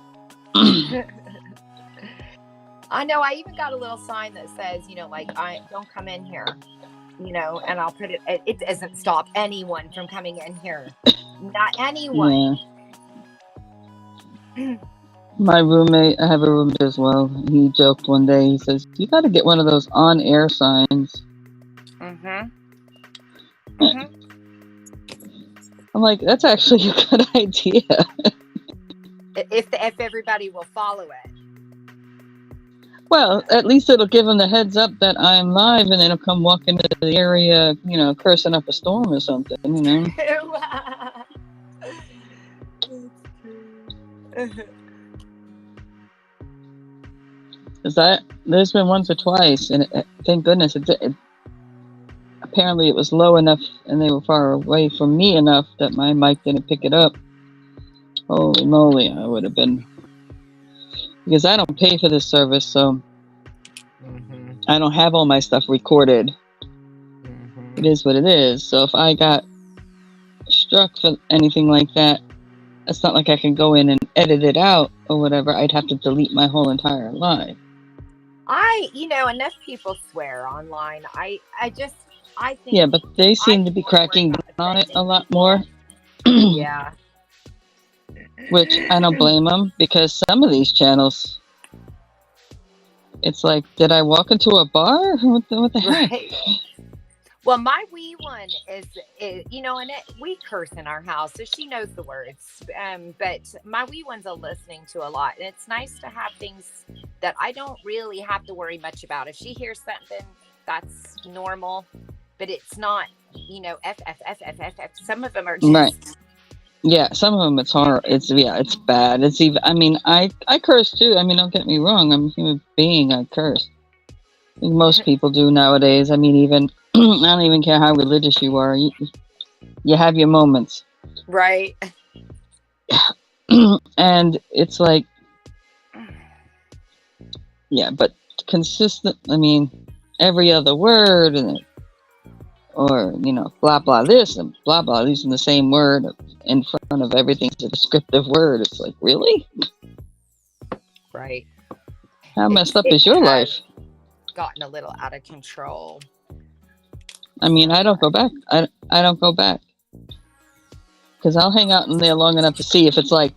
I know. I even got a little sign that says, I don't come in here, and I'll put it. It doesn't stop anyone from coming in here. Not anyone.
Yeah. My roommate, I have a roommate as well. He joked one day. He says, "You got to get one of those on-air signs."
Mhm.
I'm like, that's actually a good idea.
If everybody will follow it.
Well, at least it'll give them the heads up that I'm live, and then they'll come walk into the area, cursing up a storm or something, Because there's been once or twice, and thank goodness apparently it was low enough, and they were far away from me enough that my mic didn't pick it up. Holy moly, I would have been, because I don't pay for this service, so I don't have all my stuff recorded. It is what it is. So if I got struck for anything like that, it's not like I can go in and edit it out or whatever. I'd have to delete my whole entire live.
Enough people swear online. I think.
Yeah, but they seem to be cracking down on it a lot more.
Yeah.
Which I don't blame them, because some of these channels, it's like, did I walk into a bar? What the heck?
Right. Well, my wee one is we curse in our house, so she knows the words. But my wee one's listening to a lot, and it's nice to have things that I don't really have to worry much about. If she hears something, that's normal, but it's not, F. Some of them are just...
Right. Yeah, some of them it's hard. It's bad. It's even. I mean, I curse too. I mean, don't get me wrong. I'm a human being. I curse. I think most people do nowadays. I mean, even I don't even care how religious you are. You have your moments,
right?
And it's like, yeah, but consistent. I mean, every other word, or blah blah this and blah blah using the same word in front of everything's a descriptive word. It's like, really?
Right.
How messed up is your life?
Gotten a little out of control.
I mean, I don't go back. I don't go back, because I'll hang out in there long enough to see if it's like,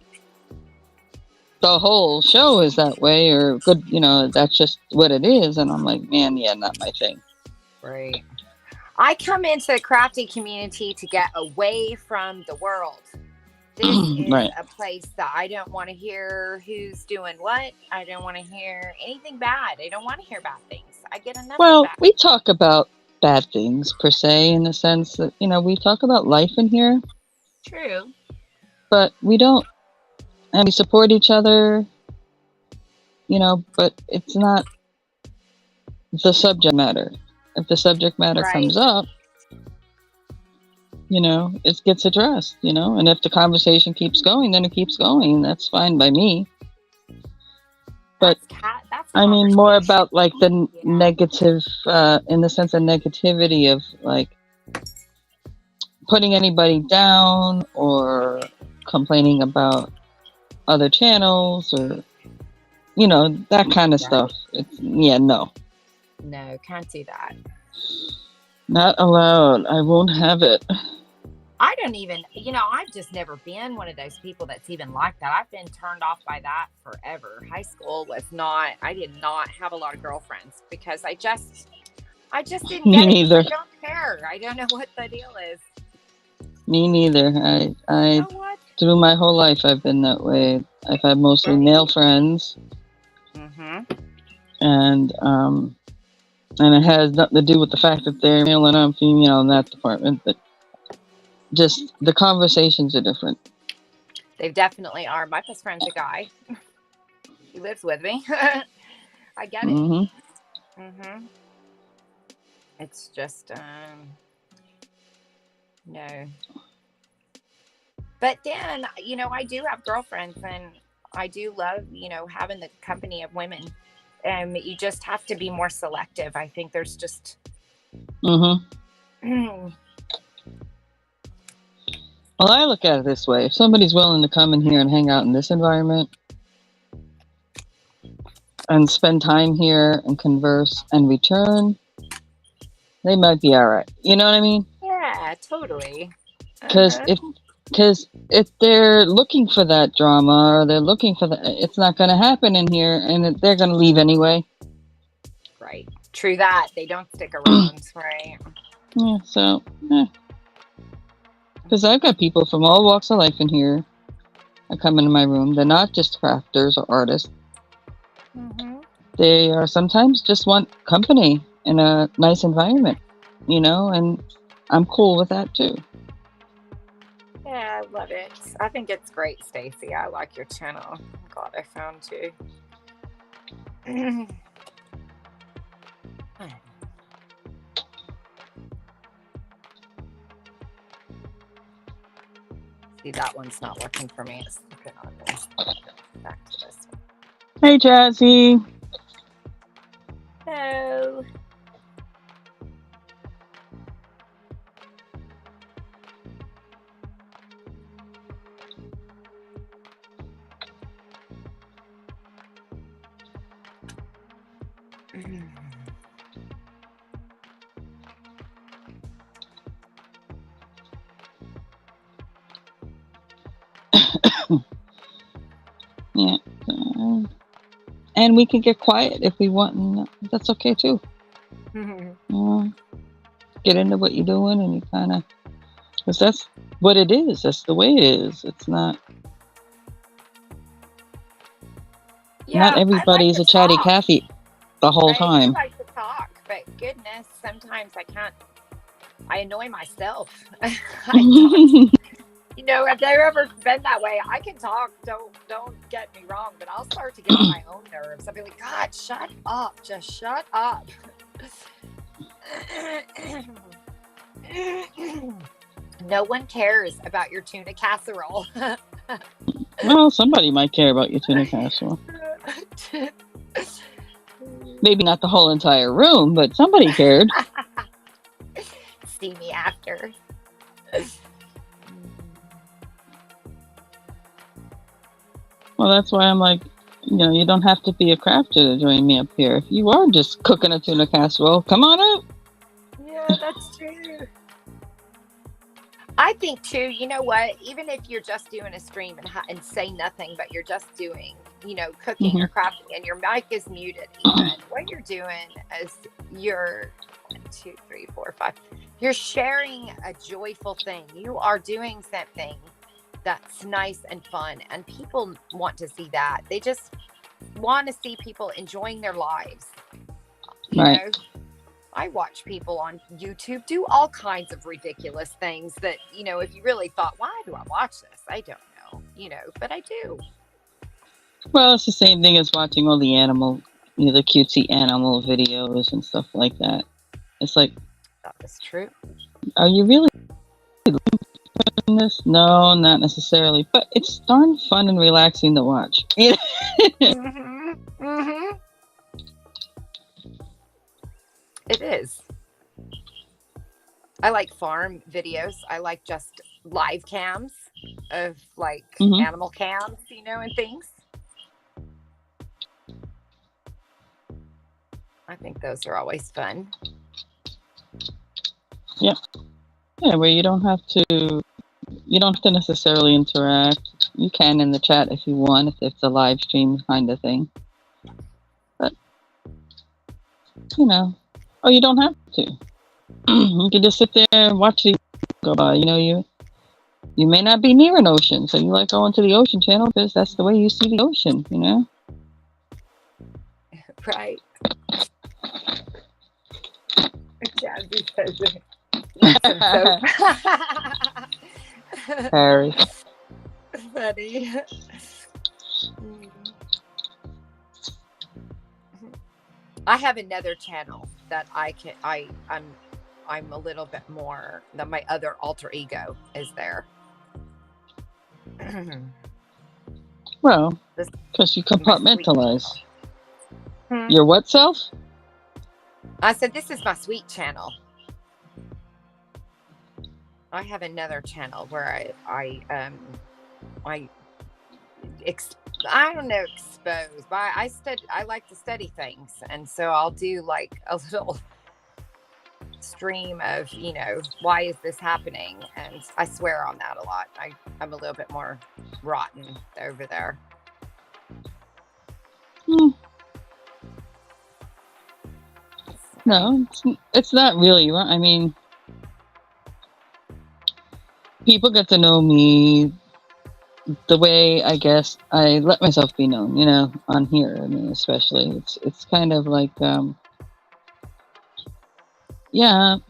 the whole show is that way, or good, that's just what it is. And I'm like, man, yeah, not my thing.
Right. I come into the crafty community to get away from the world. This is
Right.
a place that I don't want to hear who's doing what. I don't want to hear anything bad. I don't want to hear bad things. I get enough
Well,
of that.
we talk about bad things per se, in the sense that, we talk about life in here,
True.
but we don't, and we support each other, but it's not the subject matter. If the subject matter
Right.
comes up, it gets addressed, and if the conversation keeps going, then it keeps going. That's fine by me. But
That's
I mean, more about like the
Yeah.
negative, in the sense of negativity of like putting anybody down or complaining about other channels, or that kind of stuff. It's no.
No, can't do that.
Not allowed. I won't have it.
I don't even, I've just never been one of those people that's even like that. I've been turned off by that forever. High school was not, I did not have a lot of girlfriends because I just didn't
Me
get
neither.
it. I don't care. I don't know what the deal is.
Me neither. I
You know what?
through my whole life I've been that way. I've had mostly male friends,
Mm-hmm.
and it has nothing to do with the fact that they're male and I'm female in that department, but just the conversations are different.
They definitely are. My best friend's a guy. He lives with me. I get it.
Mm-hmm.
Mm-hmm. It's just, no. But then, I do have girlfriends, and I do love, having the company of women. You just have to be more selective. I think there's just...
Mm-hmm. Well, I look at it this way. If somebody's willing to come in here and hang out in this environment and spend time here and converse and return, they might be all right. You know what I mean?
Yeah, totally.
Because if they're looking for that drama, or they're looking for it's not going to happen in here, and they're going to leave anyway.
Right. True that. They don't stick around, right?
Yeah, so, because I've got people from all walks of life in here that come into my room. They're not just crafters or artists.
Mm-hmm.
They are sometimes just want company in a nice environment, and I'm cool with that too.
Yeah, I love it. I think it's great, Stacey. I like your channel. I'm glad I found you. See, that one's not working for me. It's looking on me. Back to this one.
Hey, Jazzy.
Hello.
Yeah. And we can get quiet if we want, and that's okay too. Get into what you're doing, and you kind of, because that's what it is. That's the way it is. It's not.
Yeah,
not everybody's a chatty Cathy the whole time.
I like to talk, but goodness, sometimes I can't. I annoy myself. If they've ever been that way, I can talk. Don't get me wrong, but I'll start to get on my own nerves. I'll be like, God, shut up. Just shut up. No one cares about your tuna casserole.
Well, somebody might care about your tuna casserole. Maybe not the whole entire room, but somebody cared.
See me after.
Well, that's why I'm like, you don't have to be a crafter to join me up here. If you are just cooking a tuna casserole, come on up.
Yeah, that's true. I think too, you know what? Even if you're just doing a stream and say nothing, but you're just doing cooking or crafting, and your mic is muted, even what you're doing is you're 1, 2, 3, 4, 5. You're sharing a joyful thing. You are doing something that's nice and fun, and people want to see that. They just want to see people enjoying their lives. You know, I watch people on YouTube do all kinds of ridiculous things that, if you really thought, why do I watch this? I don't know, but I do.
Well, it's the same thing as watching all the the cutesy animal videos and stuff like that. It's like,
that is true.
Are you really doing this? No, not necessarily, but it's darn fun and relaxing to watch.
It is. I like farm videos. I like just live cams of animal cams, and things. I think those are always fun.
Yeah, where you don't have to necessarily interact. You can in the chat if you want, if it's a live stream kind of thing. But you don't have to. You can just sit there and watch it go by. You may not be near an ocean, so you like going to the ocean channel because that's the way you see the ocean.
Right. Jazzy says it.
Harry.
Funny. I have another channel that I'm a little bit more that my other alter ego is there.
Well, because you compartmentalize. Your what self?
I said, this is my sweet channel. I have another channel where I don't know, expose, but I like to study things, and so I'll do like a little stream of why is this happening, and I swear on that a lot. I'm a little bit more rotten over there.
No, it's not really. I mean, people get to know me the way I guess I let myself be known, on here. I mean, especially it's kind of like, I'm an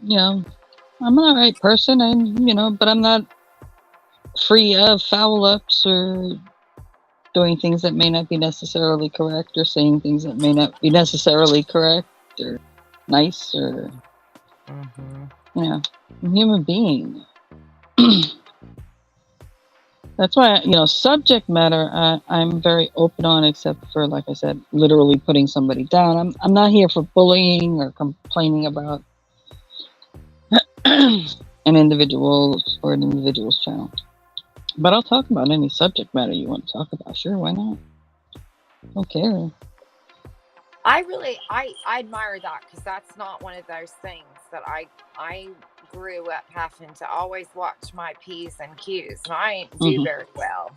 alright person, but I'm not free of foul ups or doing things that may not be necessarily correct, or saying things that may not be necessarily correct or nice, or I'm a human being. That's why, subject matter, I'm very open on, except for, like I said, literally putting somebody down. I'm not here for bullying or complaining about an individual's channel. But I'll talk about any subject matter you want to talk about. Sure, why not? Don't care.
I admire that, because that's not one of those things that I grew up having to always watch my P's and Q's, and I ain't do very well,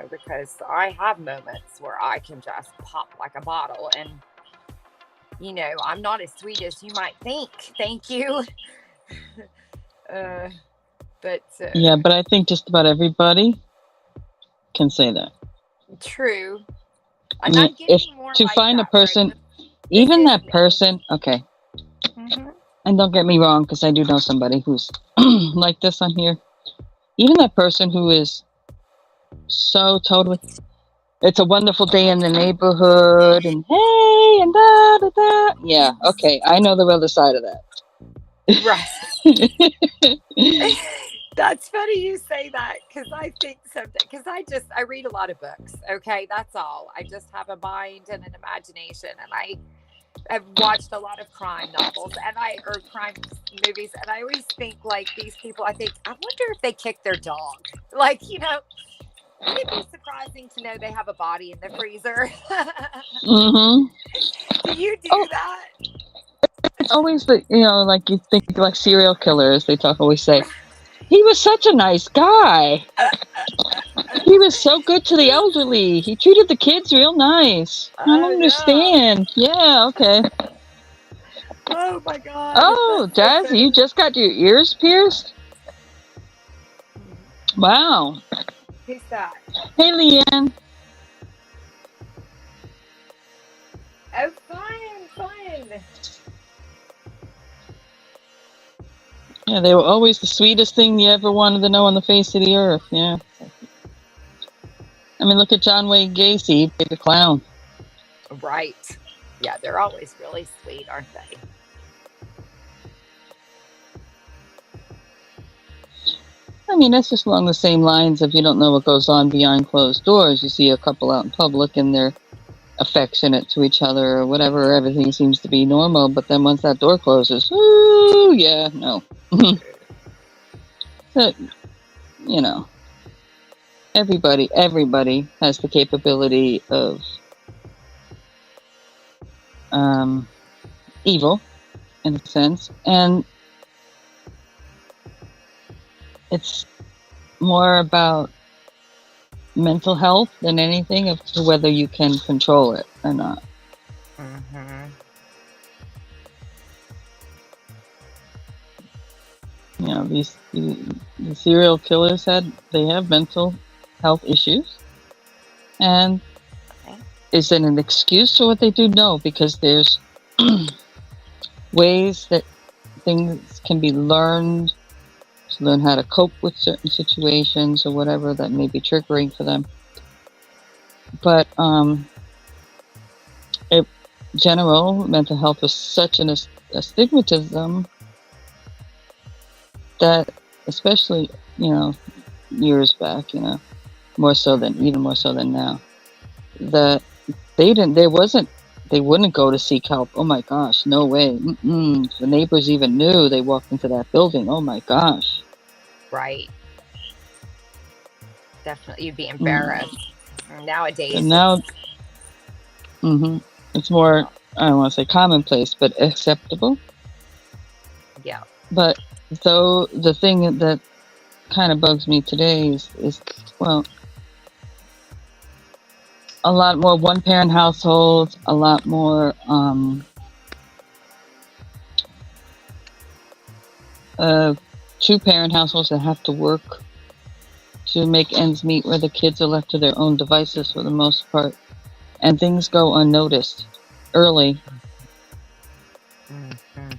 because I have moments where I can just pop like a bottle, and I'm not as sweet as you might think. Thank you. But
I think just about everybody can say that.
True. I'm not getting more
to
like
find
that,
a person,
right?
even that person. Okay. And don't get me wrong, because I do know somebody who's like this on here. Even that person who is so totally, it's a wonderful day in the neighborhood, and hey, and da da da. Yeah, okay, I know the other side of that.
Right. That's funny you say that, because I think something, because I read a lot of books. Okay, that's all. I just have a mind and an imagination, and I've watched a lot of crime novels or crime movies, and I always think like these people, I wonder if they kick their dog. Like, would it be surprising to know they have a body in the freezer? Do you do that?
It's always like you think like serial killers. They always say, he was such a nice guy. He was so good to the elderly. He treated the kids real nice. I don't
Yeah.
understand. Yeah, okay.
Oh my God.
Oh,
That's so
Jazz, you
funny.
just got your ears pierced? Wow.
Who's that?
Hey, Leanne.
Oh, fun.
Yeah, they were always the sweetest thing you ever wanted to know on the face of the earth. Yeah. I mean, look at John Wayne Gacy. He played a clown.
Right. Yeah, they're always really sweet, aren't they?
I mean, that's just along the same lines of you don't know what goes on behind closed doors. You see a couple out in public and they're affectionate to each other or whatever. Everything seems to be normal. But then once that door closes, ooh, yeah, no. So, you know, everybody has the capability of evil, in a sense. And it's more about mental health than anything as to whether you can control it or not.
Mm-hmm.
You know, the serial killers they have mental health issues, and is it an excuse for what they do? No, because there's ways that things can be learned to learn how to cope with certain situations or whatever that may be triggering for them. But in general, mental health was such a stigmatism that, especially, you know, years back, you know, even more so than now, that they wouldn't go to seek help. Oh my gosh, no way. If the neighbors even knew they walked into that building, oh my gosh.
Right. Definitely, you'd be embarrassed. Nowadays,
And now, it's more, I don't want to say commonplace, but acceptable.
Yeah.
But though the thing that kind of bugs me today is well, a lot more one-parent households, a lot more two-parent households that have to work to make ends meet, where the kids are left to their own devices for the most part, and things go unnoticed early.
Mm-hmm.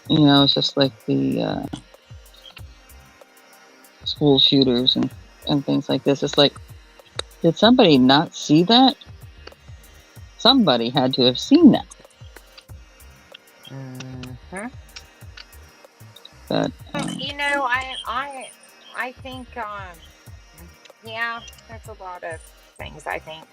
You know, it's just like the school shooters and things like this. It's like, did somebody not see that? Somebody had to have seen that.
Mm-hmm.
But
you know, I think yeah, that's a lot of things. I think,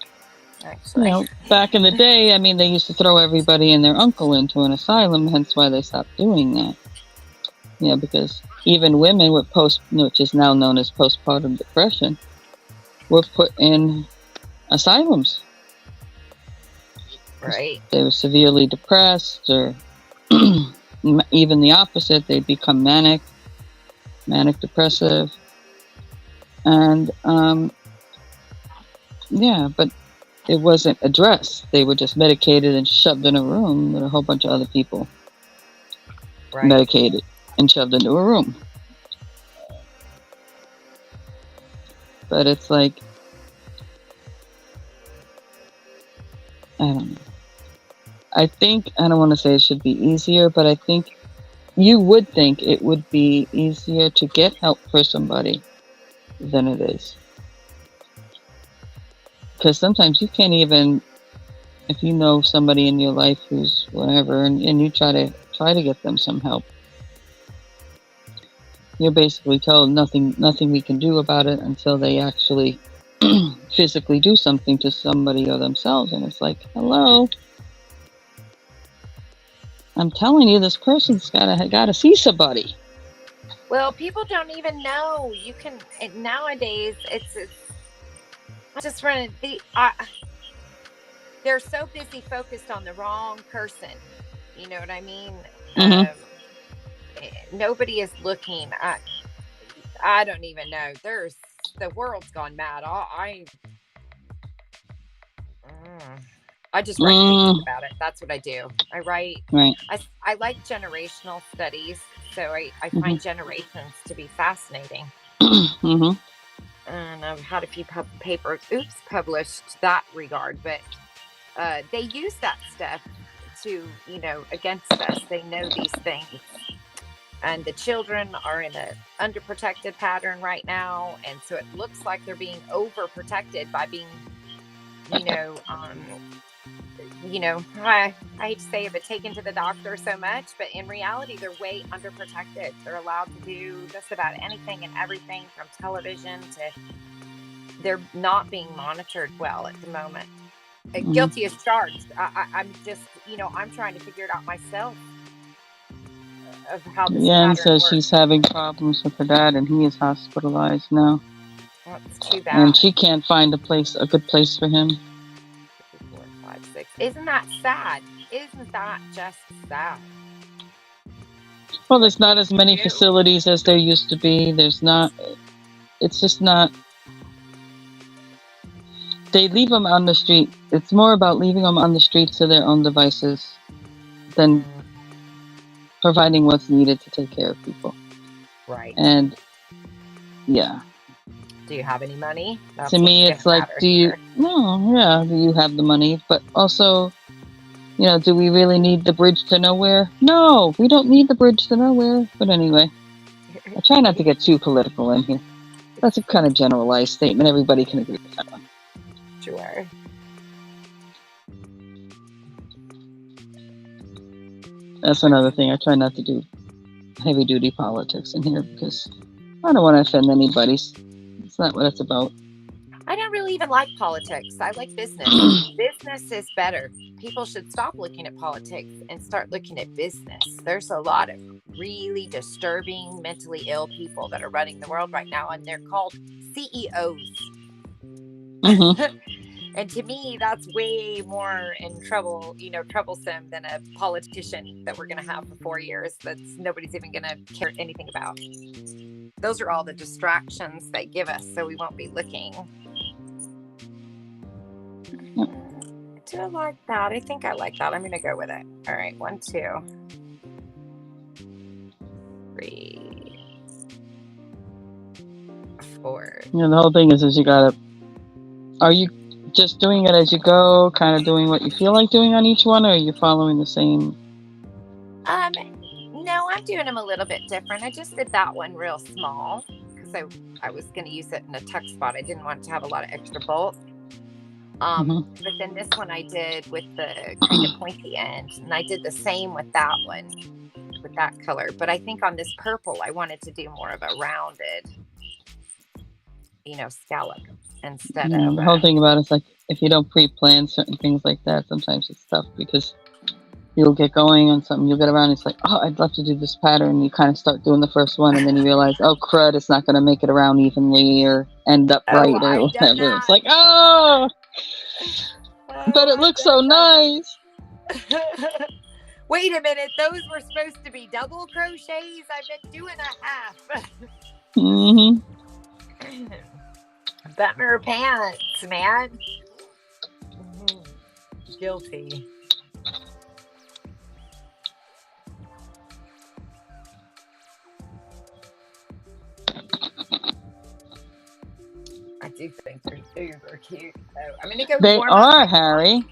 actually,
you know, back in the day, I mean, they used to throw everybody and their uncle into an asylum. Hence why they stopped doing that. Yeah, because even women with which is now known as postpartum depression, were put in asylums.
right?
They were severely depressed, or even the opposite. They'd become manic depressive, and yeah, but it wasn't addressed. They were just medicated and shoved in a room with a whole bunch of other people,
Right.
medicated and shoved into a room. But it's like, I don't know. I think, I don't want to say it should be easier, but I think you would think it would be easier to get help for somebody than it is. Because sometimes you can't even, if you know somebody in your life who's whatever, and you try to get them some help, you're basically told nothing we can do about it until they actually physically do something to somebody or themselves. And it's like, hello, I'm telling you, this person's gotta see somebody.
Well, people don't even know. You can nowadays. It's just running. They're so busy focused on the wrong person. You know what I mean?
Mm-hmm.
Nobody is looking. I don't even know. The world's gone mad. I just write papers about it. That's what I do. I write.
Right.
I like generational studies, so I find generations to be fascinating. And I've had a few papers, published that regard, but they use that stuff to, against us. They know these things. And the children are in an underprotected pattern right now. And so it looks like they're being overprotected by being, I hate to say it, but taken to the doctor so much. But in reality, they're way underprotected. They're allowed to do just about anything and everything from television to they're not being monitored well at the moment. Guilty as charged. I'm just, I'm trying to figure it out myself. Of how this
and says
works.
she's having problems with her dad, and he is hospitalized now.
That's too bad.
And she can't find a good place for him.
4, 5, 6. Isn't that sad? Isn't that just sad?
Well, there's not as many facilities as there used to be. There's not. It's just not. They leave them on the street. It's more about leaving them on the street to their own devices than providing what's needed to take care of people.
Right.
And yeah.
Do you have any money? That's
to me, it's like, do you have the money? But also, do we really need the bridge to nowhere? No, we don't need the bridge to nowhere. But anyway, I try not to get too political in here. That's a kind of generalized statement. Everybody can agree with that one.
Sure.
That's another thing. I try not to do heavy duty politics in here because I don't want to offend anybody. It's not what it's about.
I don't really even like politics. I like business. Business is better. People should stop looking at politics and start looking at business. There's a lot of really disturbing, mentally ill people that are running the world right now, and they're called CEOs. And to me, that's way more troublesome than a politician that we're going to have for 4 years that nobody's even going to care anything about. Those are all the distractions they give us, so we won't be looking. Do I like that? I think I like that. I'm going to go with it. All right, 1, 2, 3, 4.
The whole thing is you gotta. Are you just doing it as you go, kind of doing what you feel like doing on each one, or are you following the same?
No, I'm doing them a little bit different. I just did that one real small because I was going to use it in a tuck spot. I didn't want to have a lot of extra bulk. But then this one I did with the kind of pointy end, and I did the same with that one, with that color. But I think on this purple, I wanted to do more of a rounded, scallop instead of.
The whole thing about it's like if you don't pre-plan certain things like that, sometimes it's tough because you'll get going on something, you'll get around, it's like, oh, I'd love to do this pattern. You kind of start doing the first one, and then you realize, oh, crud, it's not going to make it around evenly or end up right or whatever. It's like, oh, but it looks so nice.
Wait a minute, those were supposed to be double crochets. I've been doing a half. Butler pants, man. Guilty. I do think they're uber cute. So I'm gonna go.
They are, Harry.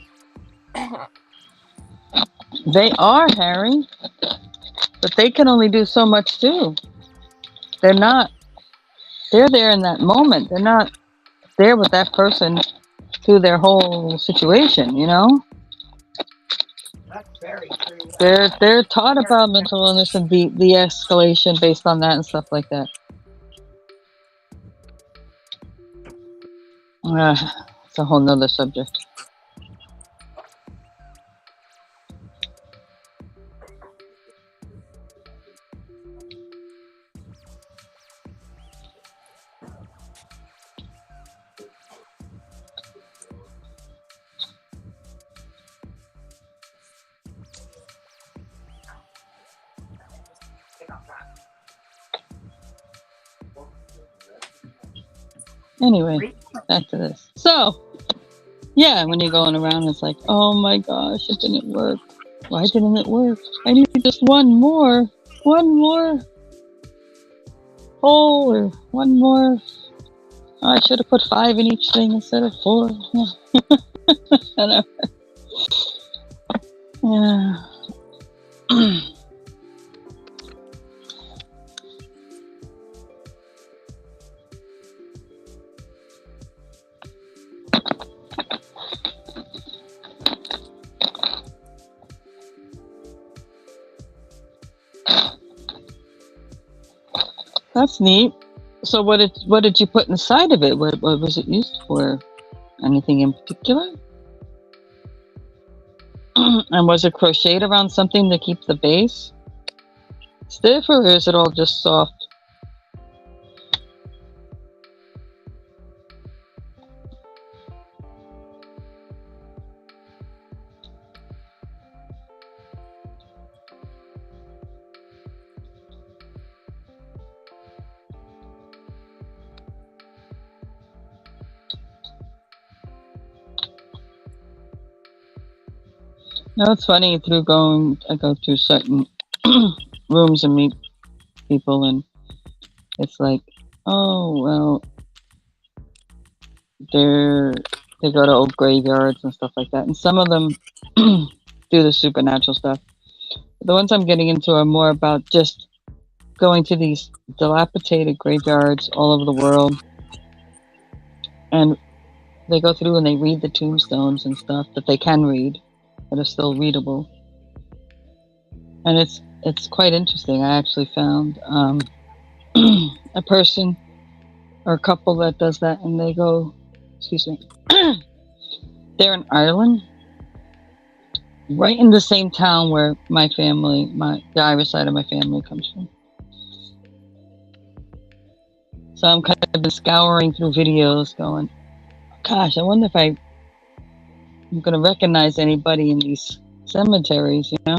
They are, Harry. But they can only do so much too. They're there in that moment. They're not there with that person through their whole situation,
That's very true.
They're taught about mental illness and the escalation based on that and stuff like that. It's a whole nother subject. Anyway, back to this. So, yeah, when you're going around, it's like, oh my gosh, it didn't work. Why didn't it work? I need just one more hole or one more. Oh, I should have put 5 in each thing instead of 4. Yeah. That's neat. So what did you put inside of it? What was it used for? Anything in particular? And was it crocheted around something to keep the base stiff, or is it all just soft? No, it's funny. I go through certain rooms and meet people, and it's like, oh well, they go to old graveyards and stuff like that, and some of them do the supernatural stuff. The ones I'm getting into are more about just going to these dilapidated graveyards all over the world, and they go through and they read the tombstones and stuff that they can read, that are still readable, and it's quite interesting. I actually found a person or a couple that does that, and they go, excuse me, they're in Ireland, right in the same town where my family, the Irish side of my family comes from. So I'm kind of been scouring through videos going, gosh, I wonder if I'm going to recognize anybody in these cemeteries, you know?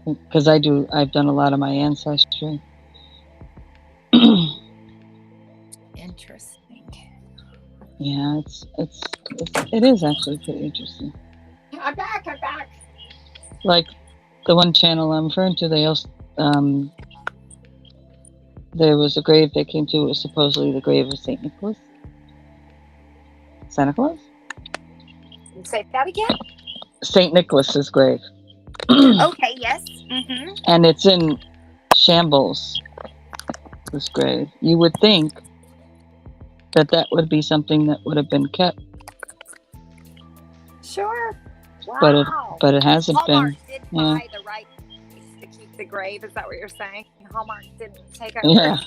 Because I've done a lot of my ancestry.
Interesting.
Yeah, it is actually pretty interesting.
I'm back.
Like the one channel I'm referring to, they also, there was a grave they came to. It was supposedly the grave of Saint Nicholas. Santa Claus?
Say that again?
Saint Nicholas's grave.
Okay, yes. Mm-hmm.
And it's in shambles, this grave. You would think that would be something that would have been kept.
Sure. Wow.
But it hasn't
Hallmark
been.
did buy the right to keep the grave. Is that what you're saying? Hallmark didn't take over.
Yeah.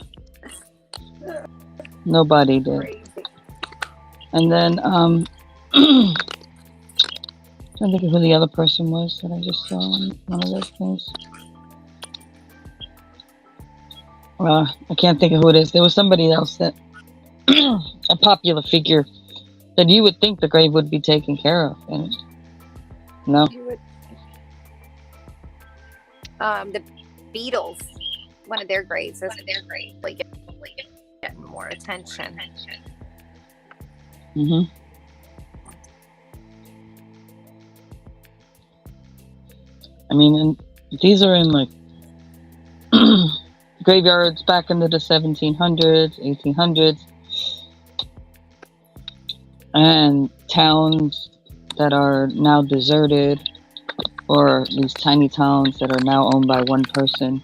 Nobody did.
Crazy.
And then I don't think of who the other person was that I just saw on one of those things. I can't think of who it is. There was somebody else that a popular figure that you would think the grave would be taken care of, and no.
The Beatles, one of their graves, like getting more attention.
Mm-hmm. I mean, and these are in like graveyards back into the 1700s, 1800s, and towns that are now deserted, or these tiny towns that are now owned by one person.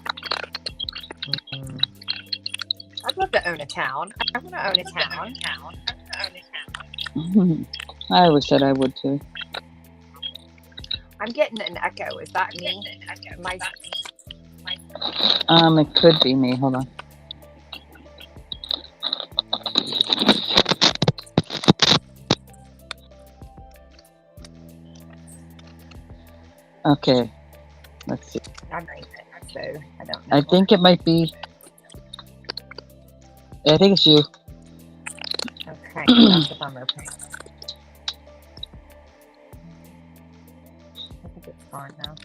I'd love to own a town. I want to own a town.
I always said I would too.
I'm getting an echo. Is that me?
It could be me. Hold on. Okay. Let's see.
I'm right, so I don't know.
I think it might be. I think it's you.
Okay, that's a bummer. I think it's gone now.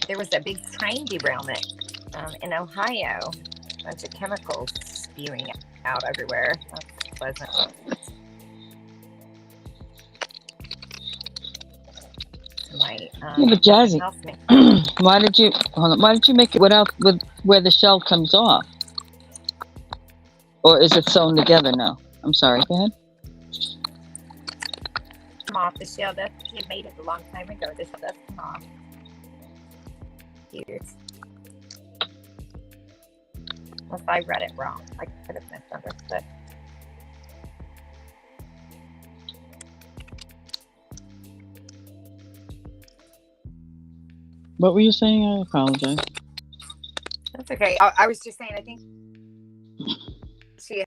there was a big train derailment in Ohio. A bunch of chemicals spewing out everywhere. That's pleasant.
Yeah, but Jazzy, why did you make it without with where the shell comes off? Or is it sewn together now? I'm sorry, go ahead.
Come off the shell. You made it a long time ago. The shell does come off. Cute. Unless I read it wrong. I could have misunderstood.
What were you saying? I apologize.
That's okay. I was just saying, I think she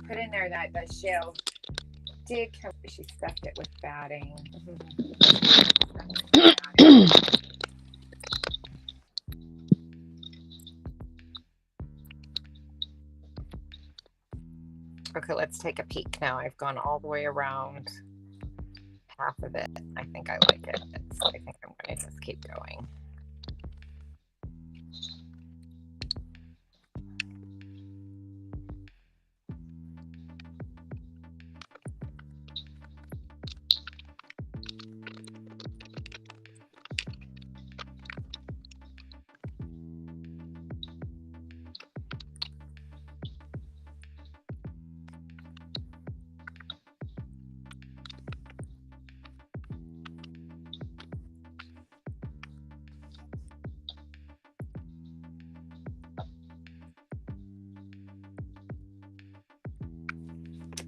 put in there that the shell did come, she stuffed it with batting. Okay, let's take a peek now. I've gone all the way around half of it. I think I like it. So I think I'm going to just keep going.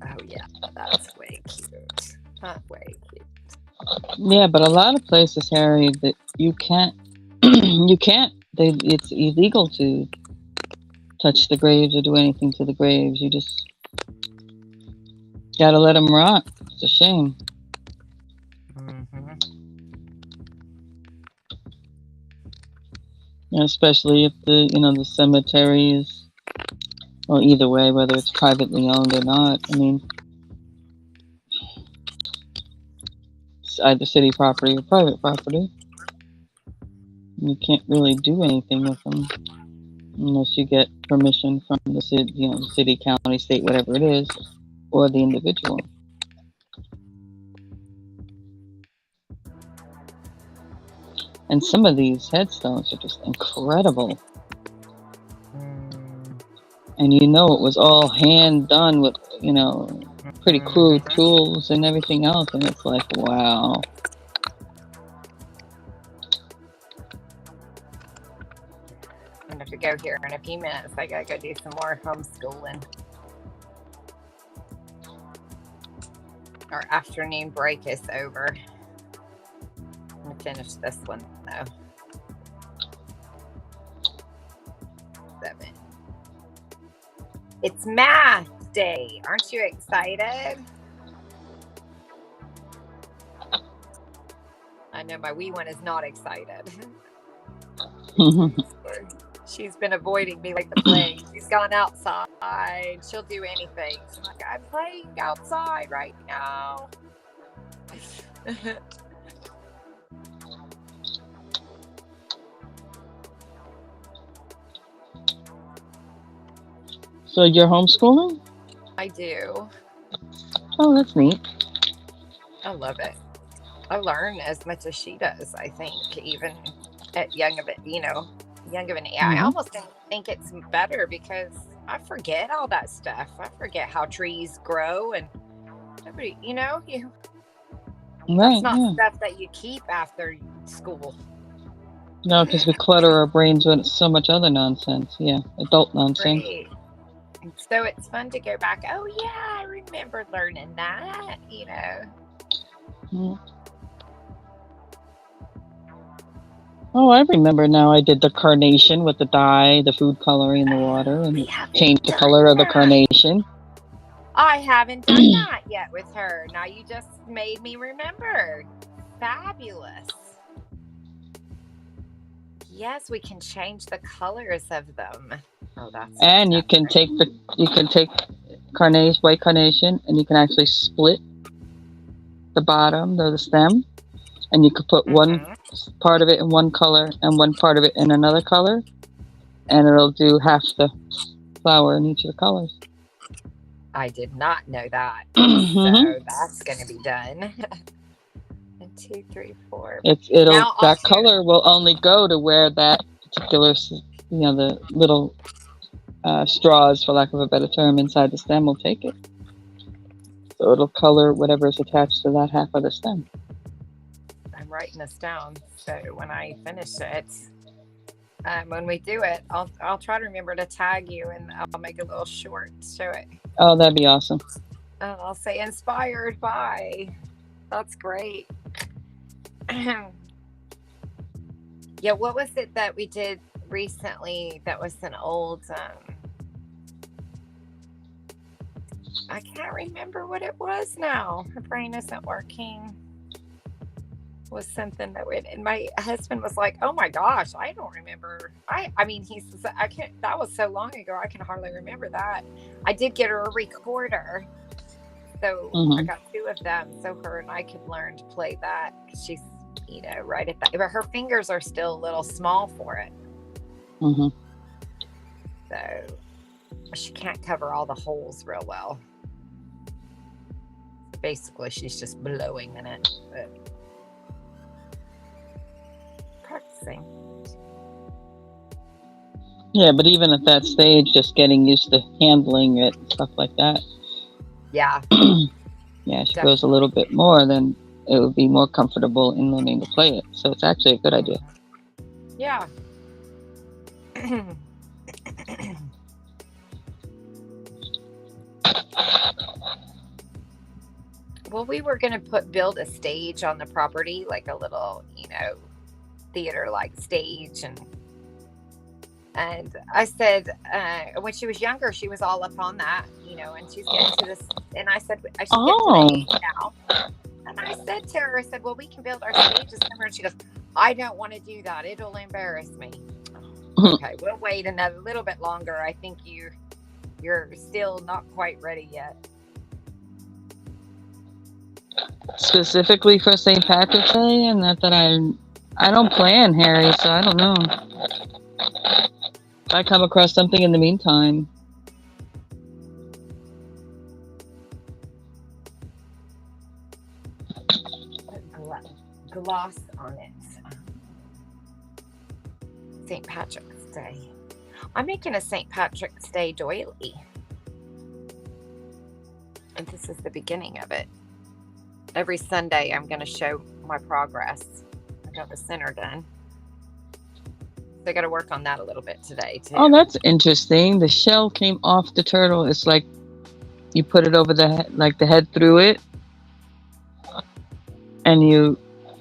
Oh yeah, that's way cute. That's way cute.
Yeah, but a lot of places, Harry, that you can't, you can't. It's illegal to touch the graves or do anything to the graves. You just gotta let them rot. It's a shame.
Mm-hmm.
Especially if the cemetery is, well, either way, whether it's privately owned or not. I mean, it's either city property or private property. You can't really do anything with them unless you get permission from the city, the city, county, state, whatever it is, or the individual. And some of these headstones are just incredible. And it was all hand done with, pretty crude tools and everything else. And it's like, wow.
I'm going to have to go here in a few minutes. I got to go do some more homeschooling. Our afternoon break is over. I'm going to finish this one, though. 7. It's math day. Aren't you excited? I know my wee one is not excited. She's been avoiding me like the plague. She's gone outside. She'll do anything. She's like, I'm playing outside right now.
So you're homeschooling?
I do.
Oh, that's neat.
I love it. I learn as much as she does, I think, even at young of an age. Mm-hmm. I almost think it's better because I forget all that stuff. I forget how trees grow and everybody, that's not stuff that you keep after school.
No, because we clutter our brains with so much other nonsense. Yeah, adult nonsense.
Right. And so it's fun to go back. Oh yeah, I remember learning that.
Mm. Oh, I remember now. I did the carnation with the dye, the food coloring in the water, and changed the color of the carnation.
I haven't done that yet with her. Now you just made me remember. Fabulous. Yes, we can change the colors of them. Oh, that's.
And you can take white carnation, and you can actually split the bottom, the stem, and you could put one
Mm-hmm.
part of it in one color and one part of it in another color, and it'll do half the flower in each of the colors.
I did not know that. So
Hmm.
that's going to be done. And 2, 3, 4.
It'll
Now I'll
that
shoot.
color will only go to where that particular, the little straws, for lack of a better term, inside the stem will take it. So it'll color whatever is attached to that half of the stem.
I'm writing this down. So when I finish it, when we do it, I'll try to remember to tag you, and I'll make a little short, show it.
Oh, that'd be awesome.
And I'll say inspired by. That's great. Yeah, what was it that we did recently that was an old I can't remember what it was now. My brain isn't working. It was something that and my husband was like, "Oh my gosh, I don't remember." I mean, he says, "I can't. That was so long ago. I can hardly remember that." I did get her a recorder, so I got 2 of them, so her and I could learn to play that. She's, right at that, but her fingers are still a little small for it.
Mm-hmm.
So she can't cover all the holes real well. Basically, she's just blowing in it, but practicing.
Yeah, but even at that stage, just getting used to handling it and stuff like that.
Yeah.
Yeah, she goes a little bit more, then it would be more comfortable in learning to play it. So it's actually a good idea.
Yeah. Well, we were going to build a stage on the property, like a little, theater like stage, and I said, when she was younger, she was all up on that, and she's getting to this, and I said, I should get to the age now. And I said to her, I said, well, we can build our stage this summer. And she goes, I don't want to do that. It'll embarrass me. Okay, we'll wait another little bit longer. I think you're still not quite ready yet.
Specifically for St. Patrick's Day, and that I don't plan, Harry, so I don't know. If I come across something in the meantime.
Gloss on it. St. Patrick's Day. I'm making a St. Patrick's Day doily. And this is the beginning of it. Every Sunday, I'm going to show my progress. I got the center done. So I got to work on that a little bit today, too.
Oh, that's interesting. The shell came off the turtle. It's like you put it over the head, like the head through it, and you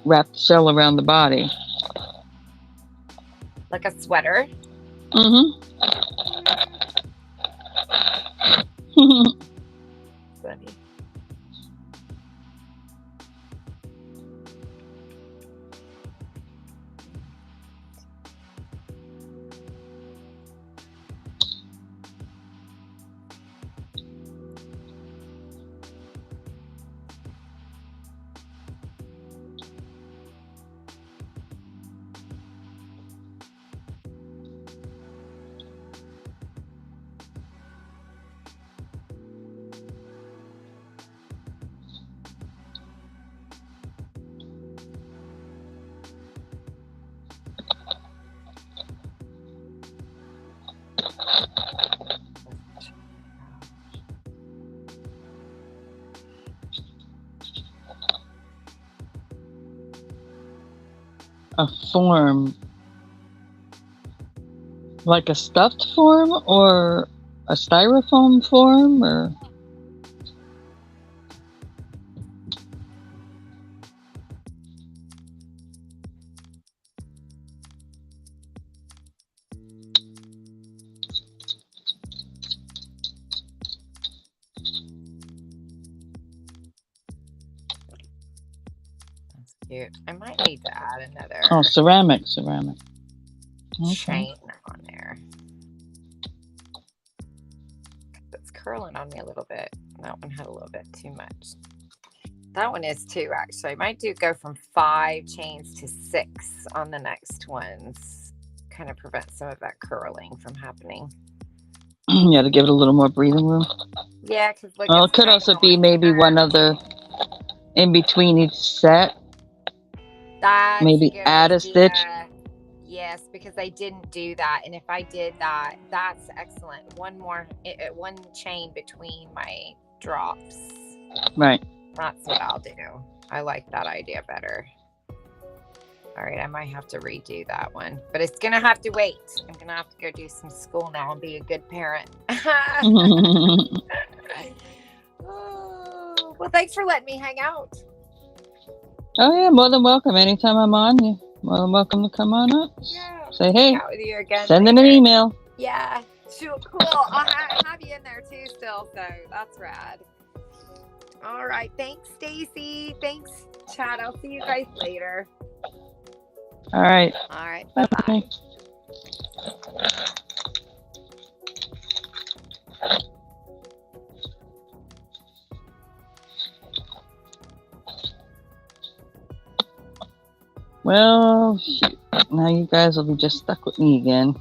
wrap the shell around the body.
Like a sweater?
Mm-hmm.
Funny.
A form. Like a stuffed form or a styrofoam form, or?
That's cute. I might need to add another
Ceramic. Okay.
chain on there. It's curling on me a little bit. That one had a little bit too much. That one is too, actually. I might go from 5 chains to 6 on the next ones. Kind of prevent some of that curling from happening.
Yeah, to give it a little more breathing room.
Yeah, because look,
Well, it could also be maybe one other in between each set.
That's
maybe add a stitch.
Yes, because I didn't do that, and if I did that, that's excellent. One chain between my drops.
Right.
That's what I'll do. I like that idea better. All right, I might have to redo that one, but it's gonna have to wait. I'm gonna have to go do some school now and be a good parent. Oh, well, thanks for letting me hang out.
Oh yeah, more than welcome. Anytime I'm on, you're more than welcome to come on up.
Yeah.
Say hey.
Out with you again
send in an email.
Yeah. Sure, cool. I'll have you in there too still, so that's rad. All right. Thanks, Stacey. Thanks, Chad. I'll see you guys later.
All right.
All right. Bye-bye.
Well, shoot. Now you guys will be just stuck with me again.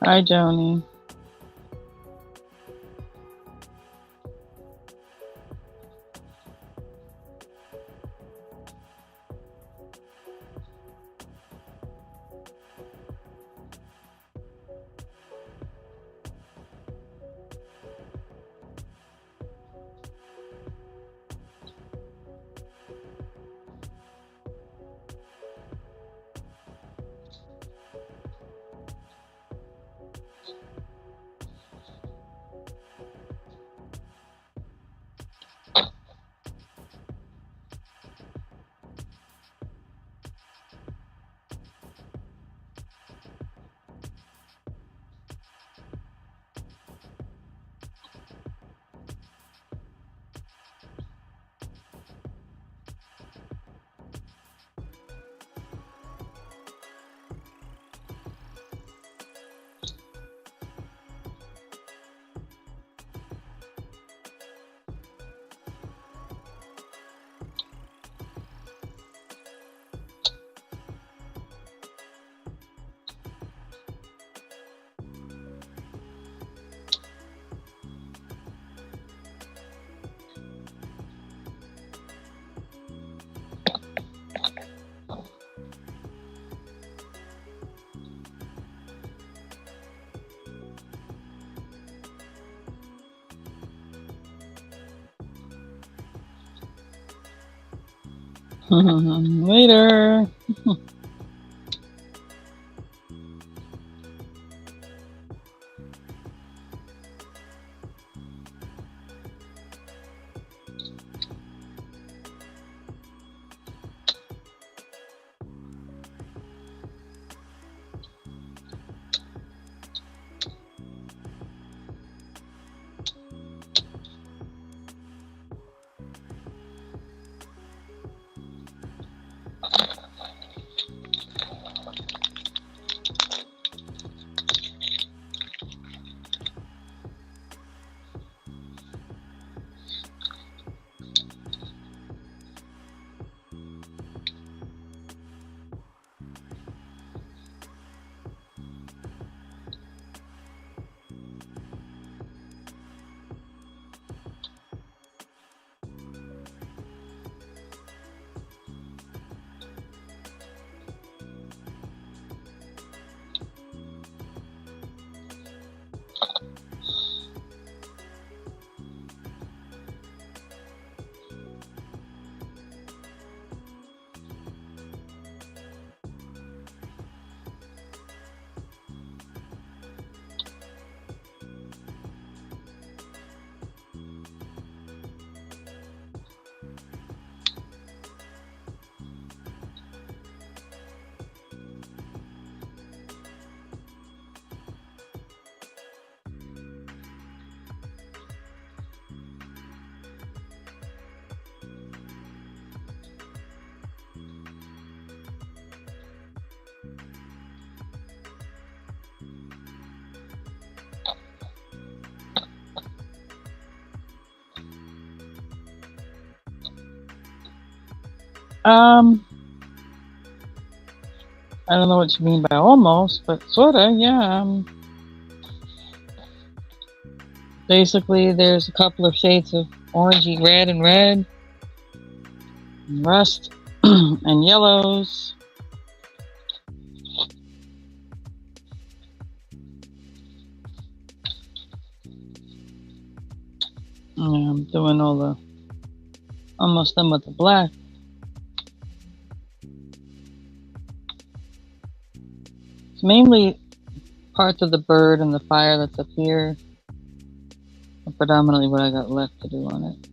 Hi, Joni. Later. I don't know what you mean by almost, but sorta, yeah. Basically, there's a couple of shades of orangey red, and rust, and yellows. I'm doing almost done with the black. It's mainly parts of the bird and the fire that's up here. Predominantly what I got left to do on it.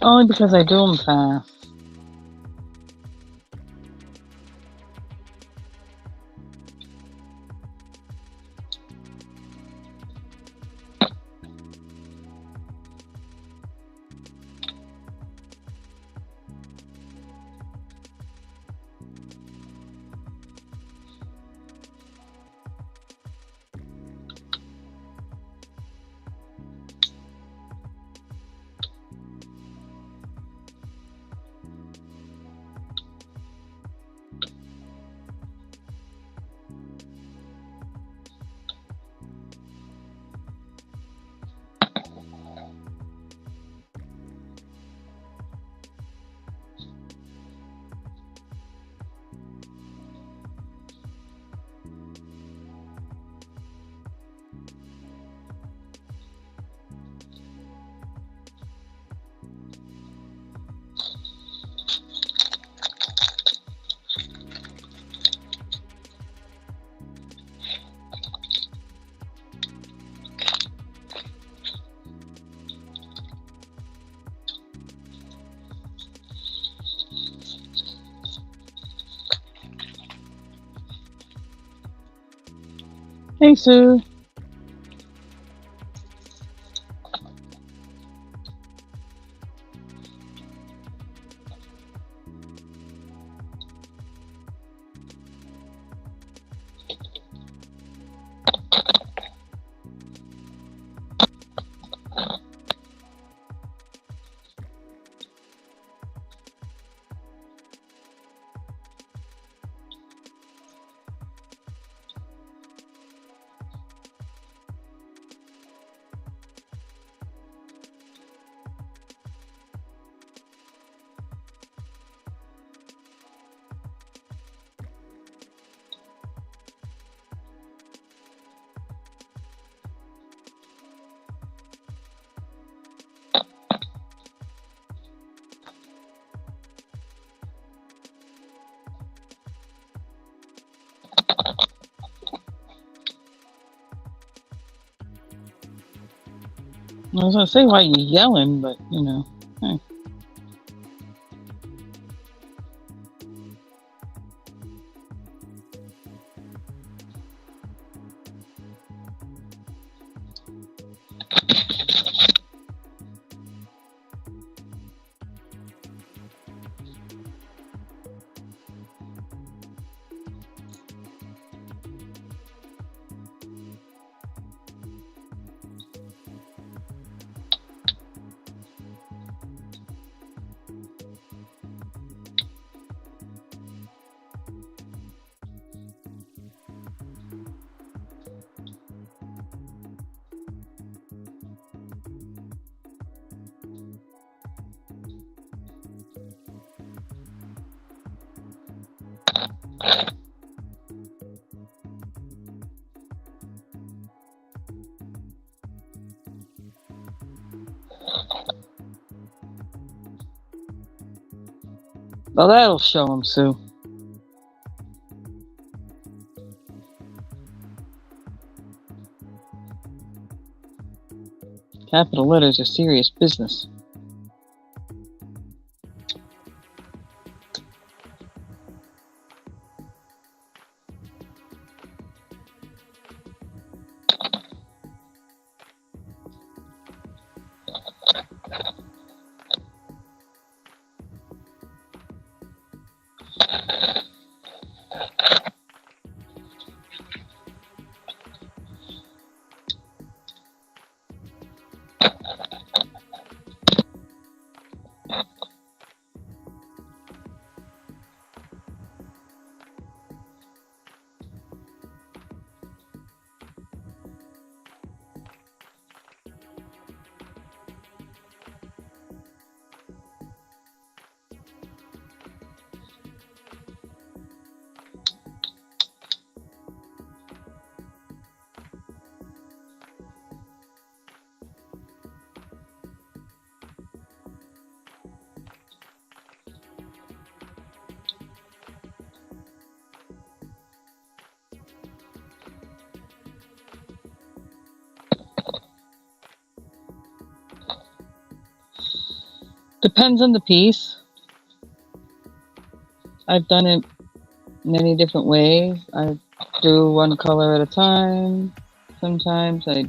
Only because I do them fast. Hey, Sue. I was gonna say why you yelling, but you know. Hey. Well, that'll show them, Sue. Capital letters are serious business. Depends on the piece. I've done it many different ways. I do one color at a time. Sometimes I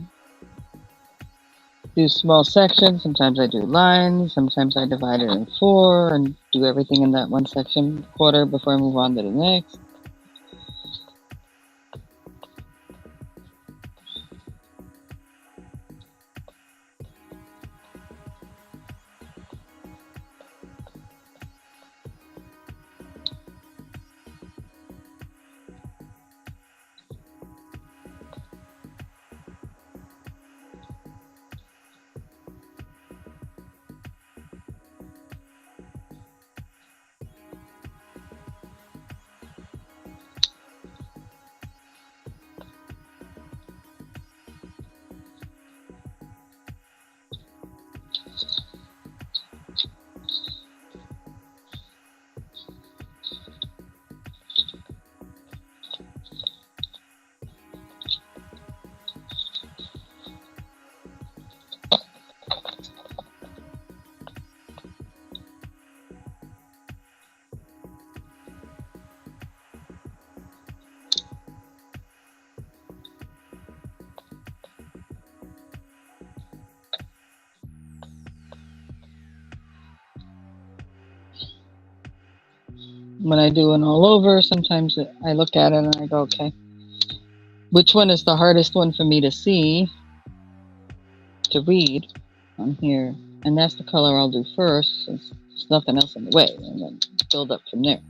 do small sections. Sometimes I do lines. Sometimes I divide it in 4 and do everything in that one section quarter before I move on to the next. When I do an all over, sometimes I look at it and I go, okay, which one is the hardest one for me to see, to read on here? And that's the color I'll do first, since there's nothing else in the way, and then build up from there.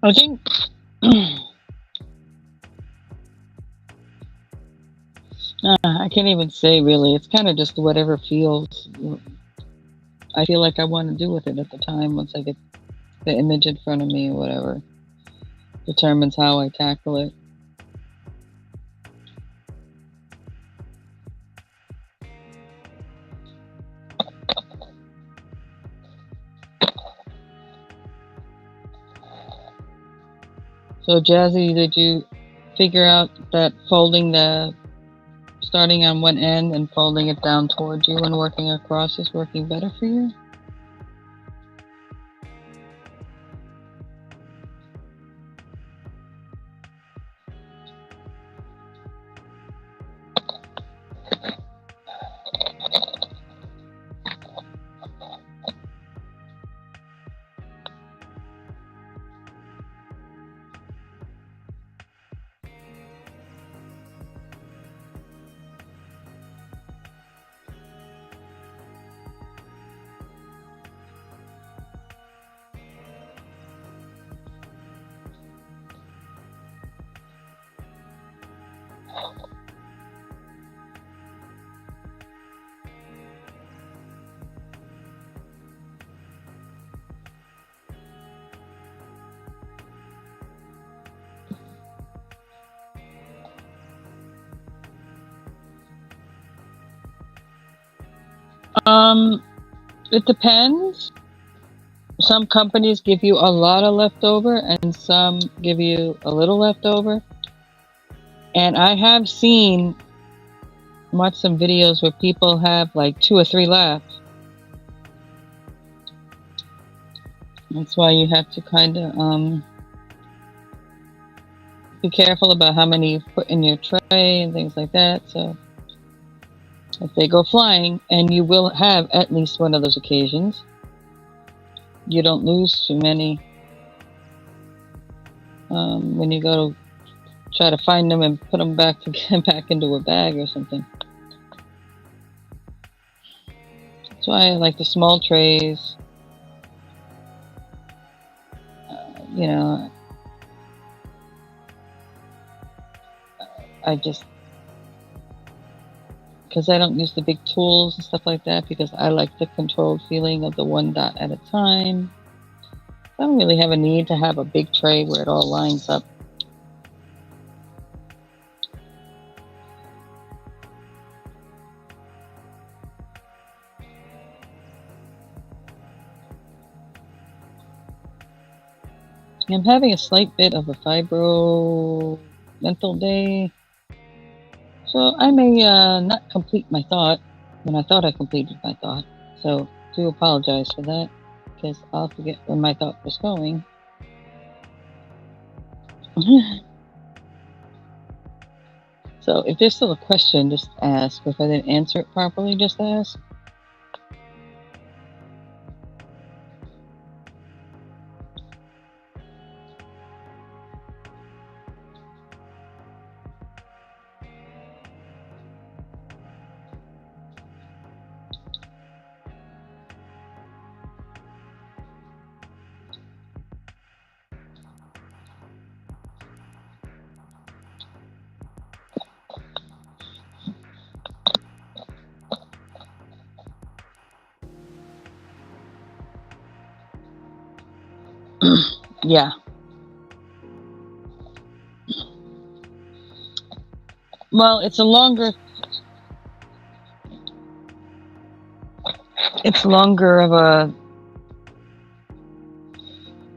I think I can't even say really. It's kind of just whatever feels. I feel like I want to do with it at the time. Once I get the image in front of me or whatever, determines how I tackle it. So Jazzy, did you figure out that starting on one end and folding it down towards you and working across is working better for you? It depends. Some companies give you a lot of leftover, and some give you a little leftover. And I have seen, watched some videos where people have like 2 or 3 left. That's why you have to kind of be careful about how many you put in your tray and things like that. So if they go flying, and you will have at least one of those occasions, you don't lose too many when you go to try to find them and put them back to get back into a bag or something. That's why I like the small trays. You know, I just, because I don't use the big tools and stuff like that, because I like the controlled feeling of the one dot at a time. I don't really have a need to have a big tray where it all lines up. I'm having a slight bit of a fibro mental day, so I may not complete my thought when I thought I completed my thought. So do apologize for that, because I'll forget where my thought was going. So if there's still a question, just ask. If I didn't answer it properly, just ask. Yeah. Well, it's longer of a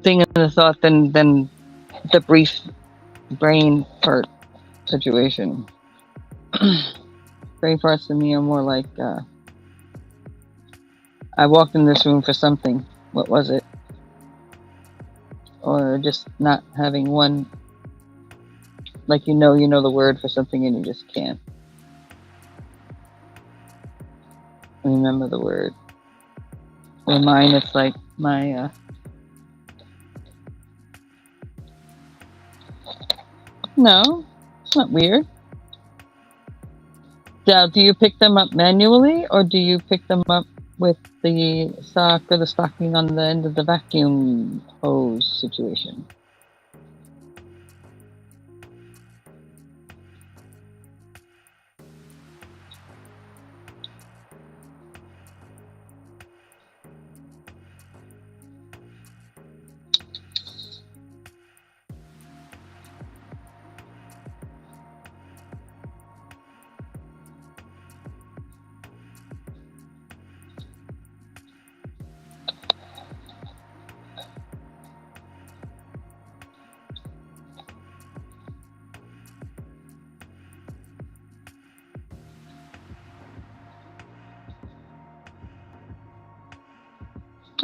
thing in the thought than the brief brain fart situation. Brain farts to me are more like, I walked in this room for something. What was it? Or just not having one, like you know the word for something and you just can't remember the word. Or mine, it's like my no, it's not weird. Now, do you pick them up manually, or do you pick them up with the sock or the stocking on the end of the vacuum hose situation?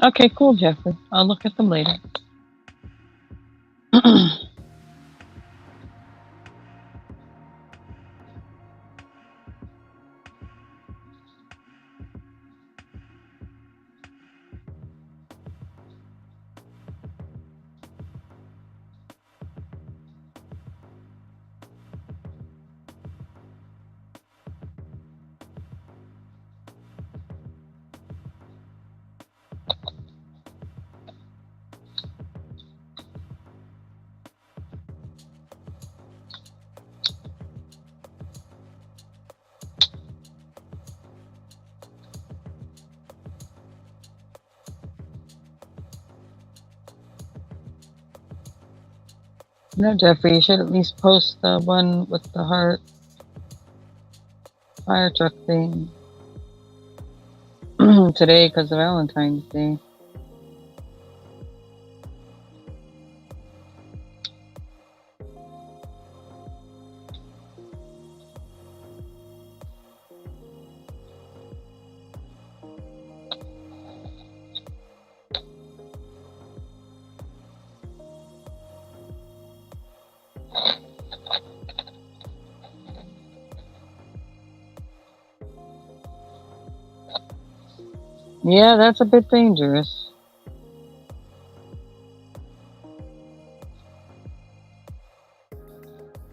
Okay, cool, Jeffrey. I'll look at them later. No, Jeffrey, you should at least post the one with the heart fire truck thing. today because of Valentine's Day. Yeah, that's a bit dangerous.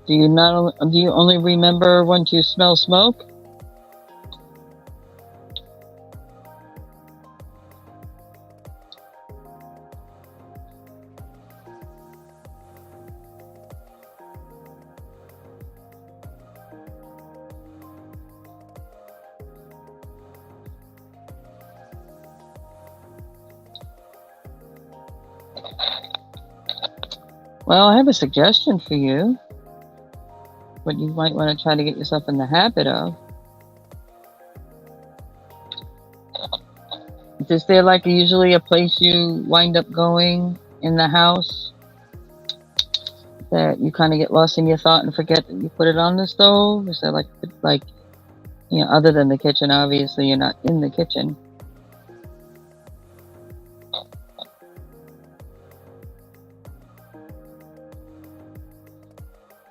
Do you only remember once you smell smoke? Well, I have a suggestion for you. What you might want to try to get yourself in the habit of. Is there like usually a place you wind up going in the house that you kind of get lost in your thought and forget that you put it on the stove? Is there like other than the kitchen? Obviously, you're not in the kitchen.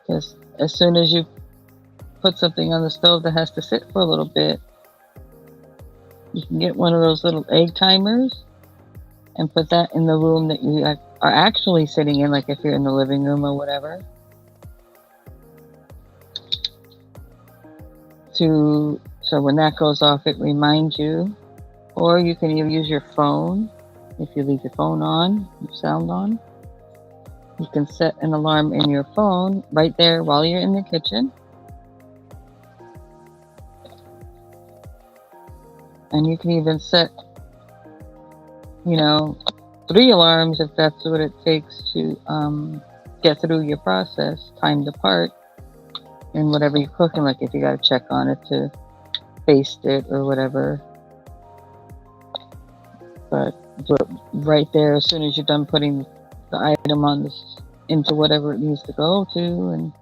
Because as soon as you put something on the stove that has to sit for a little bit, you can get one of those little egg timers and put that in the room that you are actually sitting in, like if you're in the living room or whatever. So when that goes off, it reminds you. Or you can even use your phone. If you leave your phone on, your sound on, you can set an alarm in your phone right there while you're in the kitchen. And you can even set, 3 alarms if that's what it takes to get through your process, timed apart, in whatever you're cooking. Like if you got to check on it to baste it or whatever. But right there, as soon as you're done putting the item on into whatever it needs to go to, and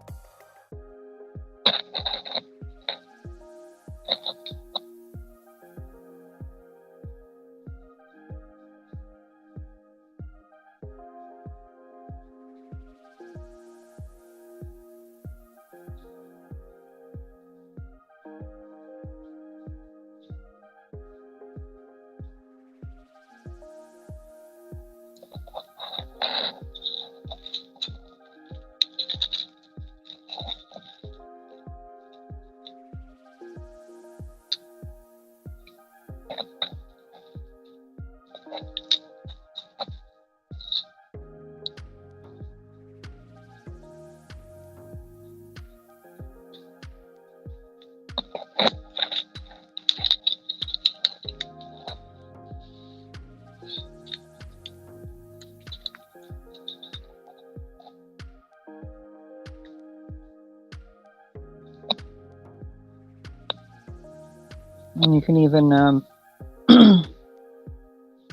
you can even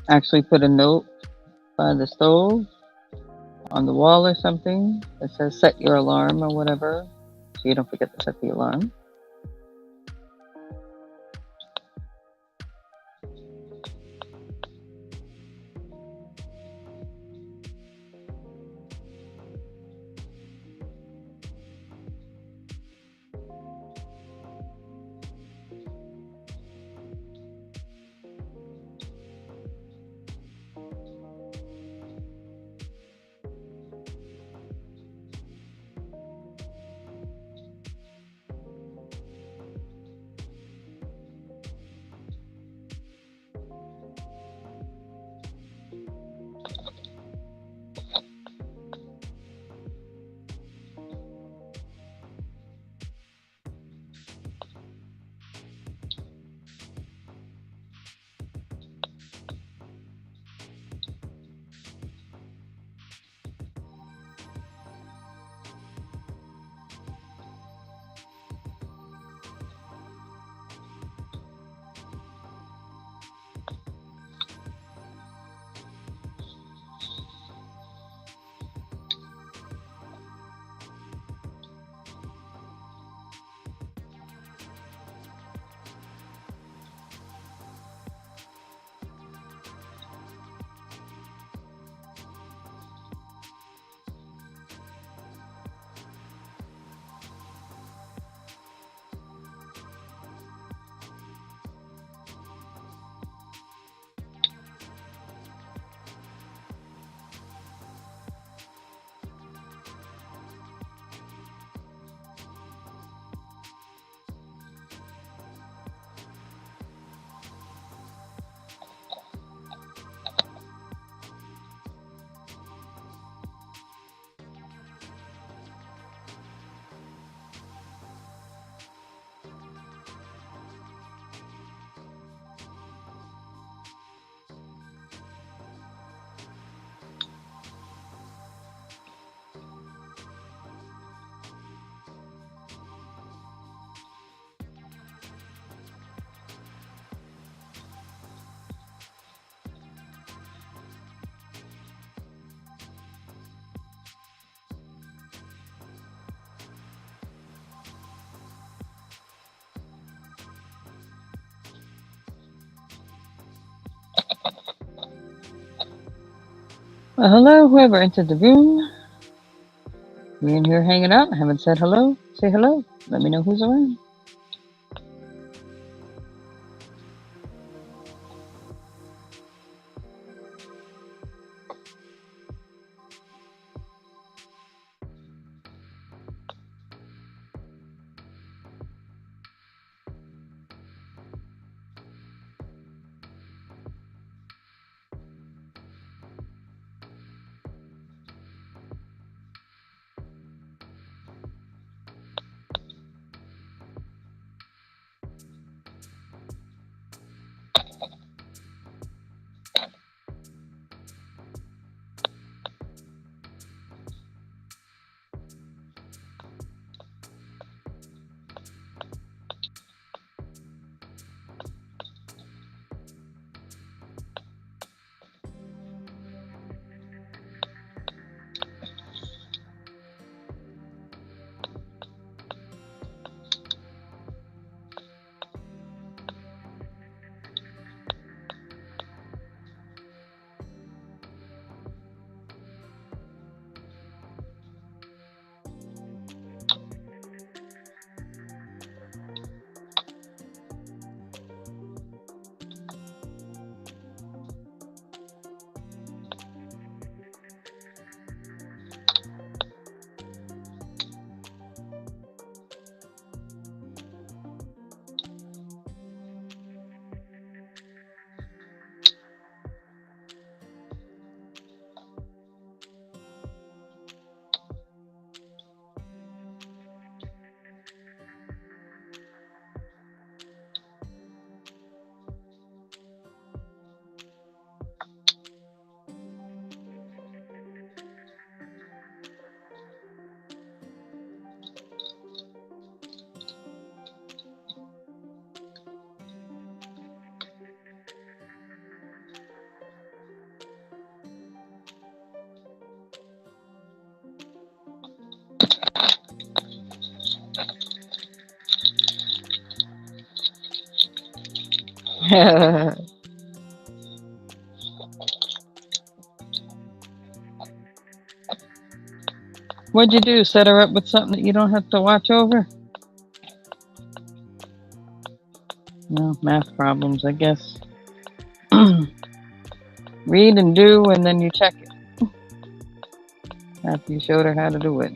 actually put a note by the stove on the wall or something that says set your alarm or whatever, so you don't forget to set the alarm. Well, hello, whoever entered the room. We're in here hanging out. I haven't said hello. Say hello. Let me know who's around. What'd you do? Set her up with something that you don't have to watch over? No, math problems, I guess. Read and do, and then you check it after you showed her how to do it.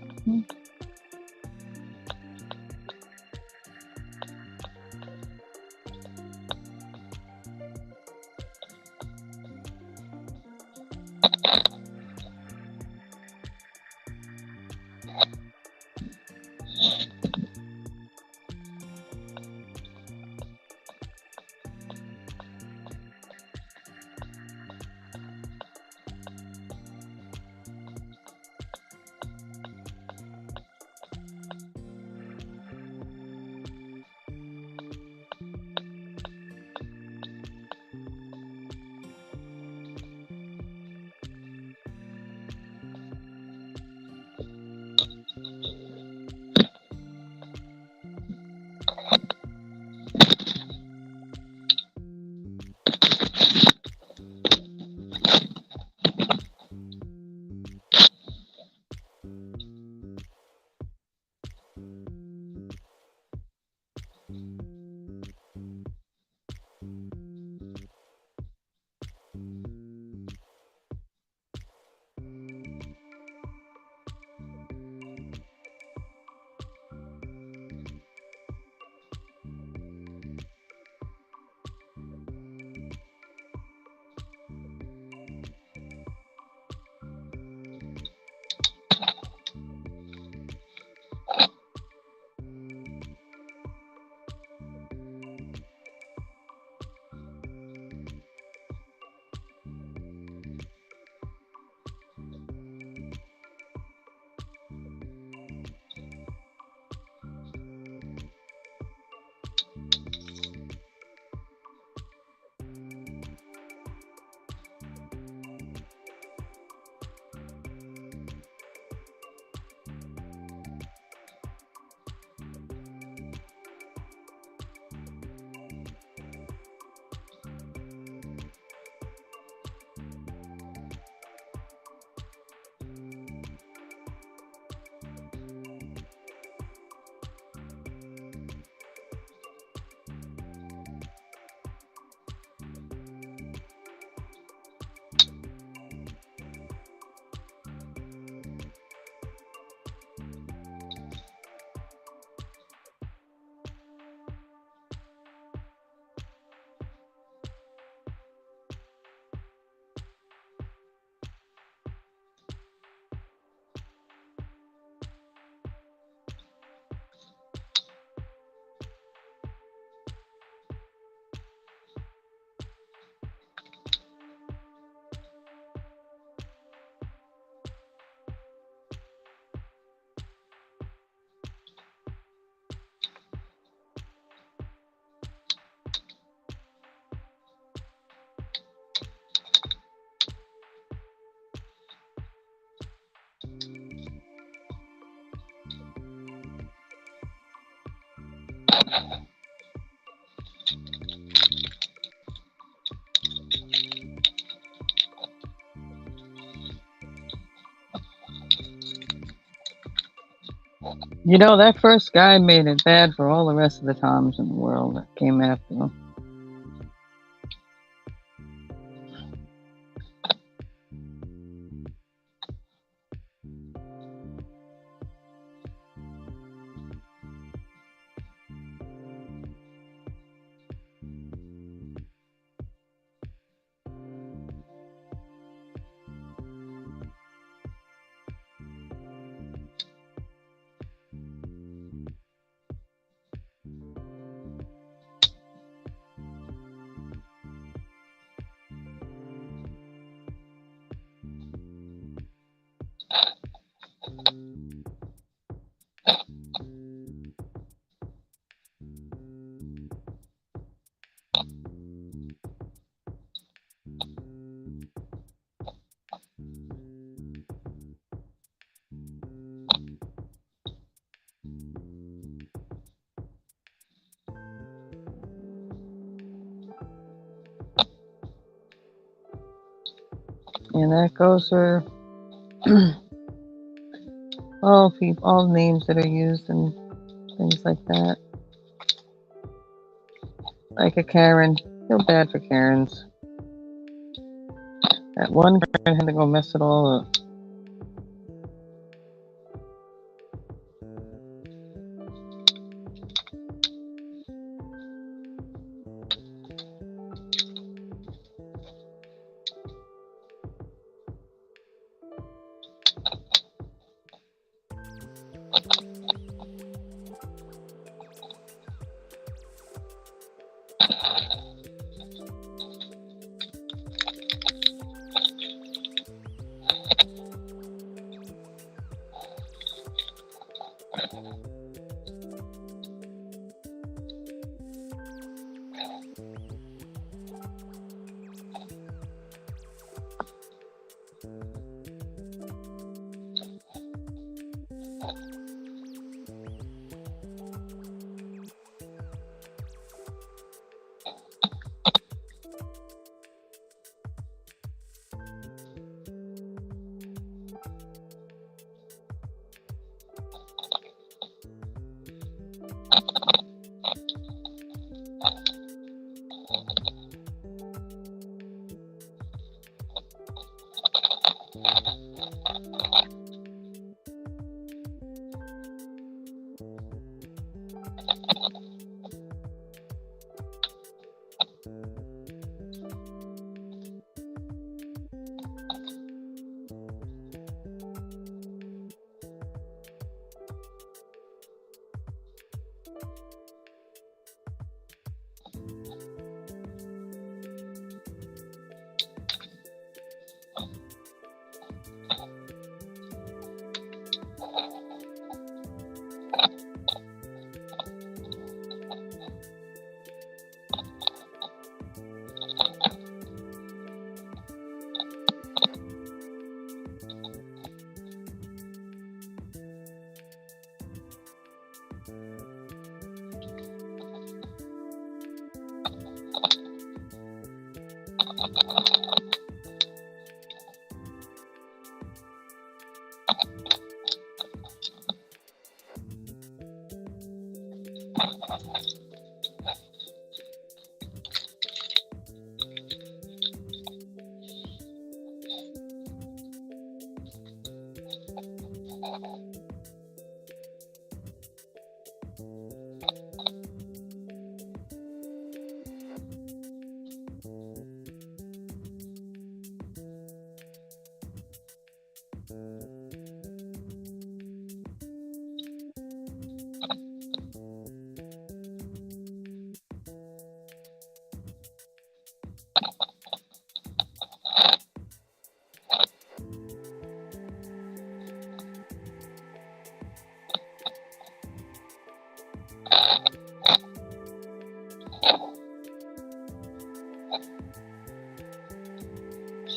You know, that first guy made it bad for all the rest of the Toms in the world that came after him. And that goes for all names that are used and things like that. Like a Karen. Feel bad for Karens. That one Karen had to go mess it all up.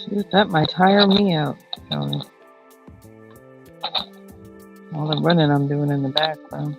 Shoot, that might tire me out, Johnny. All the running I'm doing in the background.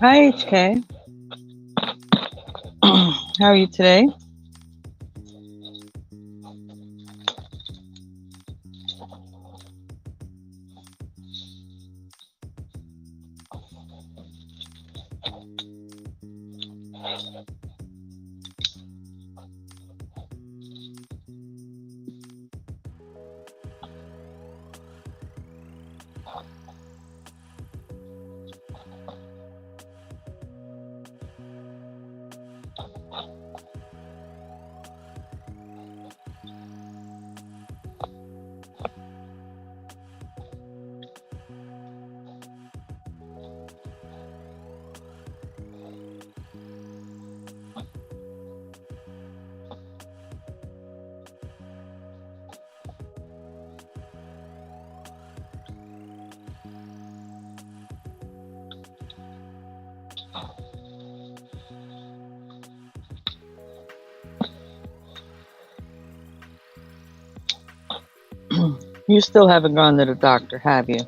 Hi, HK. How are you today? You still haven't gone to the doctor, have you?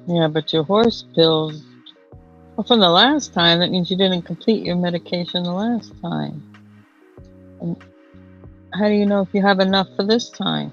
Yeah, but your horse pills, well, from the last time, that means you didn't complete your medication the last time. And how do you know if you have enough for this time?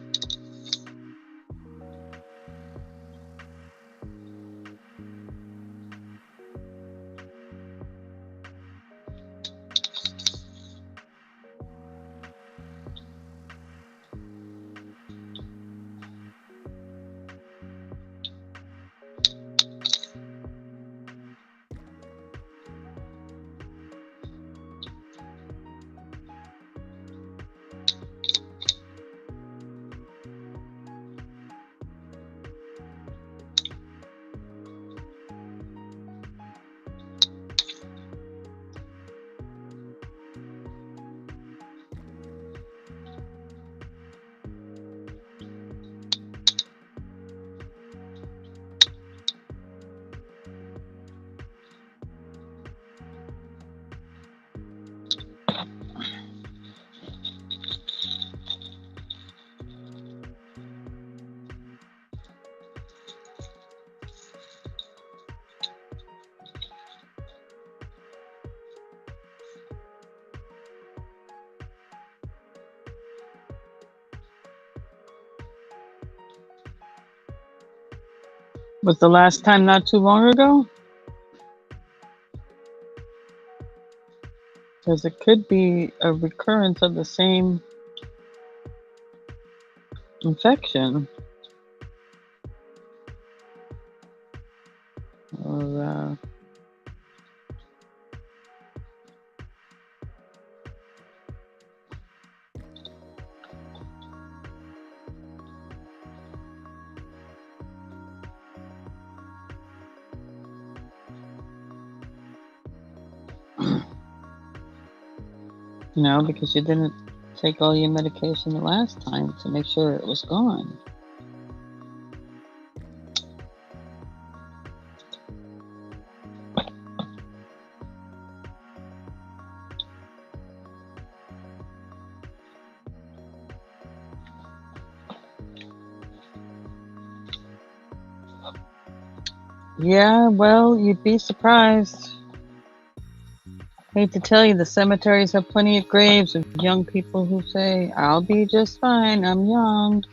Was the last time not too long ago? Because it could be a recurrence of the same infection. Or, because you didn't take all your medication the last time to make sure it was gone. Yeah, well, you'd be surprised. Hate to tell you, the cemeteries have plenty of graves of young people who say, I'll be just fine, I'm young.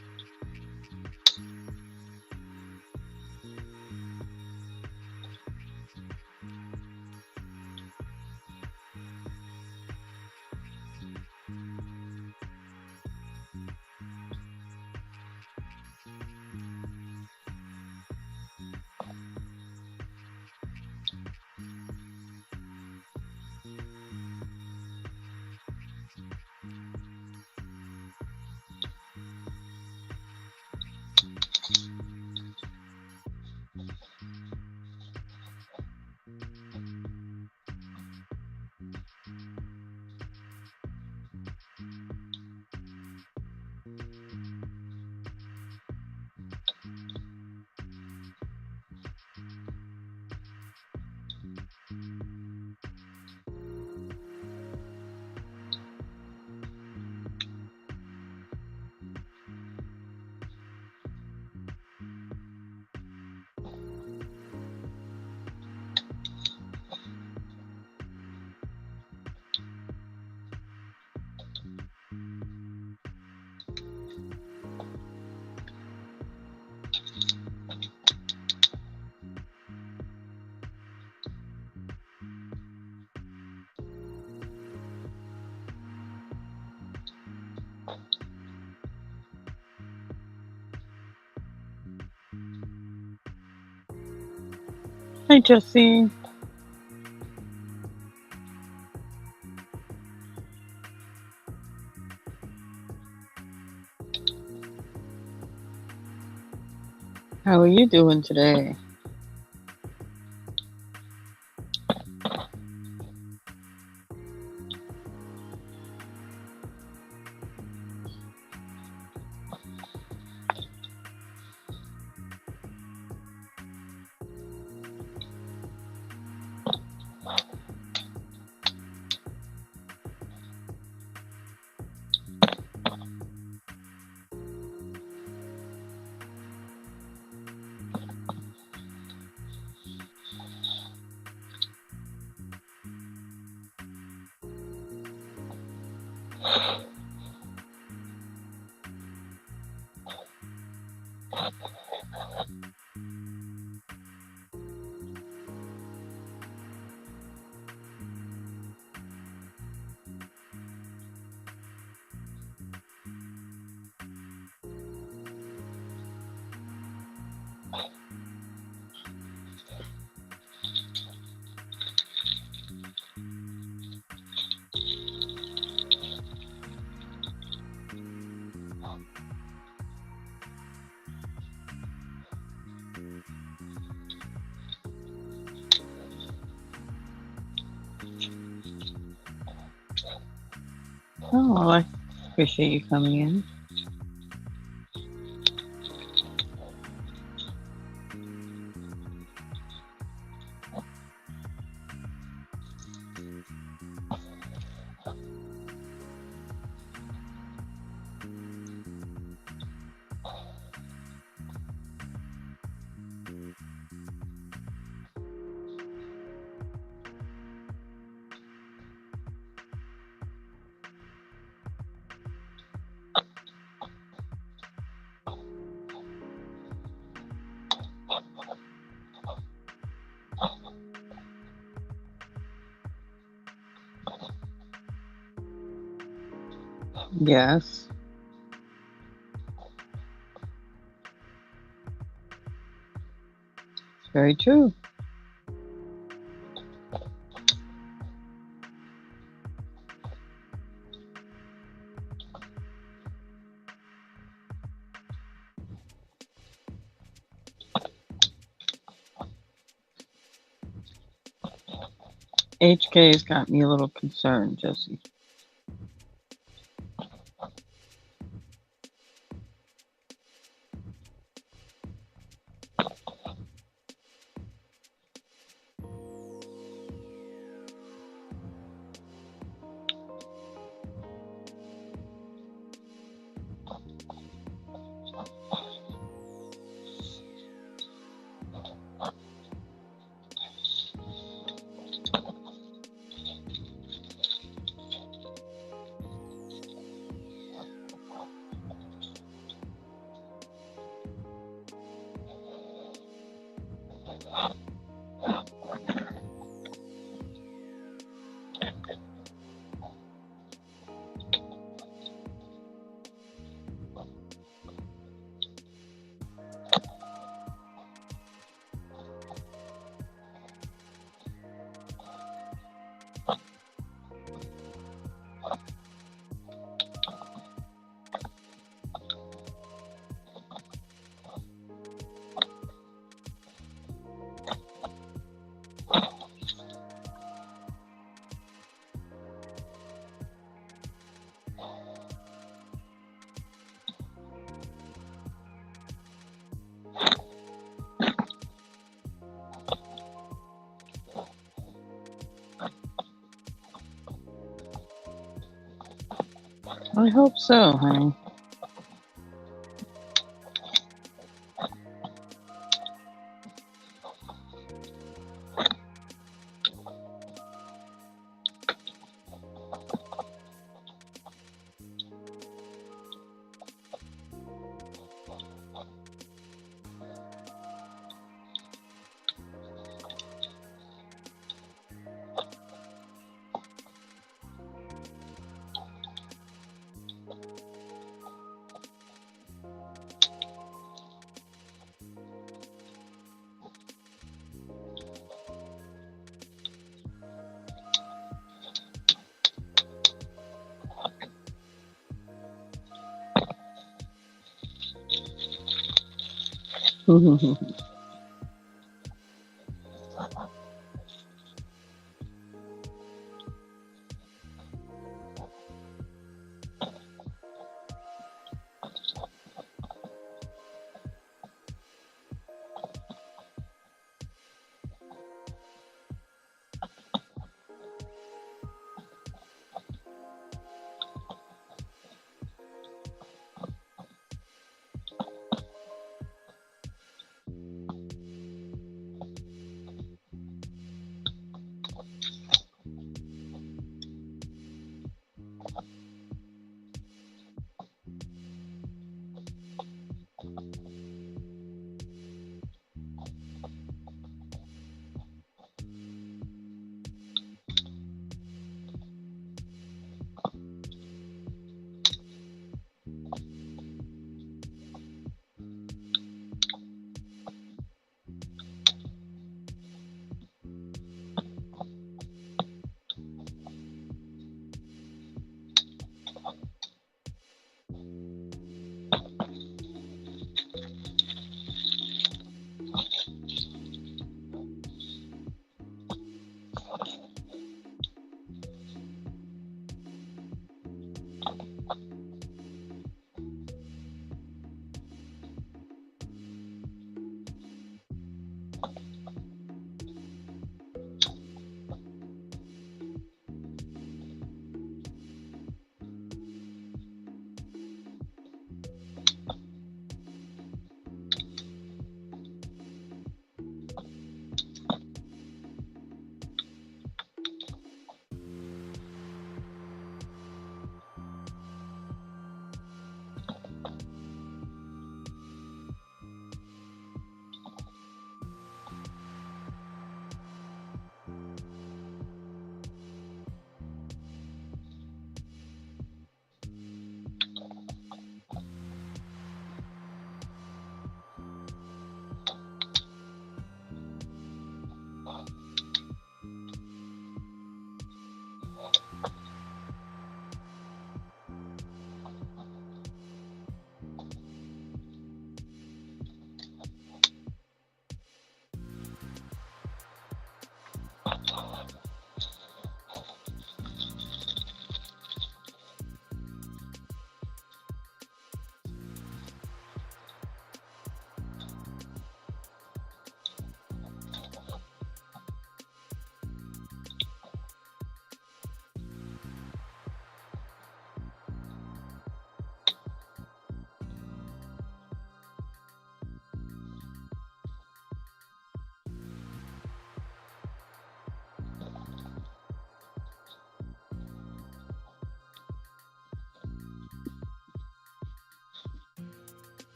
Hey, Jesse. How are you doing today? Oh, well, I appreciate you coming in. Yes. It's very true. HK's got me a little concerned, Josie. I hope so, honey.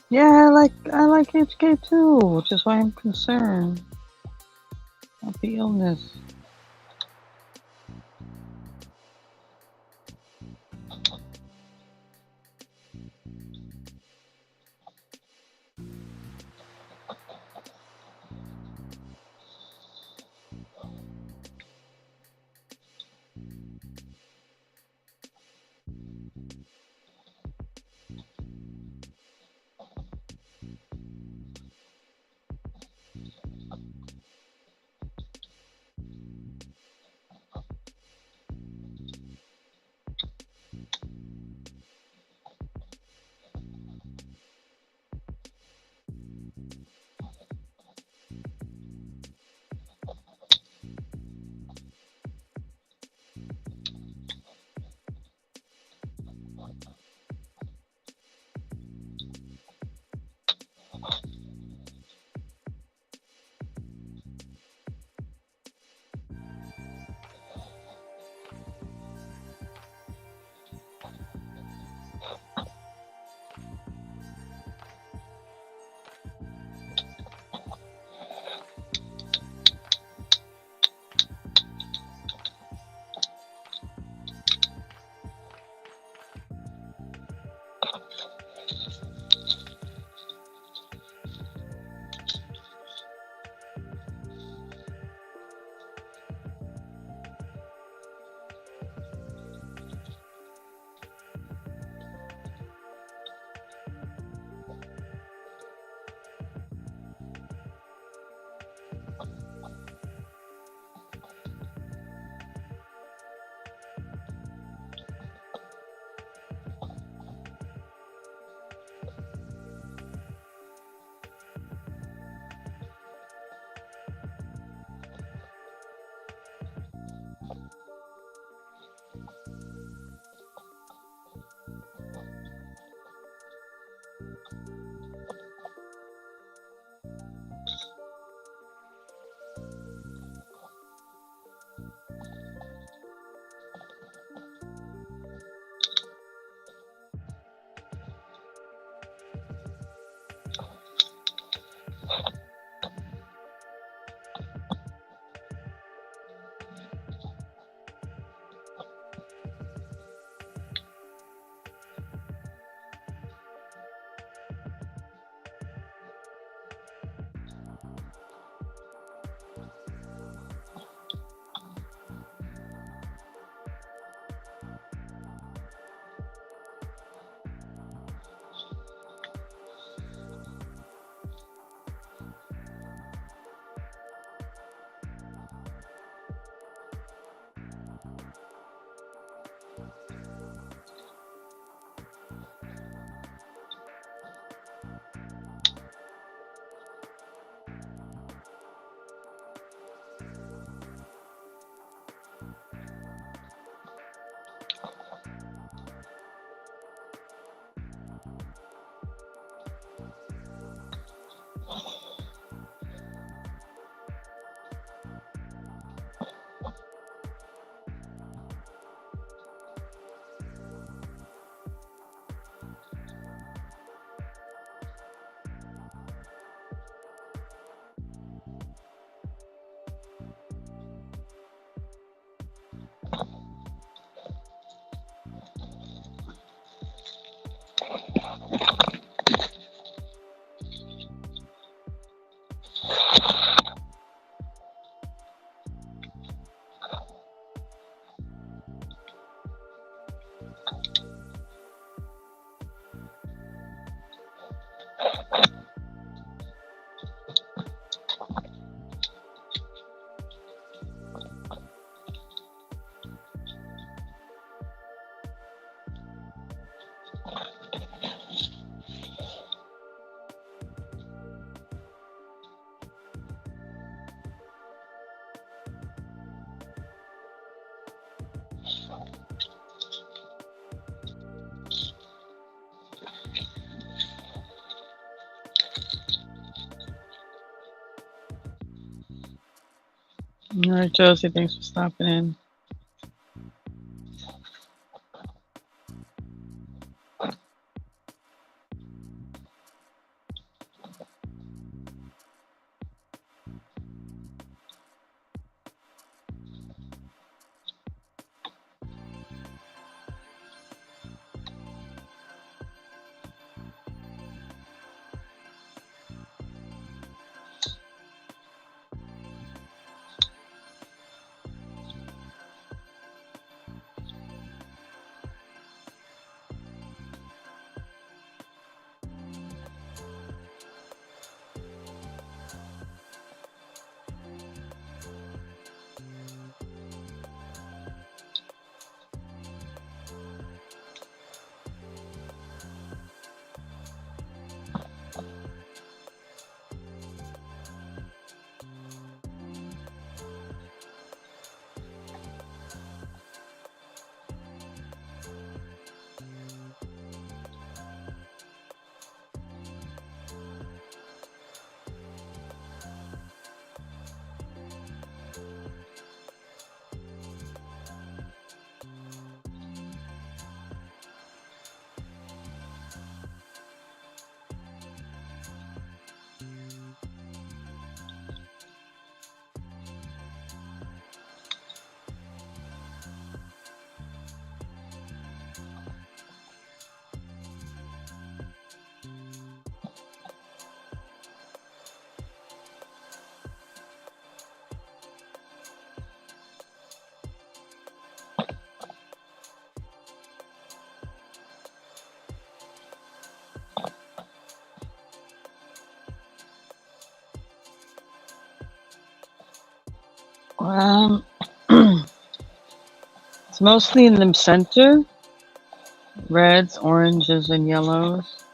Yeah, I like HK too, which is why I'm concerned about the illness. All right, Josie, thanks for stopping in. Um, it's mostly in the center, reds, oranges, and yellows.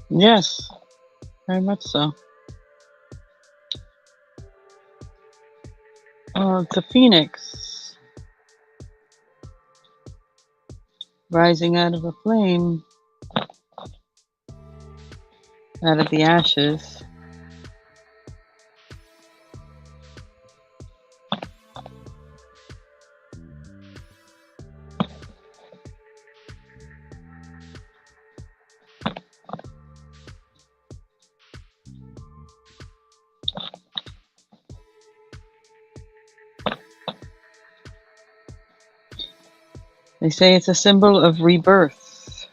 Yes, very much so. It's a phoenix rising out of a flame, out of the ashes. They say it's a symbol of rebirth.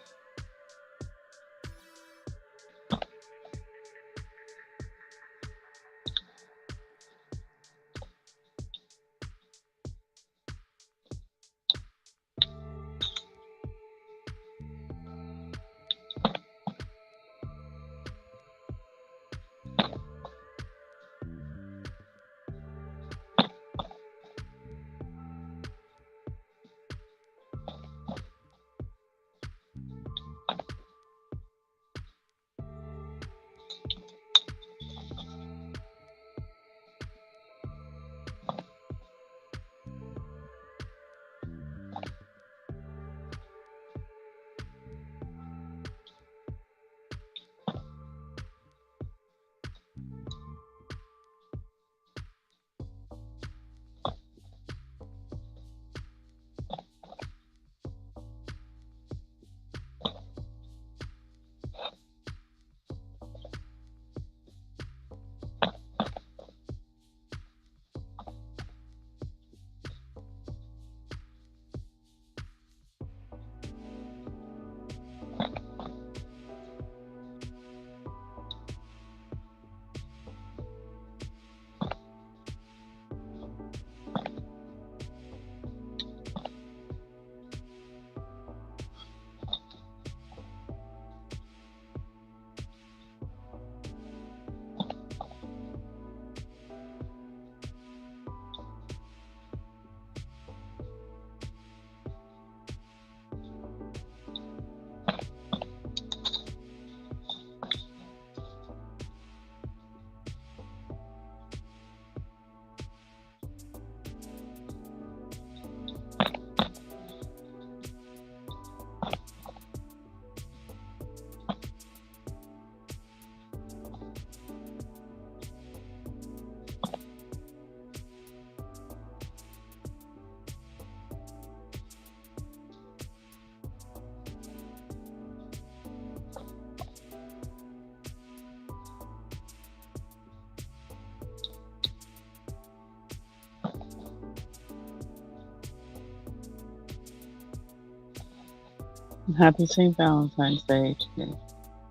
Happy St. Valentine's Day.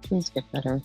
Please get better.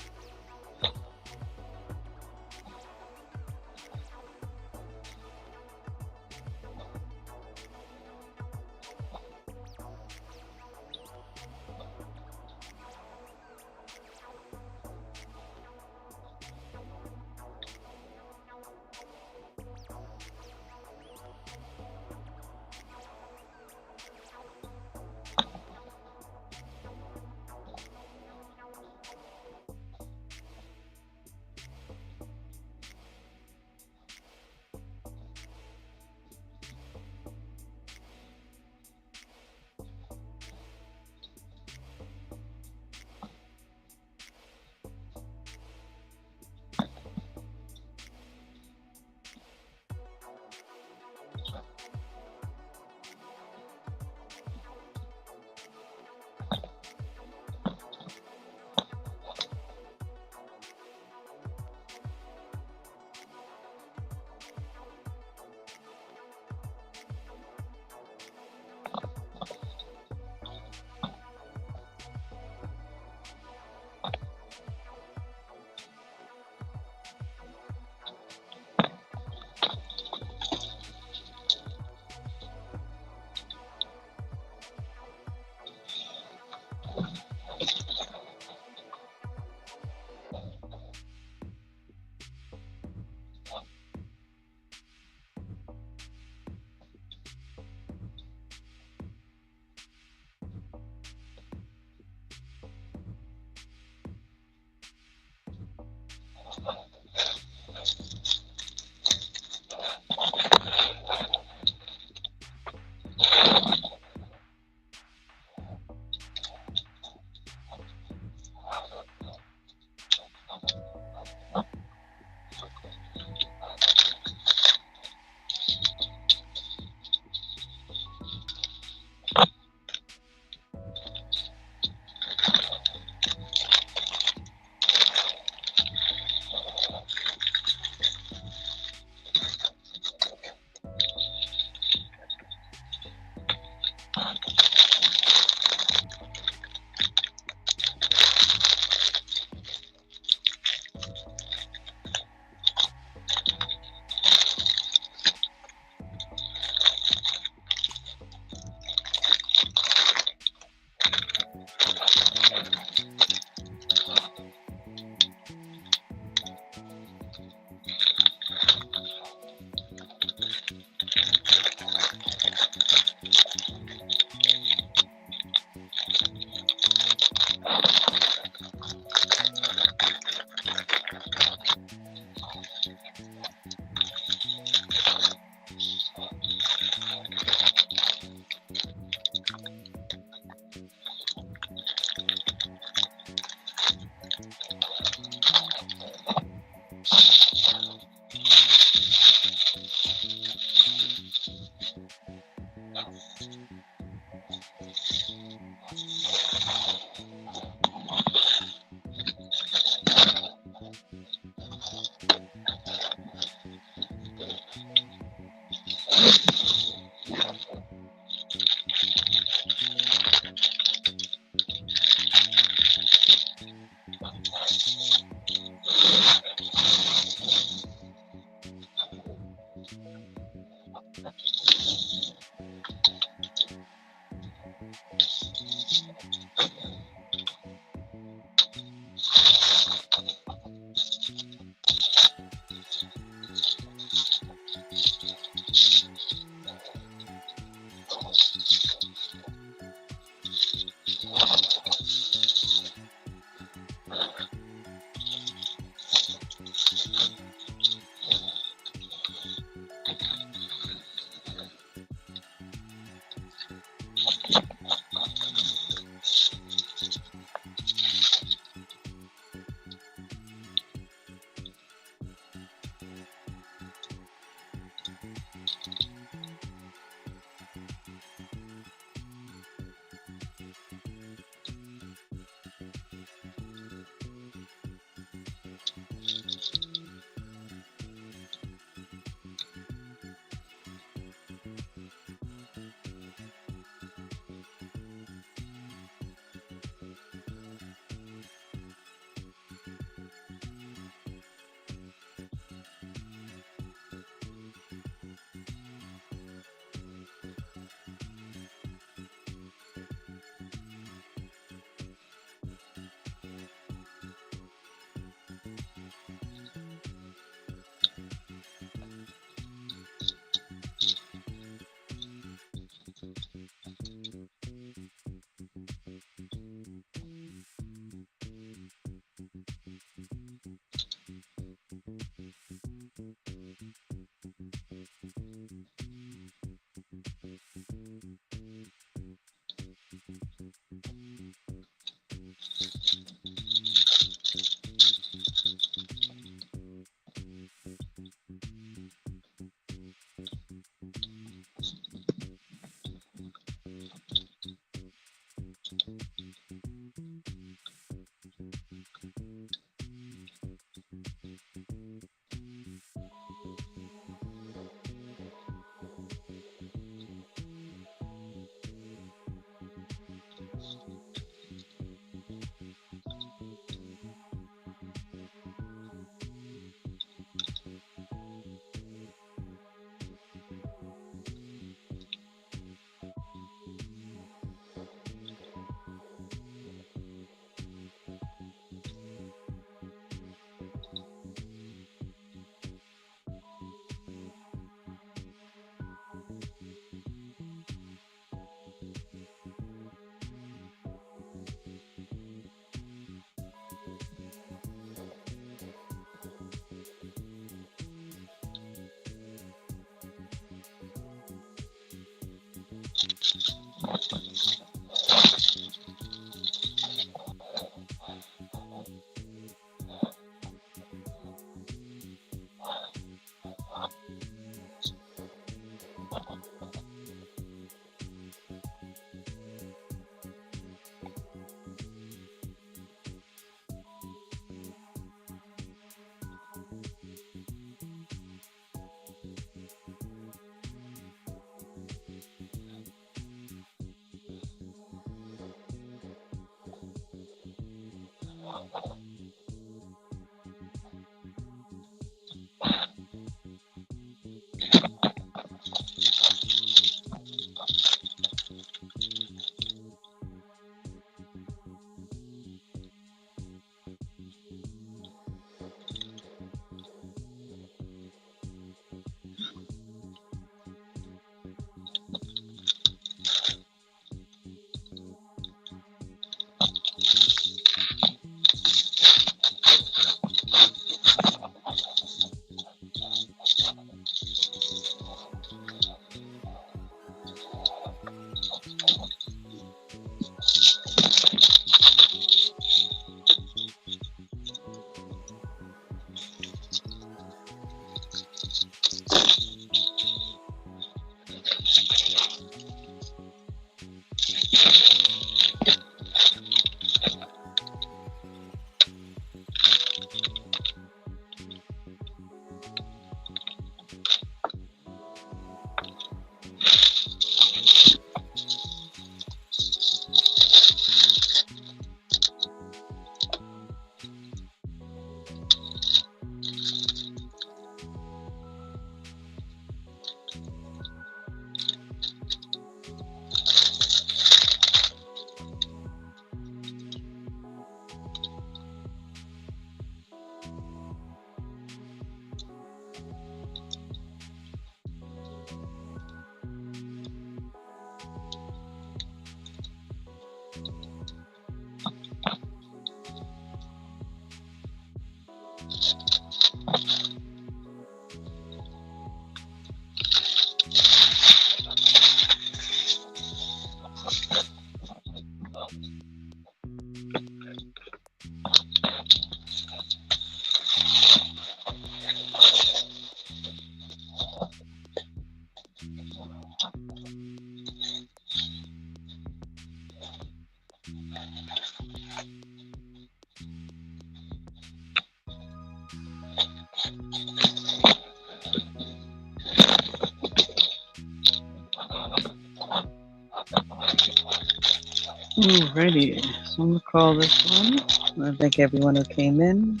Alrighty, so I'm gonna call this one. I want to thank everyone who came in.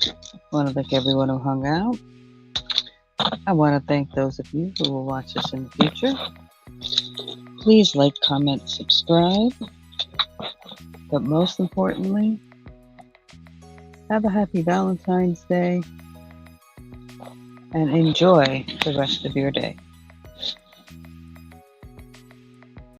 I want to thank everyone who hung out. I want to thank those of you who will watch us in the future. Please like, comment, subscribe. But most importantly, have a happy Valentine's Day and enjoy the rest of your day.